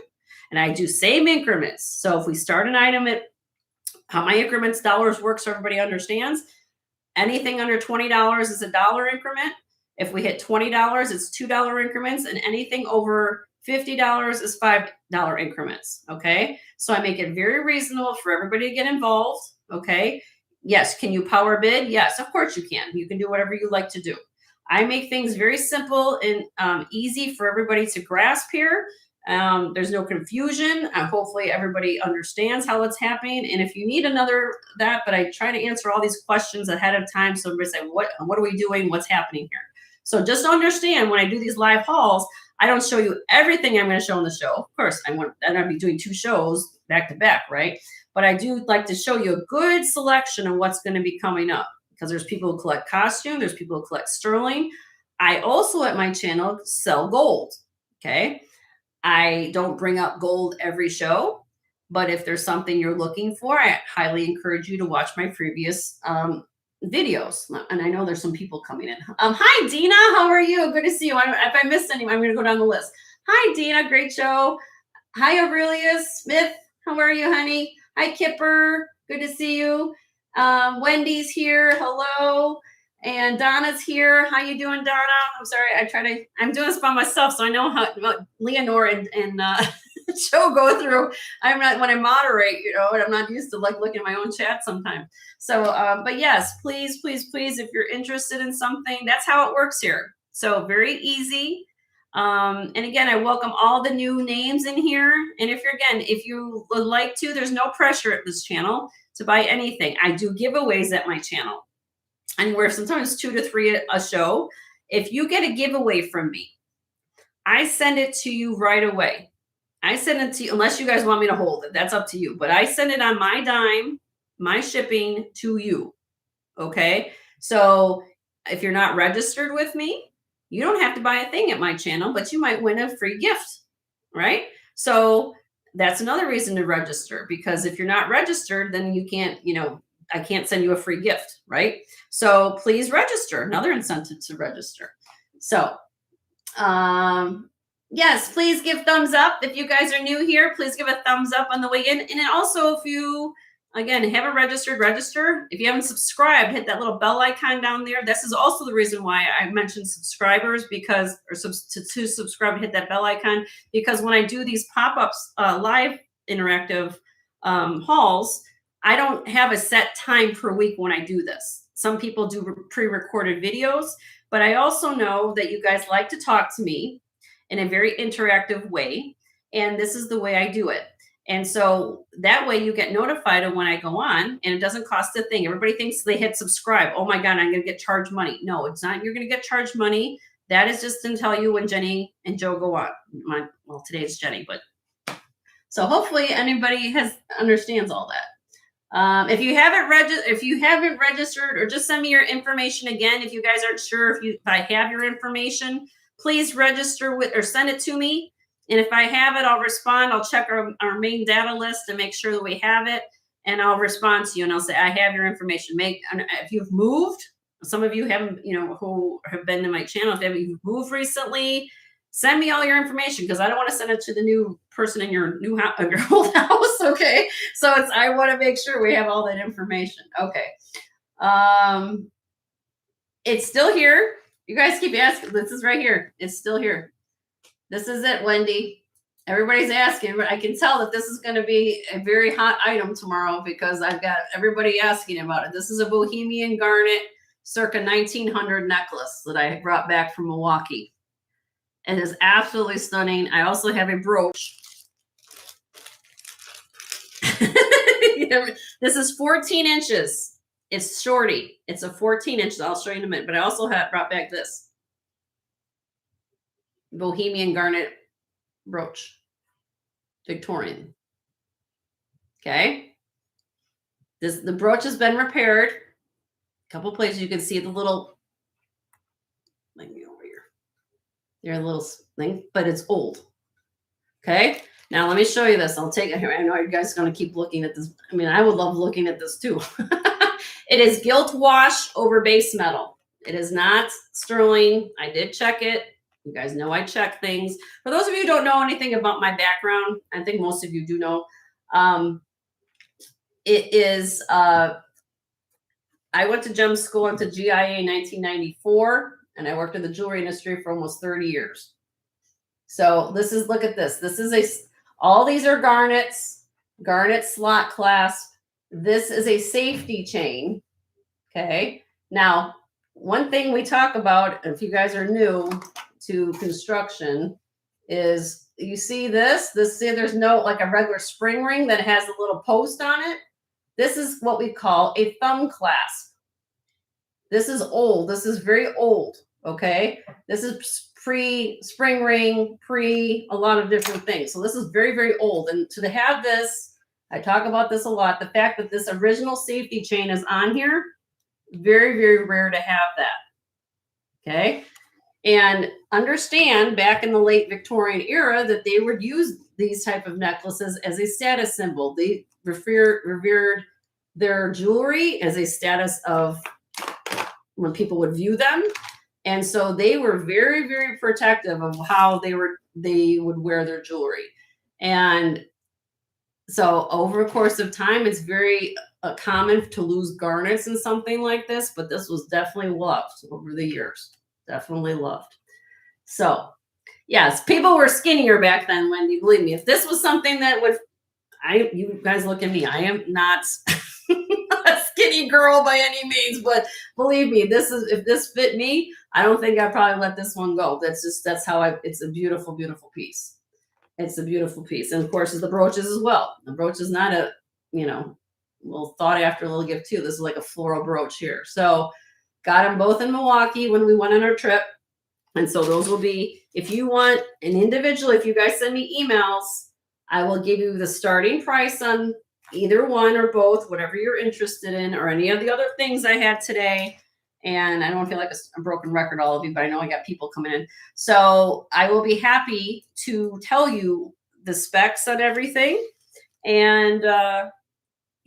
And I do same increments. So if we start an item at how my increments dollars work, so everybody understands, anything under $20 is a dollar increment. If we hit $20, it's $2 increments, and anything over $50 is $5 increments. Okay. So I make it very reasonable for everybody to get involved. Okay. Yes. Can you power bid? Yes, of course you can. You can do whatever you like to do. I make things very simple and easy for everybody to grasp here. There's no confusion. Hopefully everybody understands how it's happening. And if you need but I try to answer all these questions ahead of time. So everybody say, what are we doing? What's happening here? So just understand when I do these live hauls, I don't show you everything I'm going to show in the show. Of course, I'd be doing 2 shows back to back, right? But I do like to show you a good selection of what's going to be coming up because there's people who collect costume. There's people who collect sterling. I also at my channel sell gold. Okay. I don't bring up gold every show, but if there's something you're looking for, I highly encourage you to watch my previous videos. And I know there's some people coming in. Hi, Dina. How are you? Good to see you. If I missed anyone, I'm going to go down the list. Hi, Dina. Great show. Hi, Aurelius Smith. How are you, honey? Hi, Kipper. Good to see you. Wendy's here. Hello. And Donna's here. How you doing, Donna? I'm sorry. I'm doing this by myself, so I know what Leonore and Joe go through. I'm not, when I moderate, and I'm not used to looking at my own chat sometimes. So, but yes, please, if you're interested in something, that's how it works here. So very easy. And again, I welcome all the new names in here. And if you would like to, there's no pressure at this channel to buy anything. I do giveaways at my channel. Anywhere sometimes 2 to 3 a show. If you get a giveaway from me, I send it to you right away. I send it to you, unless you guys want me to hold it. That's up to you. But I send it on my dime, my shipping to you. Okay. So if you're not registered with me, you don't have to buy a thing at my channel, but you might win a free gift. Right. So that's another reason to register, because if you're not registered, then you can't, I can't send you a free gift, right? So please register. Another incentive to register. So, yes, please give thumbs up. If you guys are new here, please give a thumbs up on the way in. And then also, if you, again, haven't registered, register. If you haven't subscribed, hit that little bell icon down there. This is also the reason why I mentioned subscribers, to subscribe, hit that bell icon, because when I do these pop-ups, live interactive hauls, I don't have a set time per week when I do this. Some people do pre-recorded videos, but I also know that you guys like to talk to me in a very interactive way. And this is the way I do it. And so that way you get notified of when I go on, and it doesn't cost a thing. Everybody thinks they hit subscribe. Oh my God, I'm going to get charged money. No, it's not. You're going to get charged money. That is just to tell you when Jenny and Joe go on. Today is Jenny, but so hopefully anybody understands all that. If you haven't registered, or just send me your information again. If you guys aren't sure if I have your information, please register with or send it to me. And if I have it, I'll respond. I'll check our main data list and make sure that we have it. And I'll respond to you and I'll say, I have your information. If you've moved, some of you haven't, who have been to my channel, if you've moved recently, send me all your information, because I don't want to send it to the new person in your new house, your old house. Okay. So I want to make sure we have all that information. Okay. It's still here. You guys keep asking. This is right here. It's still here. This is it, Wendy. Everybody's asking, but I can tell that this is going to be a very hot item tomorrow, because I've got everybody asking about it. This is a Bohemian garnet circa 1900 necklace that I brought back from Milwaukee. It is absolutely stunning. I also have a brooch. This is 14 inches. It's shorty. It's a 14 inches. I'll show you in a minute. But I also brought back this Bohemian garnet brooch, Victorian. Okay. The brooch has been repaired. A couple places you can see the little, let me over here. There's a little thing, but it's old. Okay. Now let me show you this. I'll take it here. I know you guys are going to keep looking at this. I mean, I would love looking at this too. It is gilt wash over base metal. It is not sterling. I did check it. You guys know I check things. For those of you who don't know anything about my background, I think most of you do know. It is, I went to gem school, into GIA in 1994, and I worked in the jewelry industry for almost 30 years. So look at this. This is all these are garnets, garnet slot clasp. This is a safety chain. Okay. Now, one thing we talk about, if you guys are new to construction, is you see see there's no, like a regular spring ring that has a little post on it. This is what we call a thumb clasp. This is old. This is very old. Okay. This is pre-spring ring, a lot of different things. So this is very, very old. And to have this, I talk about this a lot, the fact that this original safety chain is on here, very, very rare to have that. Okay. And understand, back in the late Victorian era, that they would use these type of necklaces as a status symbol. They revered their jewelry as a status of when people would view them. And so they were very, very protective of how they would wear their jewelry. And so over the course of time, it's very common to lose garnets in something like this, but this was definitely loved over the years. Definitely loved. So yes, people were skinnier back then, Wendy, believe me. If this was something that you guys look at me, I am not a skinny girl by any means, but believe me, if this fit me, I don't think I'd probably let this one go. That's how it's a beautiful, beautiful piece. It's a beautiful piece. And of course, the brooches as well. The brooch is not a, little thought after little gift too. This is like a floral brooch here. So got them both in Milwaukee when we went on our trip. And so those will be, if you want an individual, if you guys send me emails, I will give you the starting price on either one or both, whatever you're interested in, or any of the other things I had today. And I don't feel like a broken record, all of you, but I know I got people coming in. So I will be happy to tell you the specs on everything. And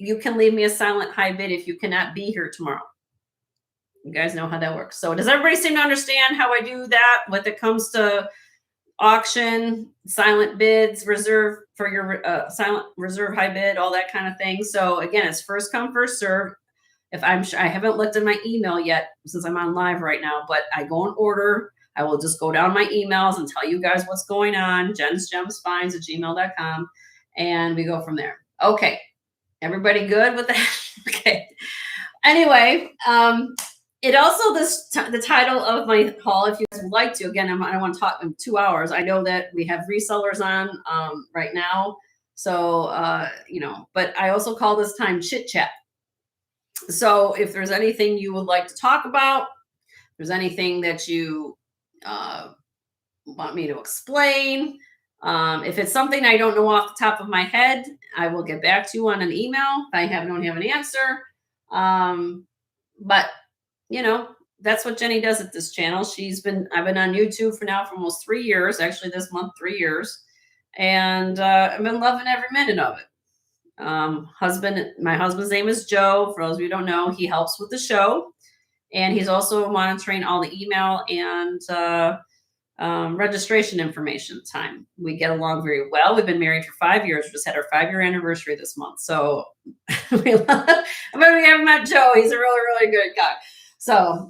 you can leave me a silent high bid if you cannot be here tomorrow. You guys know how that works. So does everybody seem to understand how I do that when it comes to auction, silent bids, reserve for your silent reserve high bid, all that kind of thing? So again, it's first come, first serve. If I haven't looked at my email yet since I'm on live right now, but I go in order. I will just go down my emails and tell you guys what's going on. jensgemsfinds@gmail.com, and we go from there. Okay. Everybody good with that? Okay. Anyway, it also, the title of my haul, if you guys would like to, again, I don't want to talk in 2 hours. I know that we have resellers on right now. So, but I also call this time chit chat. So if there's anything you would like to talk about, if there's anything that you want me to explain, If it's something I don't know off the top of my head, I will get back to you on an email if don't have an answer. But you know, that's what Jenny does at this channel. I've been on YouTube for almost 3 years, actually this month, 3 years. And I've been loving every minute of it. My husband's name is Joe. For those of you who don't know, he helps with the show. And he's also monitoring all the email and registration information time. We get along very well. We've been married for 5 years. We just had our 5-year anniversary this month. So we haven't met Joe. He's a really, really good guy. So,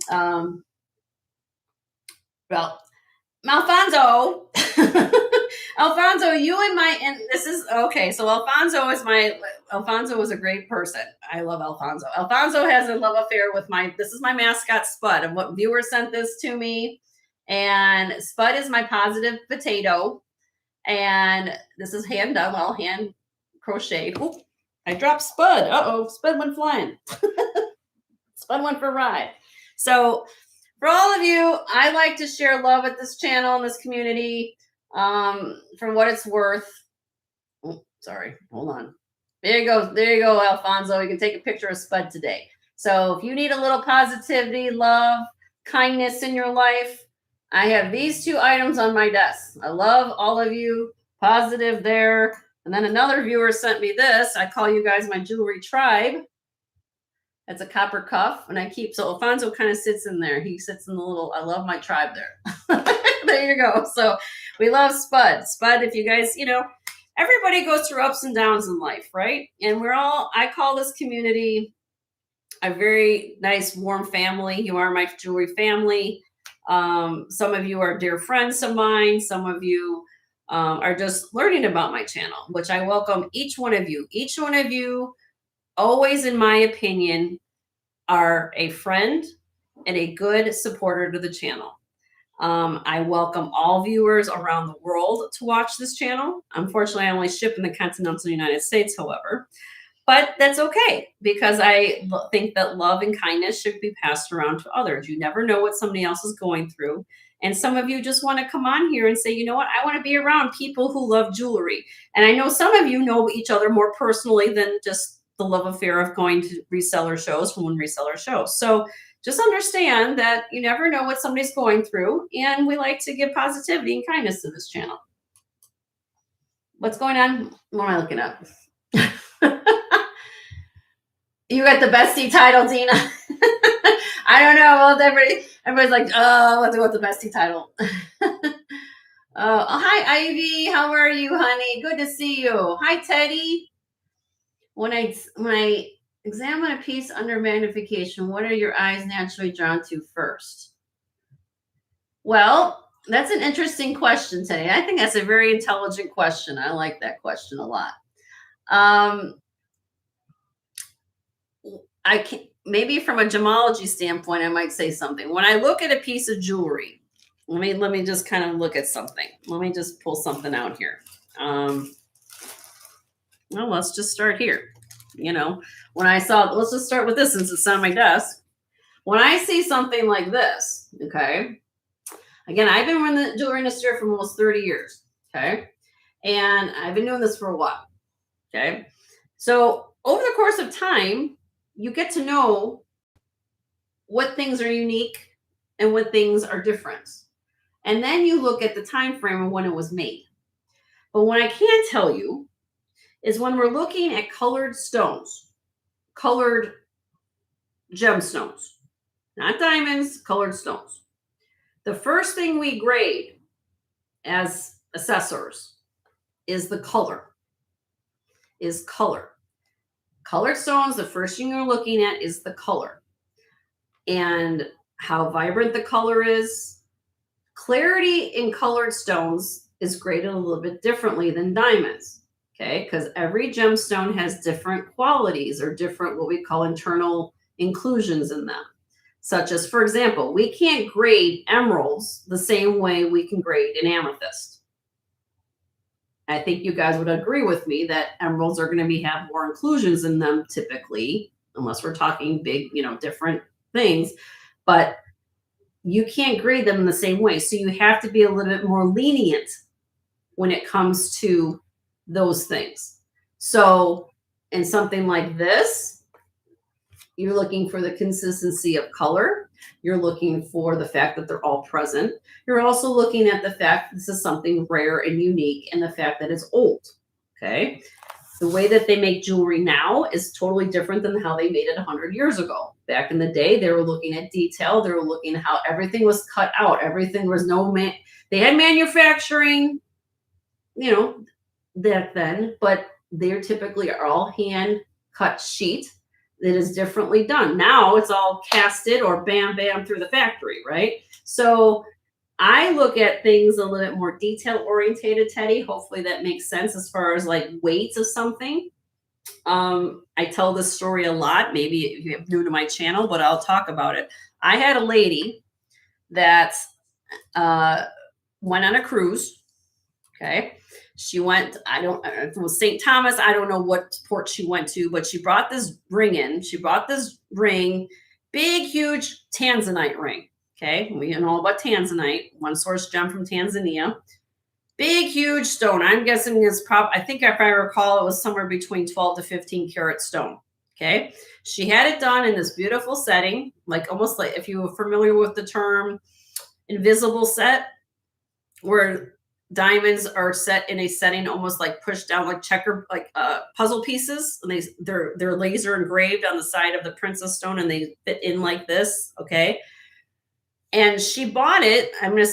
well, Alfonso, Alfonso, and this is okay. So Alfonso is a great person. I love Alfonso. Alfonso has a love affair with this is my mascot Spud. And what viewer sent this to me. And Spud is my positive potato. And this is hand crocheted. Oop, I dropped Spud. Uh-oh, Spud went flying. Spud went for a ride. So for all of you, I like to share love at this channel and this community for what it's worth. Oh, sorry, hold on. There you go, Alfonso. You can take a picture of Spud today. So if you need a little positivity, love, kindness in your life, I have these 2 items on my desk. I love all of you. Positive there. And then another viewer sent me this. I call you guys my jewelry tribe. It's a copper cuff, and so Alfonso kind of sits in there. He sits in the little, I love my tribe there. There you go. So we love Spud. Spud, if you guys, everybody goes through ups and downs in life, right? And I call this community a very nice, warm family. You are my jewelry family. Some of you are dear friends of mine. Some of you are just learning about my channel, which I welcome each one of you. Each one of you, always, in my opinion, are a friend and a good supporter to the channel. I welcome all viewers around the world to watch this channel. Unfortunately, I only ship in the continental United States, however. But that's okay, because I think that love and kindness should be passed around to others. You never know what somebody else is going through. And some of you just want to come on here and say, you know what, I want to be around people who love jewelry. And I know some of you know each other more personally than just the love affair of going to reseller shows from one reseller show. So just understand that you never know what somebody's going through. And we like to give positivity and kindness to this channel. What's going on? What am I looking at? You got the bestie title, Dina. I don't know. Well, everybody's like, oh, what's the bestie title? Oh, hi, Ivy. How are you, honey? Good to see you. Hi, Teddy. When I examine a piece under magnification, what are your eyes naturally drawn to first? Well, that's an interesting question, Teddy. I think that's a very intelligent question. I like that question a lot. Maybe from a gemology standpoint, I might say something. When I look at a piece of jewelry, let me just kind of look at something. Let me just pull something out here. Well, let's just start here. Let's just start with this since it's on my desk. When I see something like this, okay, again, I've been in the jewelry industry for almost 30 years, okay, and I've been doing this for a while, okay. So over the course of time, you get to know what things are unique and what things are different. And then you look at the time frame of when it was made. But what I can tell you is when we're looking at colored stones, colored gemstones, not diamonds, colored stones, the first thing we grade as assessors is the color, Colored stones, the first thing you're looking at is the color and how vibrant the color is. Clarity in colored stones is graded a little bit differently than diamonds, okay? Because every gemstone has different qualities or different what we call internal inclusions in them. Such as, for example, we can't grade emeralds the same way we can grade an amethyst. I think you guys would agree with me that emeralds are going to have more inclusions in them typically, unless we're talking big, different things. But you can't grade them in the same way. So you have to be a little bit more lenient when it comes to those things. So, in something like this, you're looking for the consistency of color. You're looking for the fact that they're all present. You're also looking at the fact this is something rare and unique and the fact that it's old. Okay. The way that they make jewelry now is totally different than how they made it 100 years ago. Back in the day, they were looking at detail. They were looking at how everything was cut out. Everything was no man. They had manufacturing, you know, back then, but they're typically are all hand cut sheet that is differently done. Now it's all casted or bam, bam through the factory, right? So I look at things a little bit more detail orientated, Teddy. Hopefully that makes sense as far as like weights of something. I tell this story a lot. Maybe if you're new to my channel, but I'll talk about it. I had a lady that uh, went on a cruise. Okay. She went, I don't, if it was St. Thomas. I don't know what port she went to, but she brought this ring in. She brought this ring, big, huge Tanzanite ring. Okay. We know about Tanzanite, one source gem from Tanzania. Big, huge stone. I'm guessing it's probably, I think if I recall, it was somewhere between 12 to 15 karat stone. Okay. She had it done in this beautiful setting, like almost like if you were familiar with the term invisible set, where diamonds are set in a setting almost like pushed down like checker like puzzle pieces, and they're laser engraved on the side of the princess stone and they fit in like this. Okay. And she bought it. I'm gonna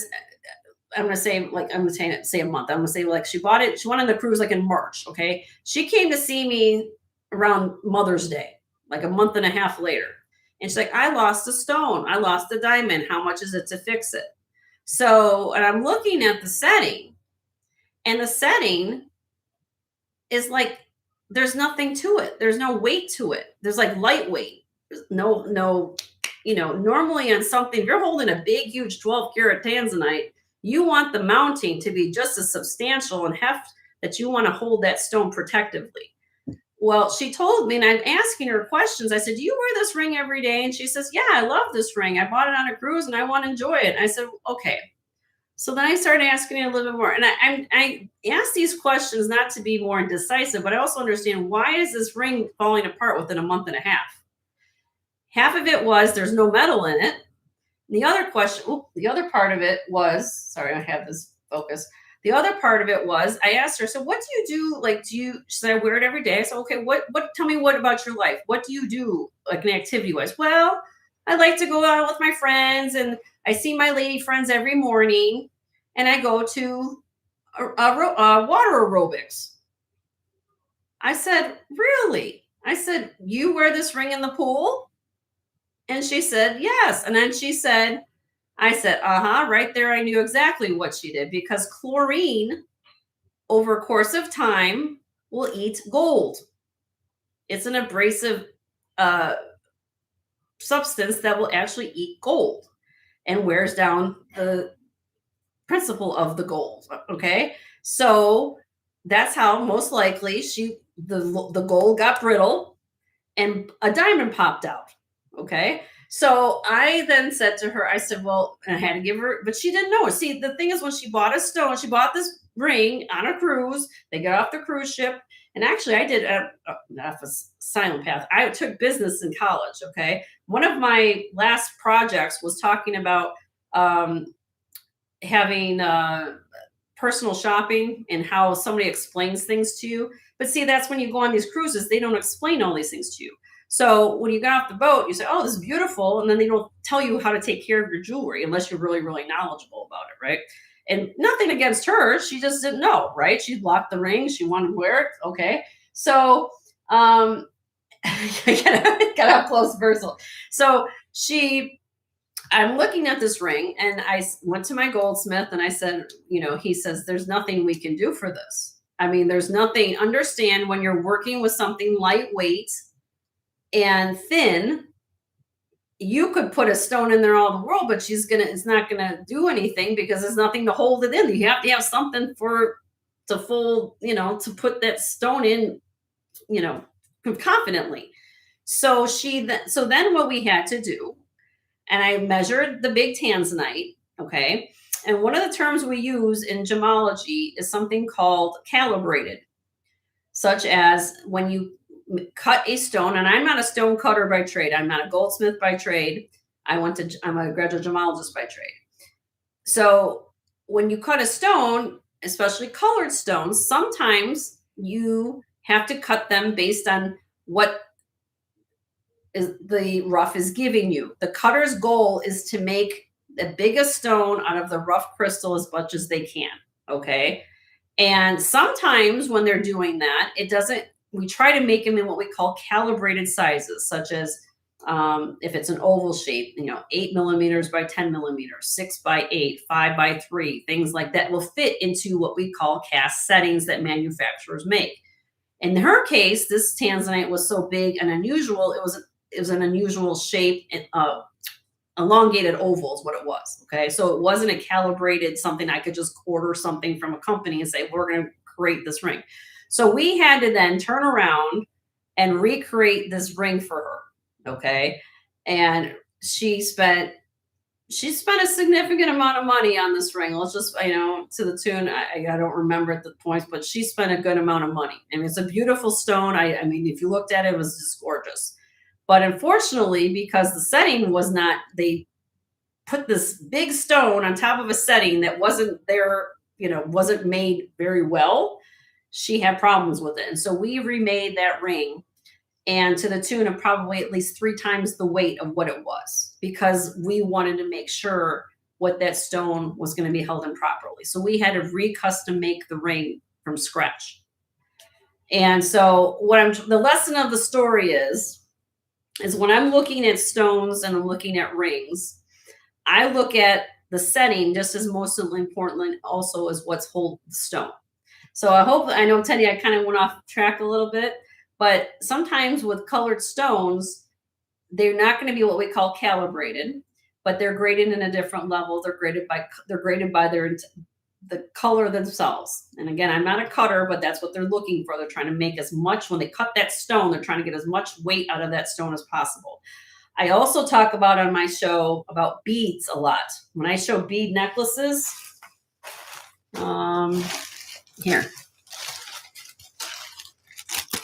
say like I'm gonna say a month. I'm gonna say like she bought it. She went on the cruise like in March. Okay, she came to see me around Mother's Day, like a month and a half later, and she's like, "I lost a stone. I lost a diamond. How much is it to fix it?" So, and I'm looking at the setting, and the setting is like there's nothing to it. There's no weight to it. There's like lightweight. No. Normally on something, if you're holding a big, huge 12 karat tanzanite, you want the mounting to be just as substantial and heft that you want to hold that stone protectively. Well, she told me, and I'm asking her questions. I said, "Do you wear this ring every day?" And she says, "Yeah, I love this ring. I bought it on a cruise and I want to enjoy it." And I said, "Okay." So then I started asking her a little bit more. And I asked these questions not to be more indecisive, but I also understand, why is this ring falling apart within a month and a half? Half of it was there's no metal in it. The other the other part of it was, sorry, I have this focus. The other part of it was, I asked her, "So what do you do? Like, she said, I wear it every day." I said, "Okay, tell me what about your life? What do you do, like an activity wise?" "Well, I like to go out with my friends and I see my lady friends every morning and I go to water aerobics." I said, "Really?" I said, "You wear this ring in the pool?" And she said, "Yes." And then she said, I said, "Uh-huh." Right there, I knew exactly what she did, because chlorine over a course of time will eat gold. It's an abrasive uh, substance that will actually eat gold and wears down the principle of the gold. Okay. So that's how most likely the gold got brittle and a diamond popped out. Okay. So I then said to her, I said, well, and I had to give her, but she didn't know. See, the thing is, when she bought a stone, she bought this ring on a cruise. They got off the cruise ship. And actually, I did a silent path. I took business in college. Okay. One of my last projects was talking about having personal shopping and how somebody explains things to you. But see, that's when you go on these cruises, they don't explain all these things to you. So when you get off the boat, you say, "Oh, this is beautiful." And then they don't tell you how to take care of your jewelry unless you're really, really knowledgeable about it, right? And nothing against her. She just didn't know, right? She locked the ring. She wanted to wear it. Okay. So got up close and personal. So I'm looking at this ring, and I went to my goldsmith and I said, he says, "There's nothing we can do for this. I mean, there's nothing. Understand, when you're working with something lightweight and thin, you could put a stone in there all the world, but it's not gonna do anything because there's nothing to hold it in. You have to have something to fold, to put that stone in, confidently." So then what we had to do, and I measured the big tanzanite, okay? And one of the terms we use in gemology is something called calibrated, such as when you cut a stone, and I'm not a stone cutter by trade. I'm not a goldsmith by trade. I'm a graduate gemologist by trade. So when you cut a stone, especially colored stones, sometimes you have to cut them based on what is the rough is giving you. The cutter's goal is to make the biggest stone out of the rough crystal as much as they can. Okay. And sometimes when they're doing that, we try to make them in what we call calibrated sizes, such as if it's an oval shape, 8 millimeters by 10 millimeters, 6 by 8, 5 by 3, things like that will fit into what we call cast settings that manufacturers make. In her case, this tanzanite was so big and unusual, it was an unusual shape, elongated oval is what it was. Okay. So it wasn't a calibrated something I could just order something from a company and say, we're going to create this ring. So we had to then turn around and recreate this ring for her. Okay. And she spent a significant amount of money on this ring. Let's just, to the tune, I don't remember at the points, but she spent a good amount of money. And it's a beautiful stone. I mean, if you looked at it, it was just gorgeous. But unfortunately, because the setting was not, they put this big stone on top of a setting that wasn't there, wasn't made very well. She had problems with it. And so we remade that ring, and to the tune of probably at least 3 times the weight of what it was, because we wanted to make sure what that stone was going to be held in properly. So we had to re-custom make the ring from scratch. And so the lesson of the story is when I'm looking at stones and I'm looking at rings, I look at the setting just as most importantly also as what's holding the stone. So I know, Teddy, I kind of went off track a little bit, but sometimes with colored stones, they're not going to be what we call calibrated, but they're graded in a different level. They're graded by the color themselves. And again, I'm not a cutter, but that's what they're looking for. They're trying to make as much, when they cut that stone, they're trying to get as much weight out of that stone as possible. I also talk about on my show about beads a lot. When I show bead necklaces, here.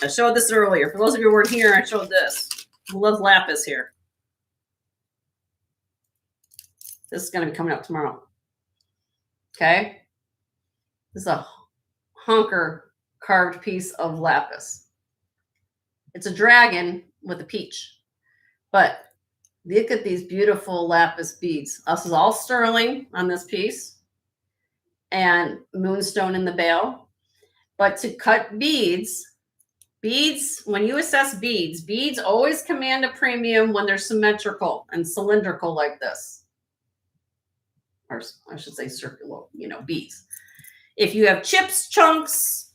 I showed this earlier. For those of you who weren't here, I showed this. I love lapis here. This is going to be coming up tomorrow. Okay. This is a honker carved piece of lapis. It's a dragon with a peach. But look at these beautiful lapis beads. This is all sterling on this piece, and moonstone in the bail. But to cut beads, when you assess beads always command a premium when they're symmetrical and cylindrical like this. Or I should say circular, beads. If you have chips, chunks,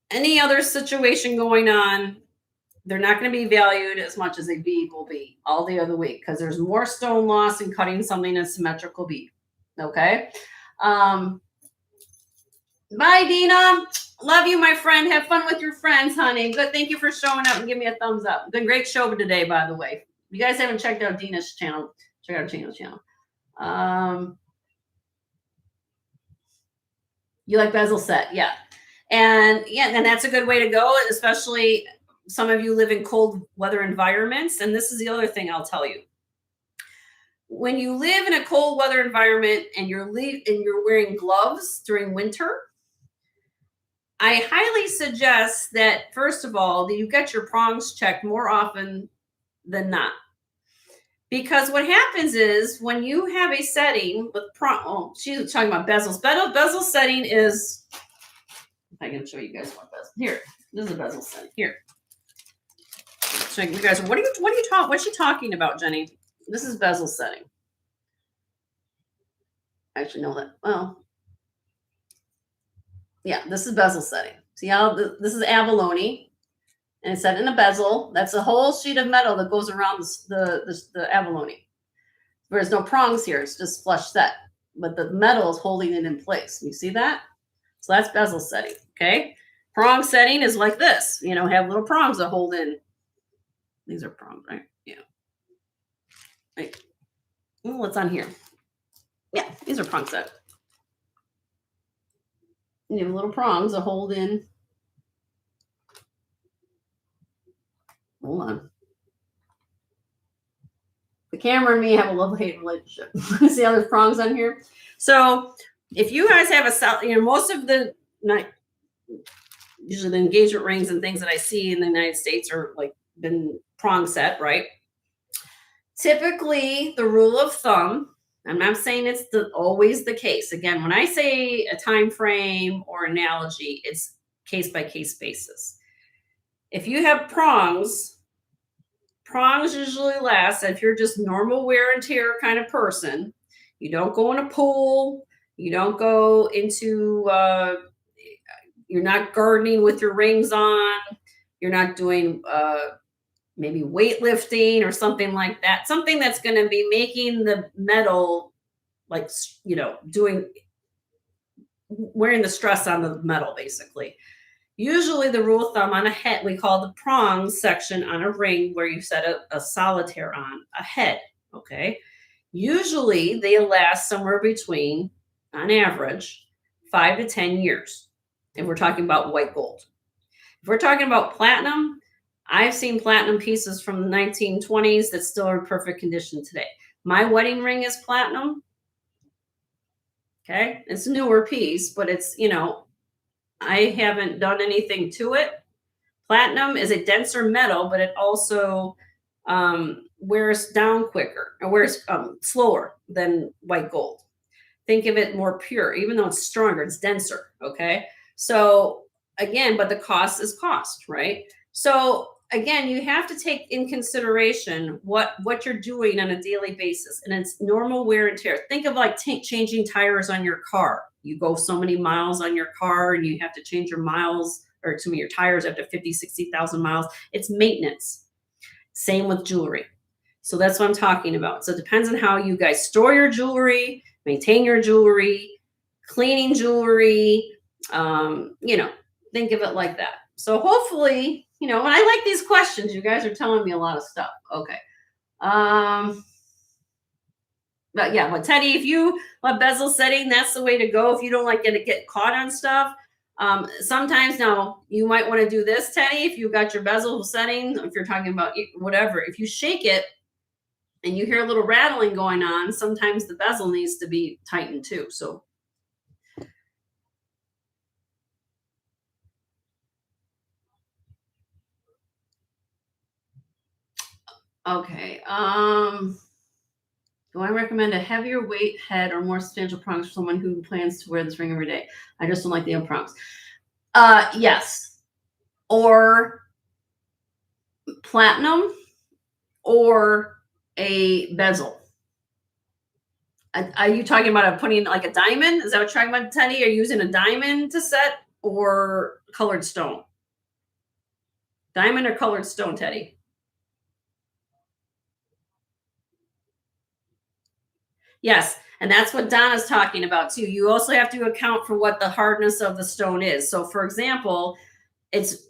any other situation going on, they're not going to be valued as much as a bead will be all the other week, because there's more stone loss in cutting something in a symmetrical bead. Okay. Bye, Dina. Love you, my friend. Have fun with your friends, honey. Good. Thank you for showing up and giving me a thumbs up. Been a great show today, by the way. If you guys haven't checked out Dina's channel, check out Dina's channel. You like bezel set? Yeah. And that's a good way to go, especially some of you live in cold weather environments. And this is the other thing I'll tell you. When you live in a cold weather environment and you're wearing gloves during winter, I highly suggest that, first of all, that you get your prongs checked more often than not. Because what happens is when you have a setting with she's talking about bezels. Bezel setting is, if I can show you guys what bezel. Here, this is a bezel setting. Here. So you guys, what's she talking about, Jenny? This is bezel setting. I actually know that. Well, yeah, this is bezel setting. See how this is abalone, and it's set in a bezel. That's a whole sheet of metal that goes around the abalone. There's no prongs here. It's just flush set, but the metal is holding it in place. You see that? So that's bezel setting. Okay. Prong setting is like this. Have little prongs that hold in. These are prongs, right? Yeah. Right. What's on here? Yeah, these are prong set. You have little prongs that hold in. Hold on. The camera and me have a love-hate relationship. See how there's prongs on here? So if you guys have most of the night, usually the engagement rings and things that I see in the United States are like been prong set, right? Typically, the rule of thumb, I'm not saying it's always the case. Again, when I say a time frame or analogy, it's case by case basis. If you have prongs usually last, if you're just normal wear and tear kind of person, you don't go in a pool, you don't go into, you're not gardening with your rings on, you're not doing maybe weightlifting or something like that, something that's going to be making the metal, like, doing, wearing the stress on the metal, basically. Usually the rule of thumb on a head, we call the prongs section on a ring where you set a solitaire on a head, okay? Usually they last somewhere between, on average, 5 to 10 years, if we're talking about white gold. If we're talking about platinum, I've seen platinum pieces from the 1920s that still are in perfect condition today. My wedding ring is platinum, okay? It's a newer piece, but it's, I haven't done anything to it. Platinum is a denser metal, but it also wears down quicker, or wears slower than white gold. Think of it more pure, even though it's stronger, it's denser. Okay. So again, but the cost is cost, right? So again, you have to take in consideration what you're doing on a daily basis, and it's normal wear and tear. Think of like changing tires on your car. You go so many miles on your car and you have to change your miles, or some of your tires after 50, 60,000 miles. It's maintenance. Same with jewelry. So that's what I'm talking about. So it depends on how you guys store your jewelry, maintain your jewelry, cleaning jewelry, think of it like that. So hopefully, when I like these questions, you guys are telling me a lot of stuff. Okay. But Teddy, if you love bezel setting, that's the way to go. If you don't like to get caught on stuff, sometimes now you might want to do this, Teddy. If you got your bezel setting, if you're talking about whatever, if you shake it and you hear a little rattling going on, sometimes the bezel needs to be tightened too. So. Okay. Do I recommend a heavier weight head or more substantial prongs for someone who plans to wear this ring every day? I just don't like the prongs. Yes. Or platinum or a bezel. Are you talking about putting like a diamond? Is that what you're talking about, Teddy? Are you using a diamond to set or colored stone? Diamond or colored stone, Teddy? Yes, and that's what Donna's talking about too. You also have to account for what the hardness of the stone is. So, for example, it's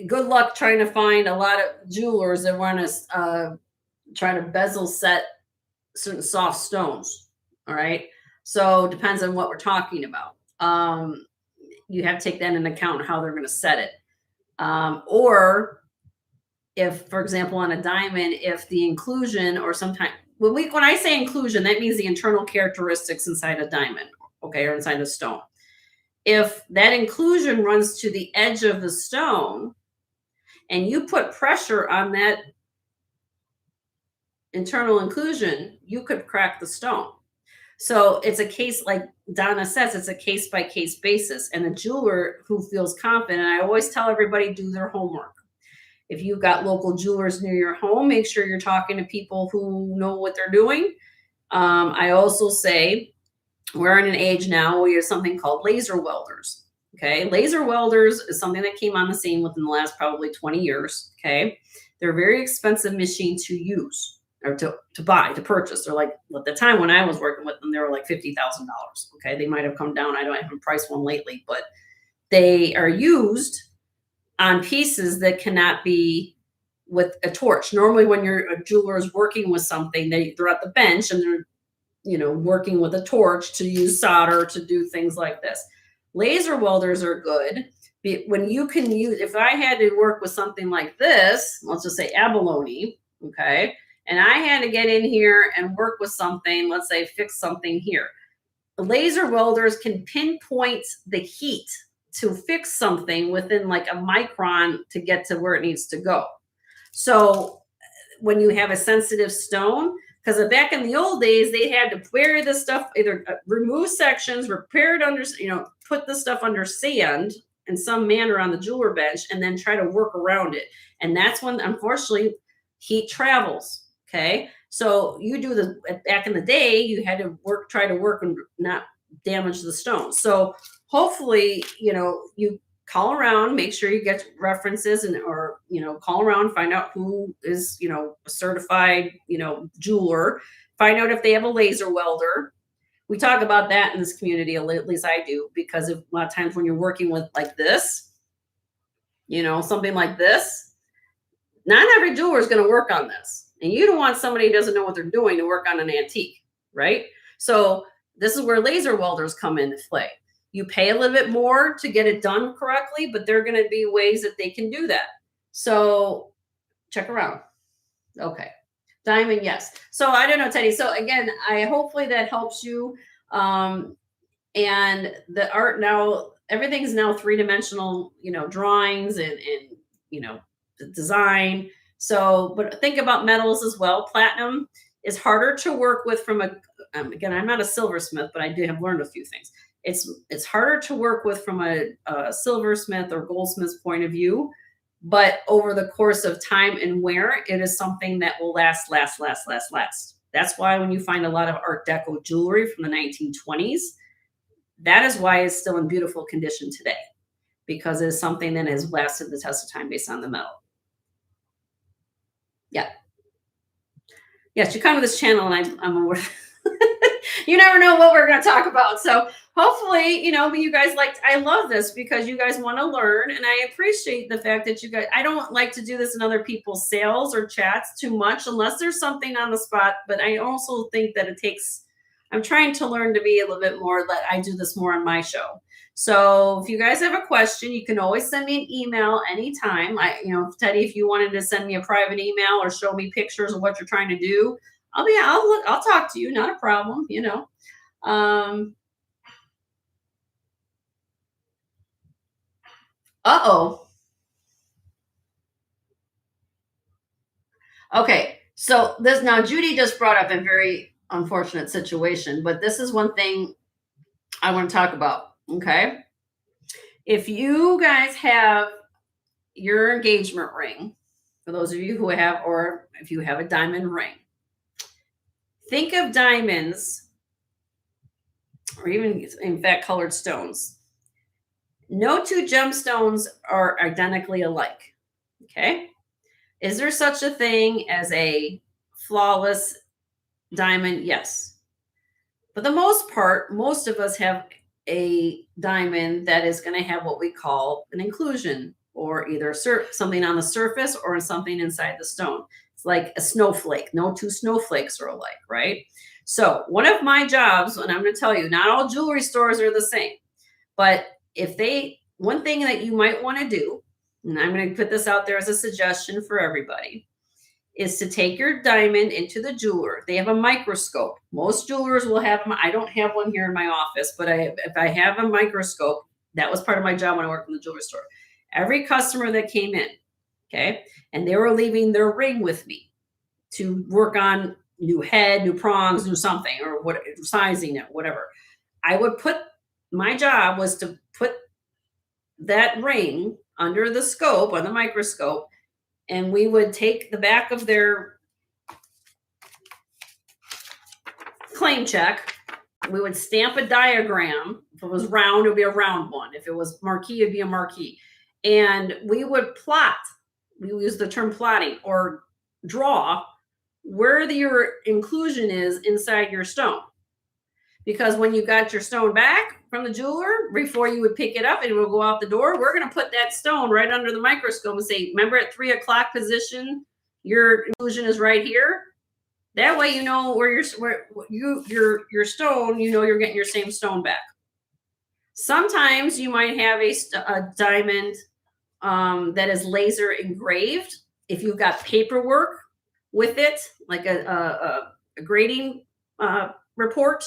good luck trying to find a lot of jewelers that want to try to bezel set certain soft stones. All right, so depends on what we're talking about. You have to take that into account how they're going to set it, or if, for example, on a diamond, if the inclusion or sometimes when I say inclusion, that means the internal characteristics inside a diamond, okay, or inside a stone. If that inclusion runs to the edge of the stone and you put pressure on that internal inclusion, you could crack the stone. So it's a case, like Donna says, it's a case by case basis. And a jeweler who feels confident, and I always tell everybody, do their homework. If you've got local jewelers near your home, make sure you're talking to people who know what they're doing. I also say we're in an age now where you have something called laser welders. Okay. Laser welders is something that came on the scene within the last probably 20 years. Okay. They're a very expensive machine to use or to buy, to purchase. They're like, at the time when I was working with them, they were like $50,000. Okay. They might have come down. I haven't priced one lately, but they are used on pieces that cannot be with a torch. Normally when a jeweler is working with something, they're at the bench and working with a torch to use solder to do things like this. Laser welders are good when you can use, if I had to work with something like this, let's just say abalone, okay, and I had to get in here and work with something, let's say fix something here. Laser welders can pinpoint the heat to fix something within like a micron to get to where it needs to go. So when you have a sensitive stone, because back in the old days, they had to bury this stuff, either remove sections, repair it under, put the stuff under sand in some manner on the jeweler bench, and then try to work around it. And that's when, unfortunately, heat travels. Okay. So you do back in the day, you had to try to work and not damage the stone. So hopefully, you call around, make sure you get references or call around, find out who is, a certified, jeweler, find out if they have a laser welder. We talk about that in this community, at least I do, because a lot of times when you're working with like this, something like this, not every jeweler is going to work on this. And you don't want somebody who doesn't know what they're doing to work on an antique, right? So this is where laser welders come into play. You pay a little bit more to get it done correctly, but there are going to be ways that they can do that. So check around. Okay. Diamond, yes. So I don't know, Teddy. So again, hopefully that helps you. And the art now, everything's now three-dimensional, drawings and the design. So, but think about metals as well. Platinum is harder to work with from again, I'm not a silversmith, but I have learned a few things. It's harder to work with from a silversmith or goldsmith's point of view, but over the course of time and wear, it is something that will last. That's why when you find a lot of Art Deco jewelry from the 1920s, that is why it's still in beautiful condition today, because it is something that has lasted the test of time based on the metal. Yeah. Yes, you come to this channel and I'm aware. You never know what we're going to talk about. So hopefully, you guys I love this because you guys want to learn. And I appreciate the fact that I don't like to do this in other people's sales or chats too much unless there's something on the spot. But I also think that I'm trying to learn to be a little bit more, that I do this more on my show. So if you guys have a question, you can always send me an email anytime. Teddy, if you wanted to send me a private email or show me pictures of what you're trying to do, I'll talk to you. Not a problem, Uh-oh. Okay. So now Judy just brought up a very unfortunate situation, but this is one thing I want to talk about. Okay. If you guys have your engagement ring, for those of you who have, or if you have a diamond ring, think of diamonds, or even in fact colored stones. No two gemstones are identically alike. Okay. Is there such a thing as a flawless diamond? Yes. For the most part, most of us have a diamond that is going to have what we call an inclusion, or either something on the surface or something inside the stone. It's like a snowflake. No two snowflakes are alike, right? So one of my jobs, and I'm going to tell you, not all jewelry stores are the same, but one thing that you might want to do, and I'm going to put this out there as a suggestion for everybody, is to take your diamond into the jeweler. They have a microscope. Most jewelers will have them. I don't have one here in my office, but if I have a microscope, that was part of my job when I worked in the jewelry store. Every customer that came in, okay, and they were leaving their ring with me to work on new head, new prongs, new something, or what, sizing it, whatever. My job was to put that ring under the scope, on the microscope, and we would take the back of their claim check. We would stamp a diagram. If it was round, it would be a round one. If it was marquee, it'd be a marquee. And we would plot. We use the term plotting, or draw where your inclusion is inside your stone. Because when you got your stone back from the jeweler, before you would pick it up and it would go out the door, we're going to put that stone right under the microscope and say, remember at 3 o'clock position, your inclusion is right here. That way, you know where your stone. You know you're getting your same stone back. Sometimes you might have a diamond that is laser engraved. If you've got paperwork with it, like a grading report,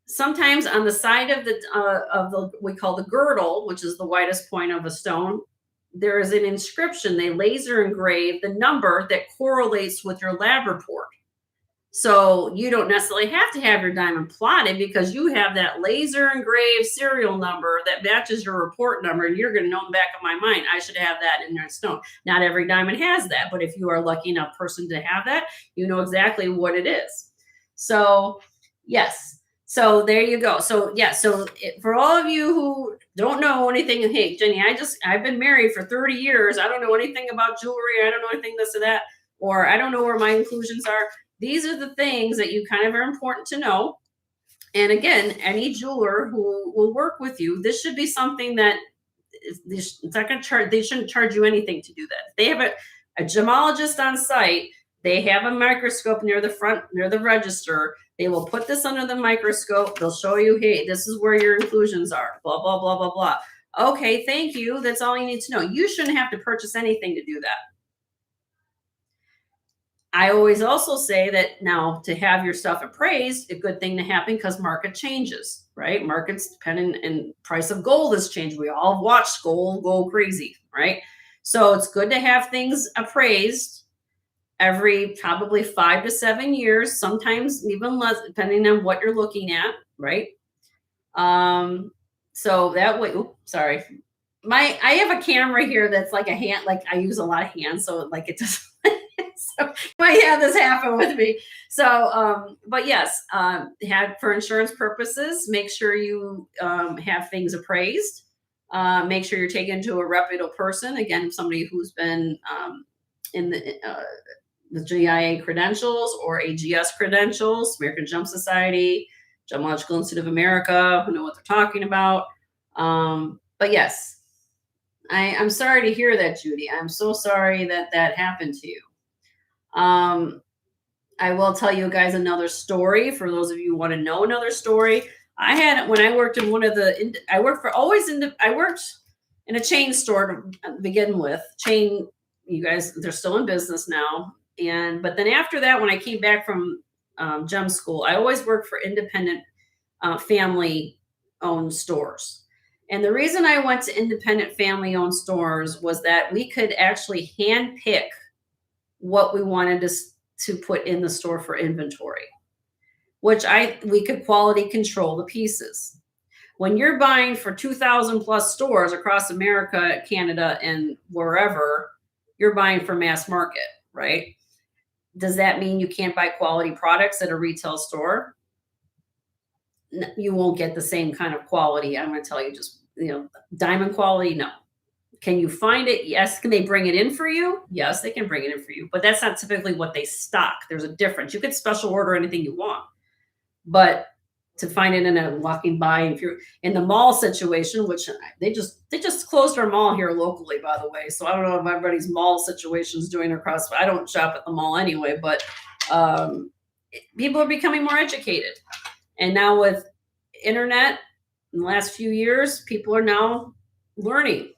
sometimes on the side of the we call the girdle, which is the widest point of a stone, there is an inscription. They laser engrave the number that correlates with your lab report. So you don't necessarily have to have your diamond plotted because you have that laser engraved serial number that matches your report number, and you're going to know in the back of my mind, I should have that in their stone. Not every diamond has that, but if you are lucky enough person to have that, you know exactly what it is. So yes. So there you go. So yeah. So for all of you who don't know anything, hey Jenny, I've been married for 30 years. I don't know anything about jewelry. I don't know anything this or that, or I don't know where my inclusions are. These are the things that you kind of are important to know. And again, any jeweler who will work with you, this should be something that it's not going to charge. They shouldn't charge you anything to do that. If they have a gemologist on site, they have a microscope near the front, near the register. They will put this under the microscope. They'll show you, hey, this is where your inclusions are, blah, blah, blah, blah, blah. Okay, thank you. That's all you need to know. You shouldn't have to purchase anything to do that. I always also say that now to have your stuff appraised, a good thing to happen because market changes, right? Markets depending and price of gold has changed. We all have watched gold go crazy, right? So it's good to have things appraised every probably 5 to 7 years, sometimes even less, depending on what you're looking at, right? So that way, sorry. I have a camera here that's like a hand, like I use a lot of hands, so like it just so you might have this happen with me. So, but yes, have for insurance purposes, make sure you have things appraised. Make sure you're taken to a reputable person. Again, somebody who's been in the GIA credentials or AGS credentials, American Gem Society, Gemological Institute of America, who know what they're talking about. But yes, I'm sorry to hear that, Judy. I'm so sorry that that happened to you. I will tell you guys another story for those of you who want to know another story. I had when I worked in one of the I worked in a chain store to begin with. Chain, you guys, they're still in business now. But then after that, when I came back from gem school, I always worked for independent family owned stores. And the reason I went to independent family owned stores was that we could actually hand pick what we wanted to put in the store for inventory, which we could quality control the pieces. When you're buying for 2,000 plus stores across America, Canada, and wherever, you're buying for mass market, right? Does that mean you can't buy quality products at a retail store? You won't get the same kind of quality. I'm going to tell you, just diamond quality, no. Can you find it? Yes. Can they bring it in for you? Yes, they can bring it in for you, but that's not typically what they stock. There's a difference. You could special order anything you want, but to find it in a walking by, if you're in the mall situation, which they just closed our mall here locally, by the way. So I don't know if everybody's mall situation is doing across. I don't shop at the mall anyway, but people are becoming more educated, and now with internet in the last few years, people are now learning.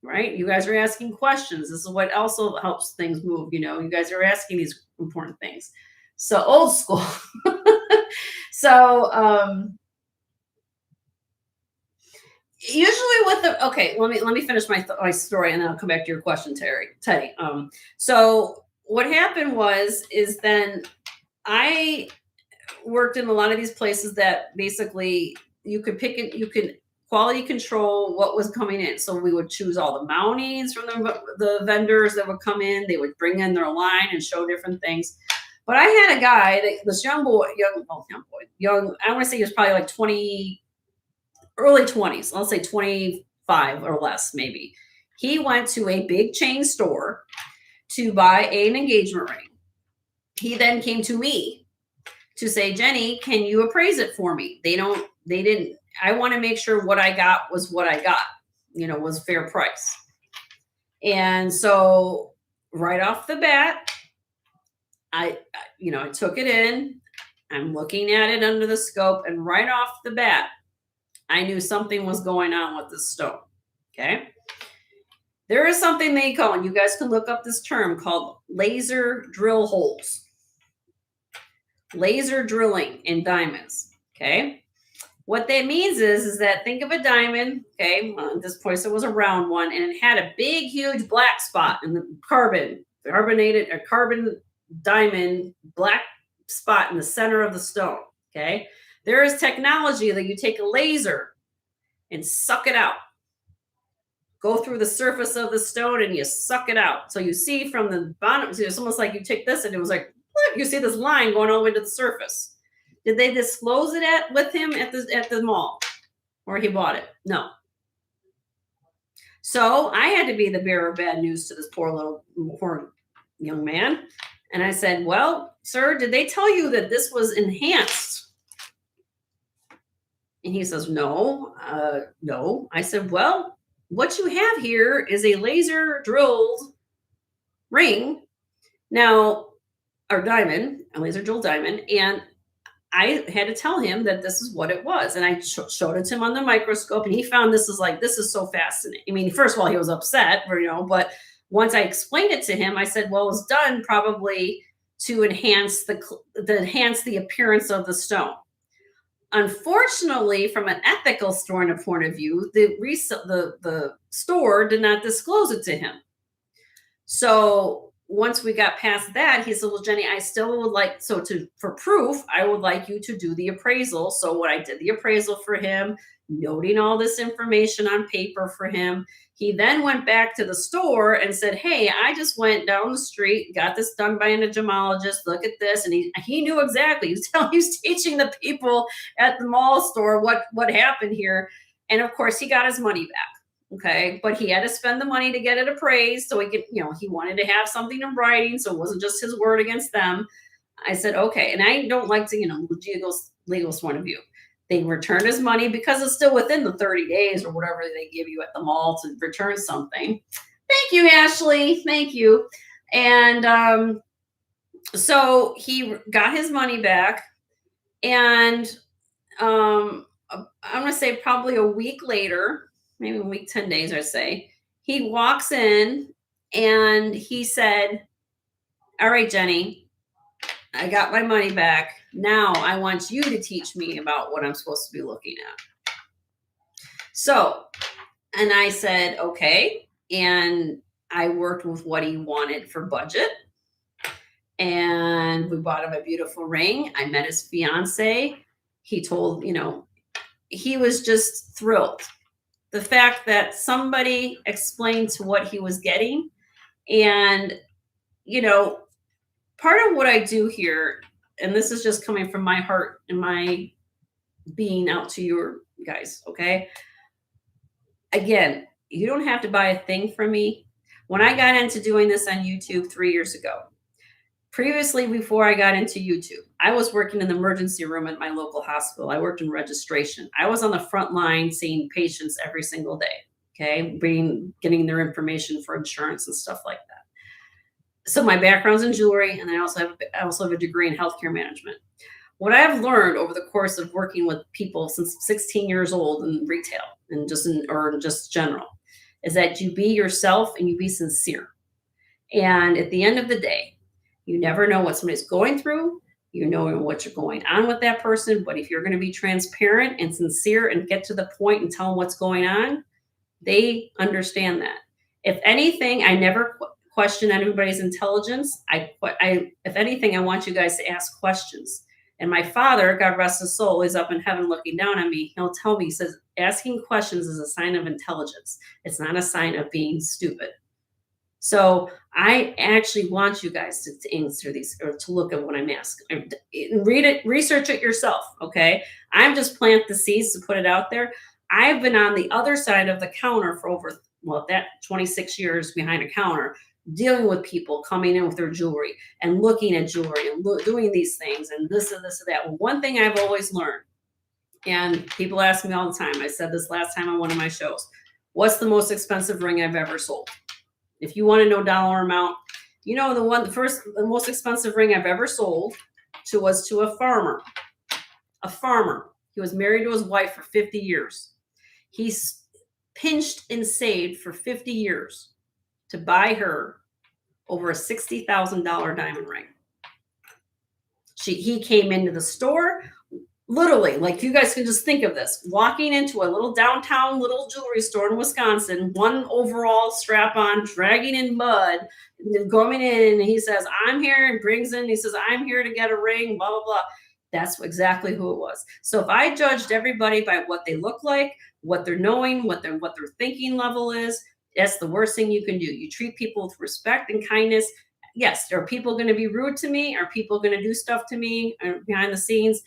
Right? You guys are asking questions. This is what also helps things move. You guys are asking these important things. So old school. So usually let me finish my story and then I'll come back to your question, Teddy. So what happened is then I worked in a lot of these places that basically you could quality control what was coming in. So we would choose all the mountings from the vendors that would come in. They would bring in their line and show different things. But I had a guy, this young boy, I want to say he was probably like 20, early 20s. Let's say 25 or less, maybe. He went to a big chain store to buy an engagement ring. He then came to me to say, Jenny, can you appraise it for me? They didn't. I want to make sure what I got was what I got, was fair price. And so right off the bat, I took it in. I'm looking at it under the scope, and right off the bat, I knew something was going on with this stone. Okay. There is something they call, and you guys can look up this term called laser drill holes. Laser drilling in diamonds. Okay. What that means is that think of a diamond. Okay. Well, at this point, so it was a round one, and it had a big, huge black spot in the carbon diamond black spot in the center of the stone. Okay. There is technology that you take a laser and suck it out. Go through the surface of the stone and you suck it out. So you see from the bottom, so it's almost like you take this and it was like, you see this line going all the way to the surface. Did they disclose it with him at the mall where he bought it? No. So I had to be the bearer of bad news to this poor young man. And I said, well, sir, did they tell you that this was enhanced? And he says, no. I said, well, what you have here is a laser drilled ring now, or diamond, a laser drilled diamond. And I had to tell him that this is what it was. And I showed it to him on the microscope, and he found this is so fascinating. I mean, first of all, he was upset, but once I explained it to him, I said, well, it was done probably to enhance the appearance of the stone. Unfortunately, from an ethical point of view, the store did not disclose it to him. So once we got past that, he said, well, Jenny, I still would like, for proof, I would like you to do the appraisal. So what I did the appraisal for him, noting all this information on paper for him. He then went back to the store and said, hey, I just went down the street, got this done by a gemologist. Look at this. And he knew exactly. He's teaching the people at the mall store what happened here. And of course, he got his money back. Okay. But he had to spend the money to get it appraised. So he could, he wanted to have something in writing. So it wasn't just his word against them. I said, okay. And I don't like to, legal point of view. They returned his money because it's still within the 30 days or whatever they give you at the mall to return something. Thank you, Ashley. Thank you. And so he got his money back. And I'm going to say probably a week later, maybe a week, 10 days, I say, he walks in and he said, all right, Jenny, I got my money back. Now I want you to teach me about what I'm supposed to be looking at. So, and I said, okay. And I worked with what he wanted for budget. And we bought him a beautiful ring. I met his fiance. He told, he was just thrilled. The fact that somebody explained to what he was getting. And, part of what I do here, and this is just coming from my heart and my being out to your guys, okay? Again, you don't have to buy a thing from me. When I got into doing this on YouTube 3 years ago, previously, before I got into YouTube, I was working in the emergency room at my local hospital. I worked in registration. I was on the front line seeing patients every single day, okay? Getting their information for insurance and stuff like that. So my background's in jewelry, and I also have a degree in healthcare management. What I've learned over the course of working with people since 16 years old in retail and just general is that you be yourself and you be sincere. And at the end of the day, you never know what somebody's going through. You know what you're going on with that person. But if you're going to be transparent and sincere and get to the point and tell them what's going on, they understand that. If anything, I never question anybody's intelligence. If anything, I want you guys to ask questions. And my father, God rest his soul, is up in heaven looking down on me. He'll tell me, he says, asking questions is a sign of intelligence. It's not a sign of being stupid. So I actually want you guys to answer these or to look at what I'm asking. Read it, research it yourself, okay? I'm just plant the seeds to put it out there. I've been on the other side of the counter for over, 26 years behind a counter, dealing with people coming in with their jewelry and looking at jewelry and doing these things and this and this and that. Well, one thing I've always learned, and people ask me all the time, I said this last time on one of my shows, what's the most expensive ring I've ever sold? If you want to know dollar amount, You know, the most expensive ring I've ever sold was to a farmer. A farmer. He was married to his wife for 50 years. He's pinched and saved for 50 years to buy her over a $60,000 diamond ring. He came into the store, literally, like you guys can just think of this, walking into a little downtown little jewelry store in Wisconsin, one overall strap on, dragging in mud, going in, and he says, I'm here, and brings in, he says, I'm here to get a ring, blah, blah, blah. That's exactly who it was. So if I judged everybody by what they look like, what they're knowing, what their thinking level is, that's the worst thing you can do. You treat people with respect and kindness. Yes, are people going to be rude to me? Are people going to do stuff to me behind the scenes?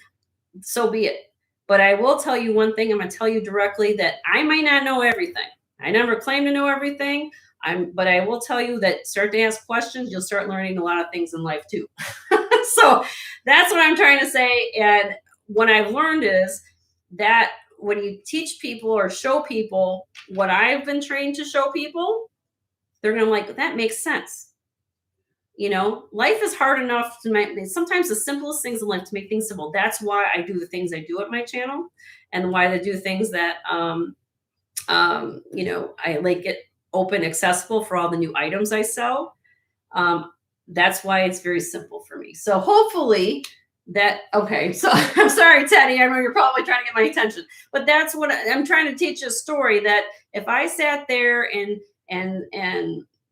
So be it. But I will tell you one thing. I'm going to tell you directly that I might not know everything. I never claim to know everything. But I will tell you that start to ask questions, you'll start learning a lot of things in life too. So that's what I'm trying to say. And what I've learned is that when you teach people or show people what I've been trained to show people, they're going to like, that makes sense. You know, life is hard enough to make sometimes the simplest things in life to make things simple. That's why I do the things I do at my channel, and why I do things that, you know, I like it open, accessible for all the new items I sell. That's why it's very simple for me. So hopefully that, okay. So I'm sorry, Teddy, I know you're probably trying to get my attention, but that's what I'm trying to teach a story that if I sat there and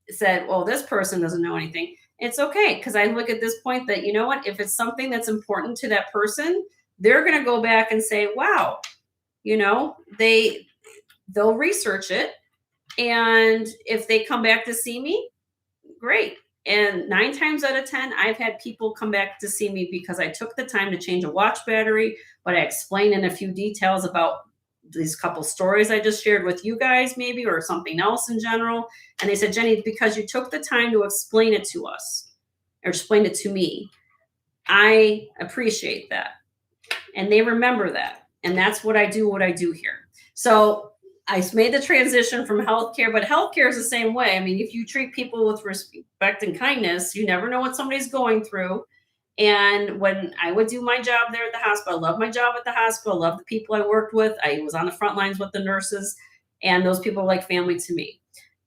said, well, this person doesn't know anything, it's okay. Because I look at this point that, you know what, if it's something that's important to that person, they're going to go back and say, wow, you know, they'll research it. And if they come back to see me, great. And 9 times out of 10, I've had people come back to see me because I took the time to change a watch battery, but I explained in a few details about these couple stories I just shared with you guys, maybe, or something else in general. And they said, Jenny, because you took the time to explain it to us or explain it to me, I appreciate that. And they remember that. And that's what I do here. So I made the transition from healthcare, but healthcare is the same way. I mean, if you treat people with respect and kindness, you never know what somebody's going through. And when I would do my job there at the hospital, I love my job at the hospital, I love the people I worked with. I was on the front lines with the nurses, and those people are like family to me.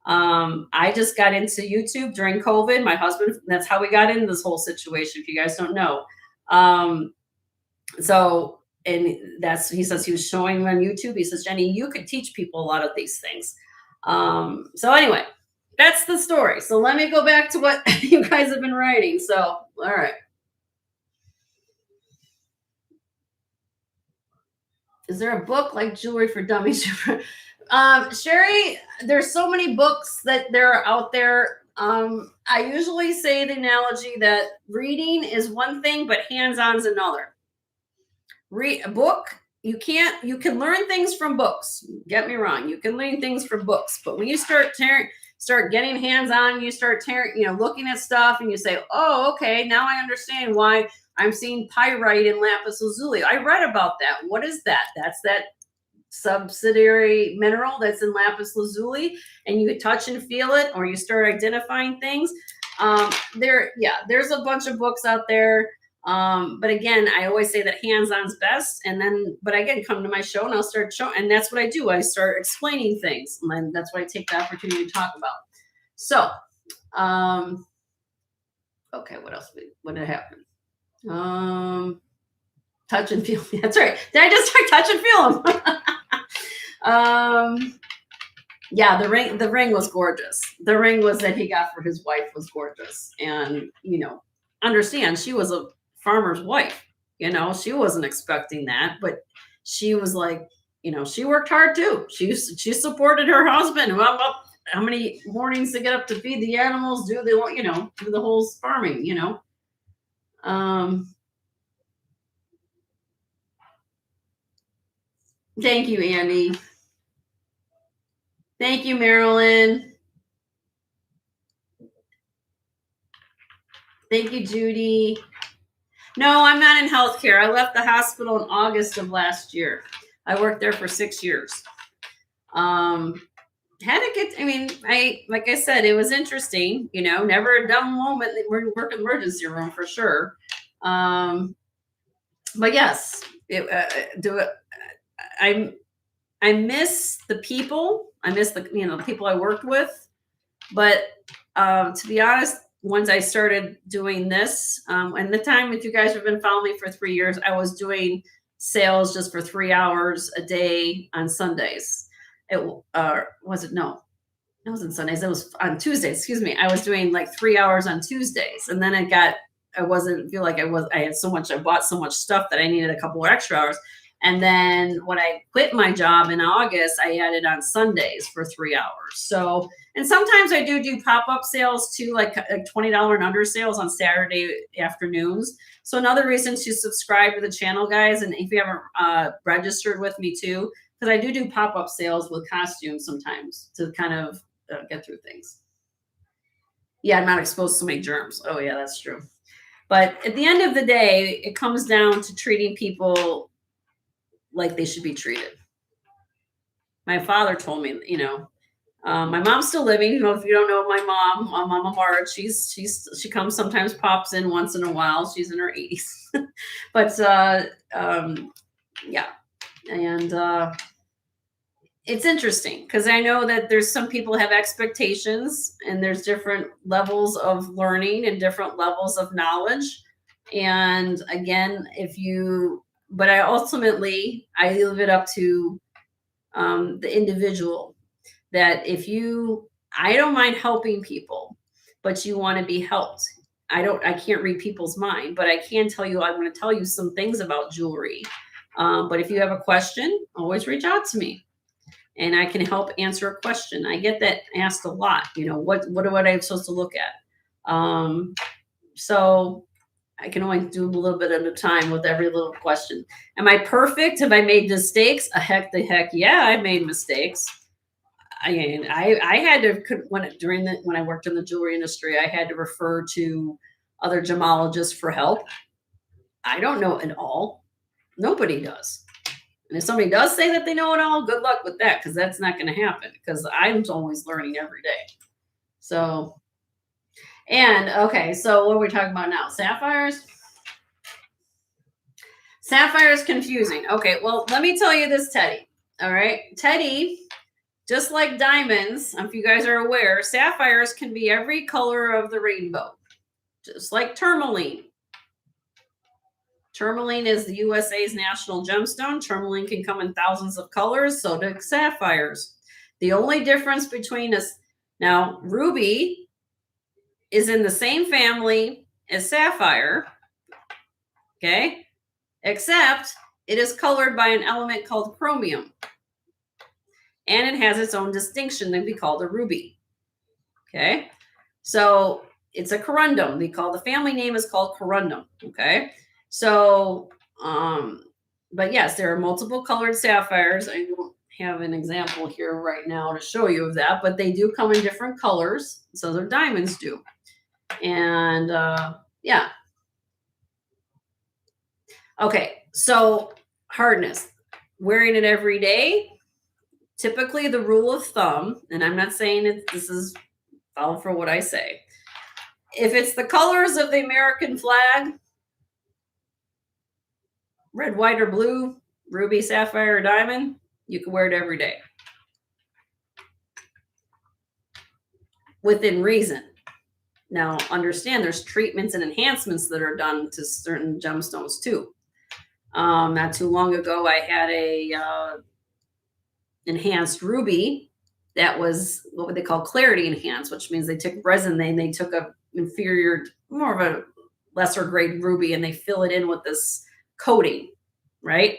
I just got into YouTube during COVID. My husband, that's how we got into this whole situation, if you guys don't know. And he says he was showing on YouTube. He says, Jenny, you could teach people a lot of these things. So anyway, that's the story. So let me go back to what you guys have been writing. So, all right. Is there a book like Jewelry for Dummies? Sherry, there's so many books that there are out there. I usually say the analogy that reading is one thing, but hands-on is another. Read a book. You can learn things from books. Get me wrong. You can learn things from books, but when you start getting hands-on, you start looking at stuff and you say, oh, okay, now I understand why I'm seeing pyrite in lapis lazuli. I read about that. What is that? That's that subsidiary mineral that's in lapis lazuli, and you touch and feel it, or you start identifying things. There's a bunch of books out there. But again, I always say that hands-on's best. But again, come to my show and I'll start showing, and that's what I do. I start explaining things, and that's what I take the opportunity to talk about. So, okay, what else? What did happen? Touch and feel. That's right. Did I just start touch and feel them? Yeah, the ring was gorgeous. The ring that he got for his wife was gorgeous. And, understand, she was a farmer's wife. She wasn't expecting that, but she was like, she worked hard too. She supported her husband. Well, how many mornings to get up to feed the animals, do the whole farming, Thank you, Andy. Thank you, Marilyn. Thank you, Judy. No, I'm not in healthcare. I left the hospital in August of last year. I worked there for 6 years. had to get, I mean, like I said, it was interesting, never a dumb moment. We're working emergency room for sure. Um, but yes, do it. I, I miss the people. I miss the people I worked with. But to be honest, once I started doing this, and the time, if you guys have been following me for 3 years, I was doing sales just for 3 hours a day on Sundays. It was it no, it wasn't Sundays. It was on Tuesdays. Excuse me. I was doing like 3 hours on Tuesdays, and then I wasn't feel like I had so much. I bought so much stuff that I needed a couple of extra hours. And then when I quit my job in August, I added on Sundays for 3 hours. So, and sometimes I do pop up sales too, like $20 and under sales on Saturday afternoons. So another reason to subscribe to the channel, guys, and if you haven't registered with me too, because I do pop up sales with costumes sometimes to kind of get through things. Yeah, I'm not exposed to so many germs. Oh yeah, that's true. But at the end of the day, it comes down to treating people like they should be treated. My father told me, my mom's still living. If you don't know my mom, Mama Mara, she comes sometimes, pops in once in a while. She's in her 80s, but yeah, and it's interesting because I know that there's some people have expectations, and there's different levels of learning and different levels of knowledge. And again, but I ultimately I leave it up to the individual. That I don't mind helping people, but you want to be helped. I can't read people's mind, but I can tell you, I'm going to tell you some things about jewelry. But if you have a question, always reach out to me and I can help answer a question. I get that asked a lot, what am I supposed to look at? So I can only do a little bit at a time with every little question. Am I perfect? Have I made mistakes? The heck yeah, I made mistakes. I had to when I worked in the jewelry industry, I had to refer to other gemologists for help. I don't know it all. Nobody does. And if somebody does say that they know it all, good luck with that, because that's not going to happen, because I'm always learning every day. So, and okay, so what are we talking about now? Sapphires? Sapphire is confusing. Okay, well, let me tell you this, Teddy. All right, Teddy, just like diamonds, if you guys are aware, sapphires can be every color of the rainbow, just like tourmaline. Tourmaline is the USA's national gemstone. Tourmaline can come in thousands of colors, so do sapphires. The only difference between us now, ruby is in the same family as sapphire, okay, except it is colored by an element called chromium. And it has its own distinction that we call the ruby. Okay. So it's a corundum. The family name is called corundum. Okay. So, but yes, there are multiple colored sapphires. I don't have an example here right now to show you of that, but they do come in different colors. So their diamonds do. And yeah. Okay. So hardness, wearing it every day. Typically, the rule of thumb, and I'm not saying this is all for what I say. If it's the colors of the American flag, red, white, or blue, ruby, sapphire, or diamond, you can wear it every day. Within reason. Now, understand there's treatments and enhancements that are done to certain gemstones too. Not too long ago, I had a enhanced ruby that was what would they call clarity enhanced, which means they took resin, they took a inferior, more of a lesser grade ruby, and they fill it in with this coating, right?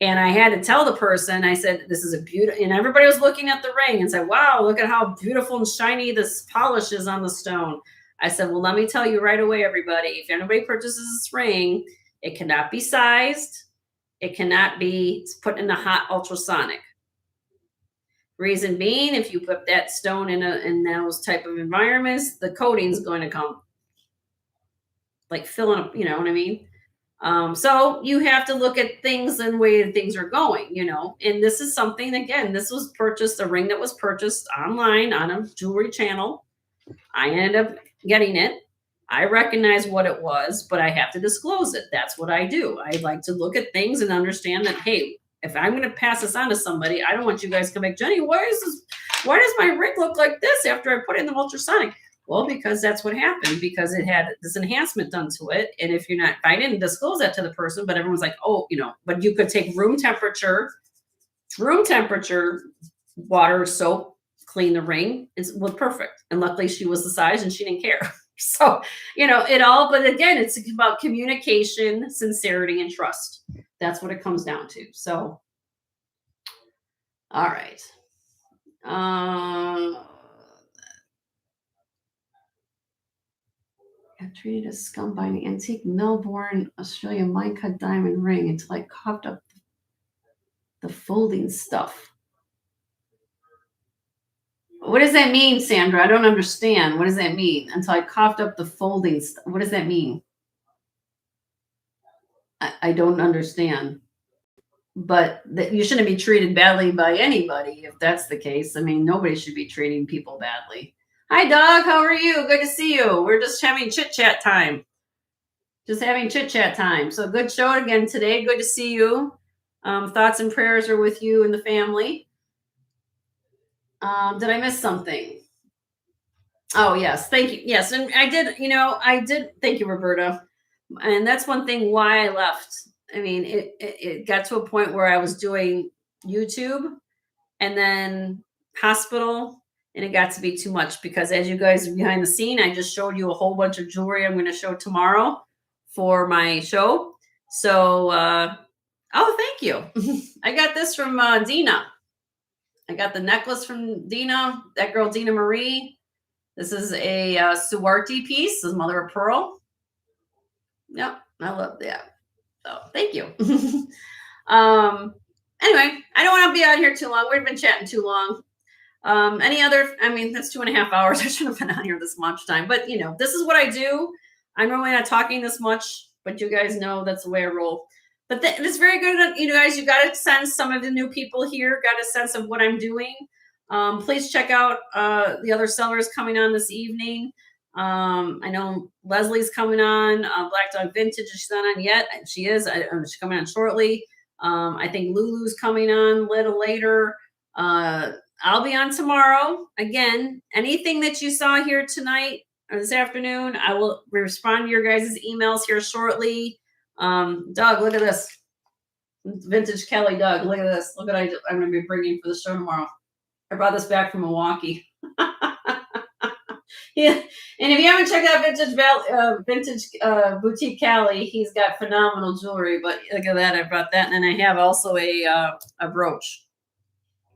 And I had to tell the person, I said, this is a beautiful, and everybody was looking at the ring and said, wow, look at how beautiful and shiny this polish is on the stone. I said, well, let me tell you right away, everybody, if anybody purchases this ring, it cannot be sized. It cannot be put in a hot ultrasonic. Reason being, if you put that stone in those type of environments, the coating's going to come like filling up, you know what I mean? So you have to look at things and way things are going, and this is something, again, this was purchased, a ring that was purchased online on a jewelry channel. I ended up getting it. I recognize what it was, but I have to disclose it. That's what I do. I like to look at things and understand that, hey, if I'm going to pass this on to somebody, I don't want you guys to come back, Jenny, why does my ring look like this after I put in the ultrasonic? Well, because that's what happened, because it had this enhancement done to it. And if I didn't disclose that to the person, but everyone's like, oh, but you could take room temperature water, soap, clean the ring. It was perfect. And luckily she was the size and she didn't care. So, but again, it's about communication, sincerity, and trust. That's what it comes down to. So, all right. Got treated as scum by an antique Melbourne, Australia mine-cut diamond ring until I coughed up the folding stuff. What does that mean, Sandra? I don't understand. What does that mean? Until I coughed up the folding stuff. What does that mean? I don't understand. But that you shouldn't be treated badly by anybody if that's the case. I mean, nobody should be treating people badly. Hi, Doug. How are you? Good to see you. We're just having chit-chat time. So good show again today. Good to see you. Thoughts and prayers are with you and the family. Did I miss something? Oh, yes. Thank you. Yes. And I did. Thank you, Roberta. And that's one thing why I left. I mean, it got to a point where I was doing YouTube and then hospital, and it got to be too much because, as you guys are behind the scene, I just showed you a whole bunch of jewelry I'm going to show tomorrow for my show. So, thank you. I got this from Dina. I got the necklace from Dina, that girl, Dina Marie. This is a Suarti piece. This is mother of pearl. Yep, I love that. So thank you. Anyway, I don't want to be out here too long. We've been chatting too long. That's 2.5 hours. I shouldn't have been on here this much time, but this is what I do. I'm normally not talking this much, but you guys know that's the way I roll. But it's very good. Guys, you got a sense, some of the new people here got a sense of what I'm doing. Please check out the other sellers coming on this evening. I know Leslie's coming on, Black Dog Vintage. She's not on yet. She is. She's coming on shortly. I think Lulu's coming on a little later. I'll be on tomorrow. Again, anything that you saw here tonight or this afternoon, I will respond to your guys' emails here shortly. Doug, look at this. Vintage Kelly Doug. Look at this. Look what I'm going to be bringing for the show tomorrow. I brought this back from Milwaukee. Yeah, and if you haven't checked out Vintage Boutique Cali, he's got phenomenal jewelry. But look at that, I brought that, and then I have also a brooch.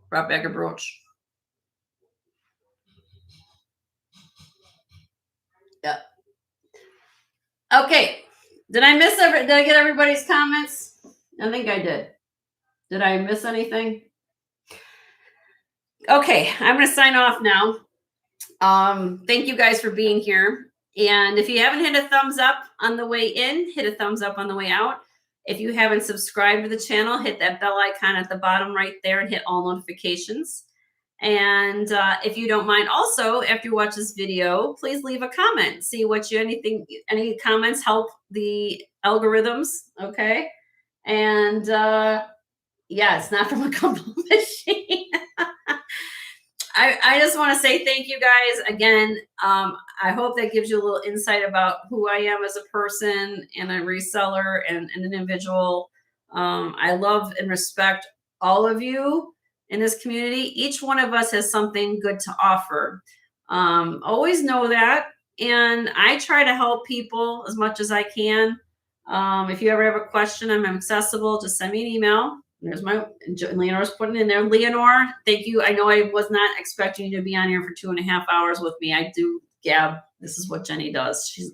Brought back a brooch. Yeah. Okay. Did I get everybody's comments? I think I did. Did I miss anything? Okay, I'm going to sign off now. Thank you guys for being here. And if you haven't hit a thumbs up on the way in, hit a thumbs up on the way out. If you haven't subscribed to the channel, hit that bell icon at the bottom right there and hit all notifications. And if you don't mind, also, after you watch this video, please leave a comment. See any comments help the algorithms, okay? And yeah, it's not from a couple machine. I just want to say thank you guys again. I hope that gives you a little insight about who I am as a person and a reseller and an individual. I love and respect all of you in this community. Each one of us has something good to offer. Always know that. And I try to help people as much as I can. If you ever have a question, I'm accessible. Just send me an email. There's Leonore's putting in there. Leonore, thank you. I know I was not expecting you to be on here for 2.5 hours with me. I do gab. This is what Jenny does. She's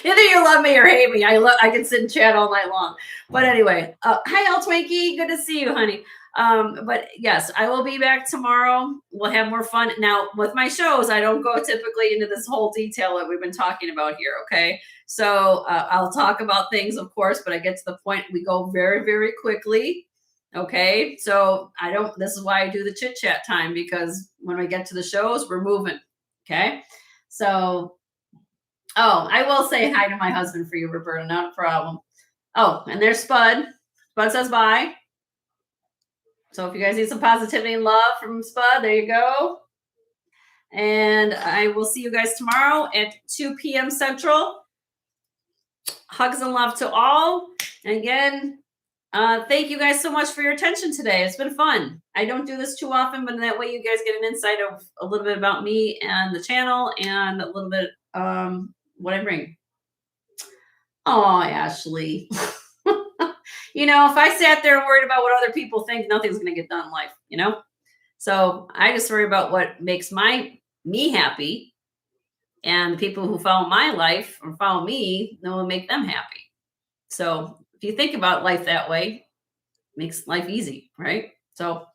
either you love me or hate me. I can sit and chat all night long. But anyway, hi, El Twinkie. Good to see you, honey. But yes, I will be back tomorrow. We'll have more fun. Now, with my shows, I don't go typically into this whole detail that we've been talking about here. Okay. So I'll talk about things, of course, but I get to the point, we go very, very quickly. Okay. So I don't, this is why I do the chit chat time, because when we get to the shows, we're moving. Okay. So, oh, I will say hi to my husband for you, Roberta. Not a problem. Oh, and there's Spud. Spud says bye. So if you guys need some positivity and love from Spud, there you go. And I will see you guys tomorrow at 2 p.m. Central. Hugs and love to all. And again, thank you guys so much for your attention today. It's been fun. I don't do this too often, but in that way you guys get an insight of a little bit about me and the channel, and a little bit what I bring. Oh, Ashley. You know, if I sat there and worried about what other people think, nothing's going to get done in life, you know? So I just worry about what makes me happy, and the people who follow my life or follow me know will make them happy. So if you think about life that way, it makes life easy, right? So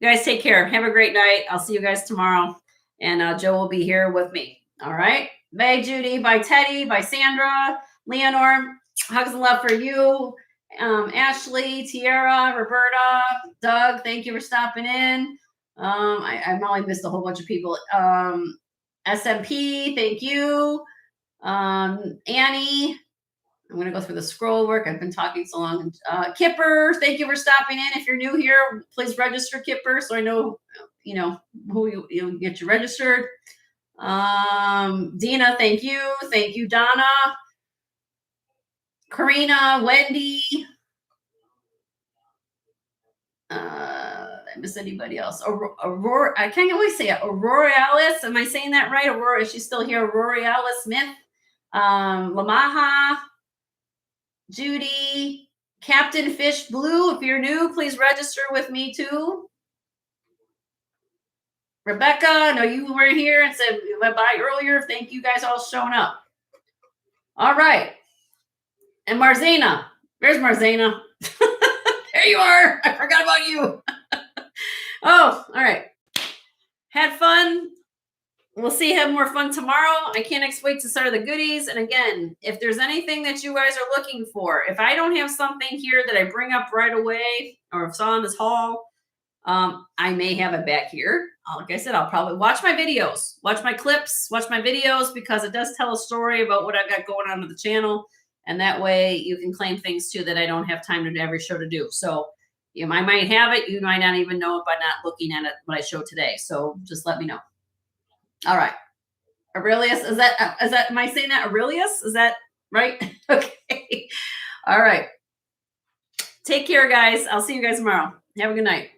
you guys take care. Have a great night. I'll see you guys tomorrow. And Joe will be here with me. All right. Bye, Judy. Bye, Teddy. Bye, Sandra. Leonore. Hugs and love for you. Ashley, Tiara, Roberta, Doug, thank you for stopping in. I probably missed a whole bunch of people. SMP, thank you. Annie, I'm going to go through the scroll work. I've been talking so long. Kipper, thank you for stopping in. If you're new here, please register, Kipper, so I know, you know, who you get you registered. Dina, thank you. Thank you, Donna. Karina, Wendy. I miss anybody else? Aurora, I can't always say it. Aurora Alice, am I saying that right? Aurora, is she still here? Aurora Alice Smith, Lamaha, Judy, Captain Fish Blue. If you're new, please register with me too. Rebecca, I know you were here and said bye earlier. Thank you guys all showing up. All right. And Marzena, where's Marzena? There you are. I forgot about you. Oh, all right. Had fun. We'll see. Have more fun tomorrow. I can't wait to start the goodies. And again, if there's anything that you guys are looking for, if I don't have something here that I bring up right away, or if it's on this hall, I may have it back here. Like I said, I'll probably watch my videos, watch my clips, watch my videos, because it does tell a story about what I've got going on with the channel. And that way you can claim things too that I don't have time to do every show to do. So I might have it. You might not even know it by not looking at it what I show today. So just let me know. All right. Aurelius, is that, am I saying that Aurelius? Is that right? Okay. All right. Take care, guys. I'll see you guys tomorrow. Have a good night.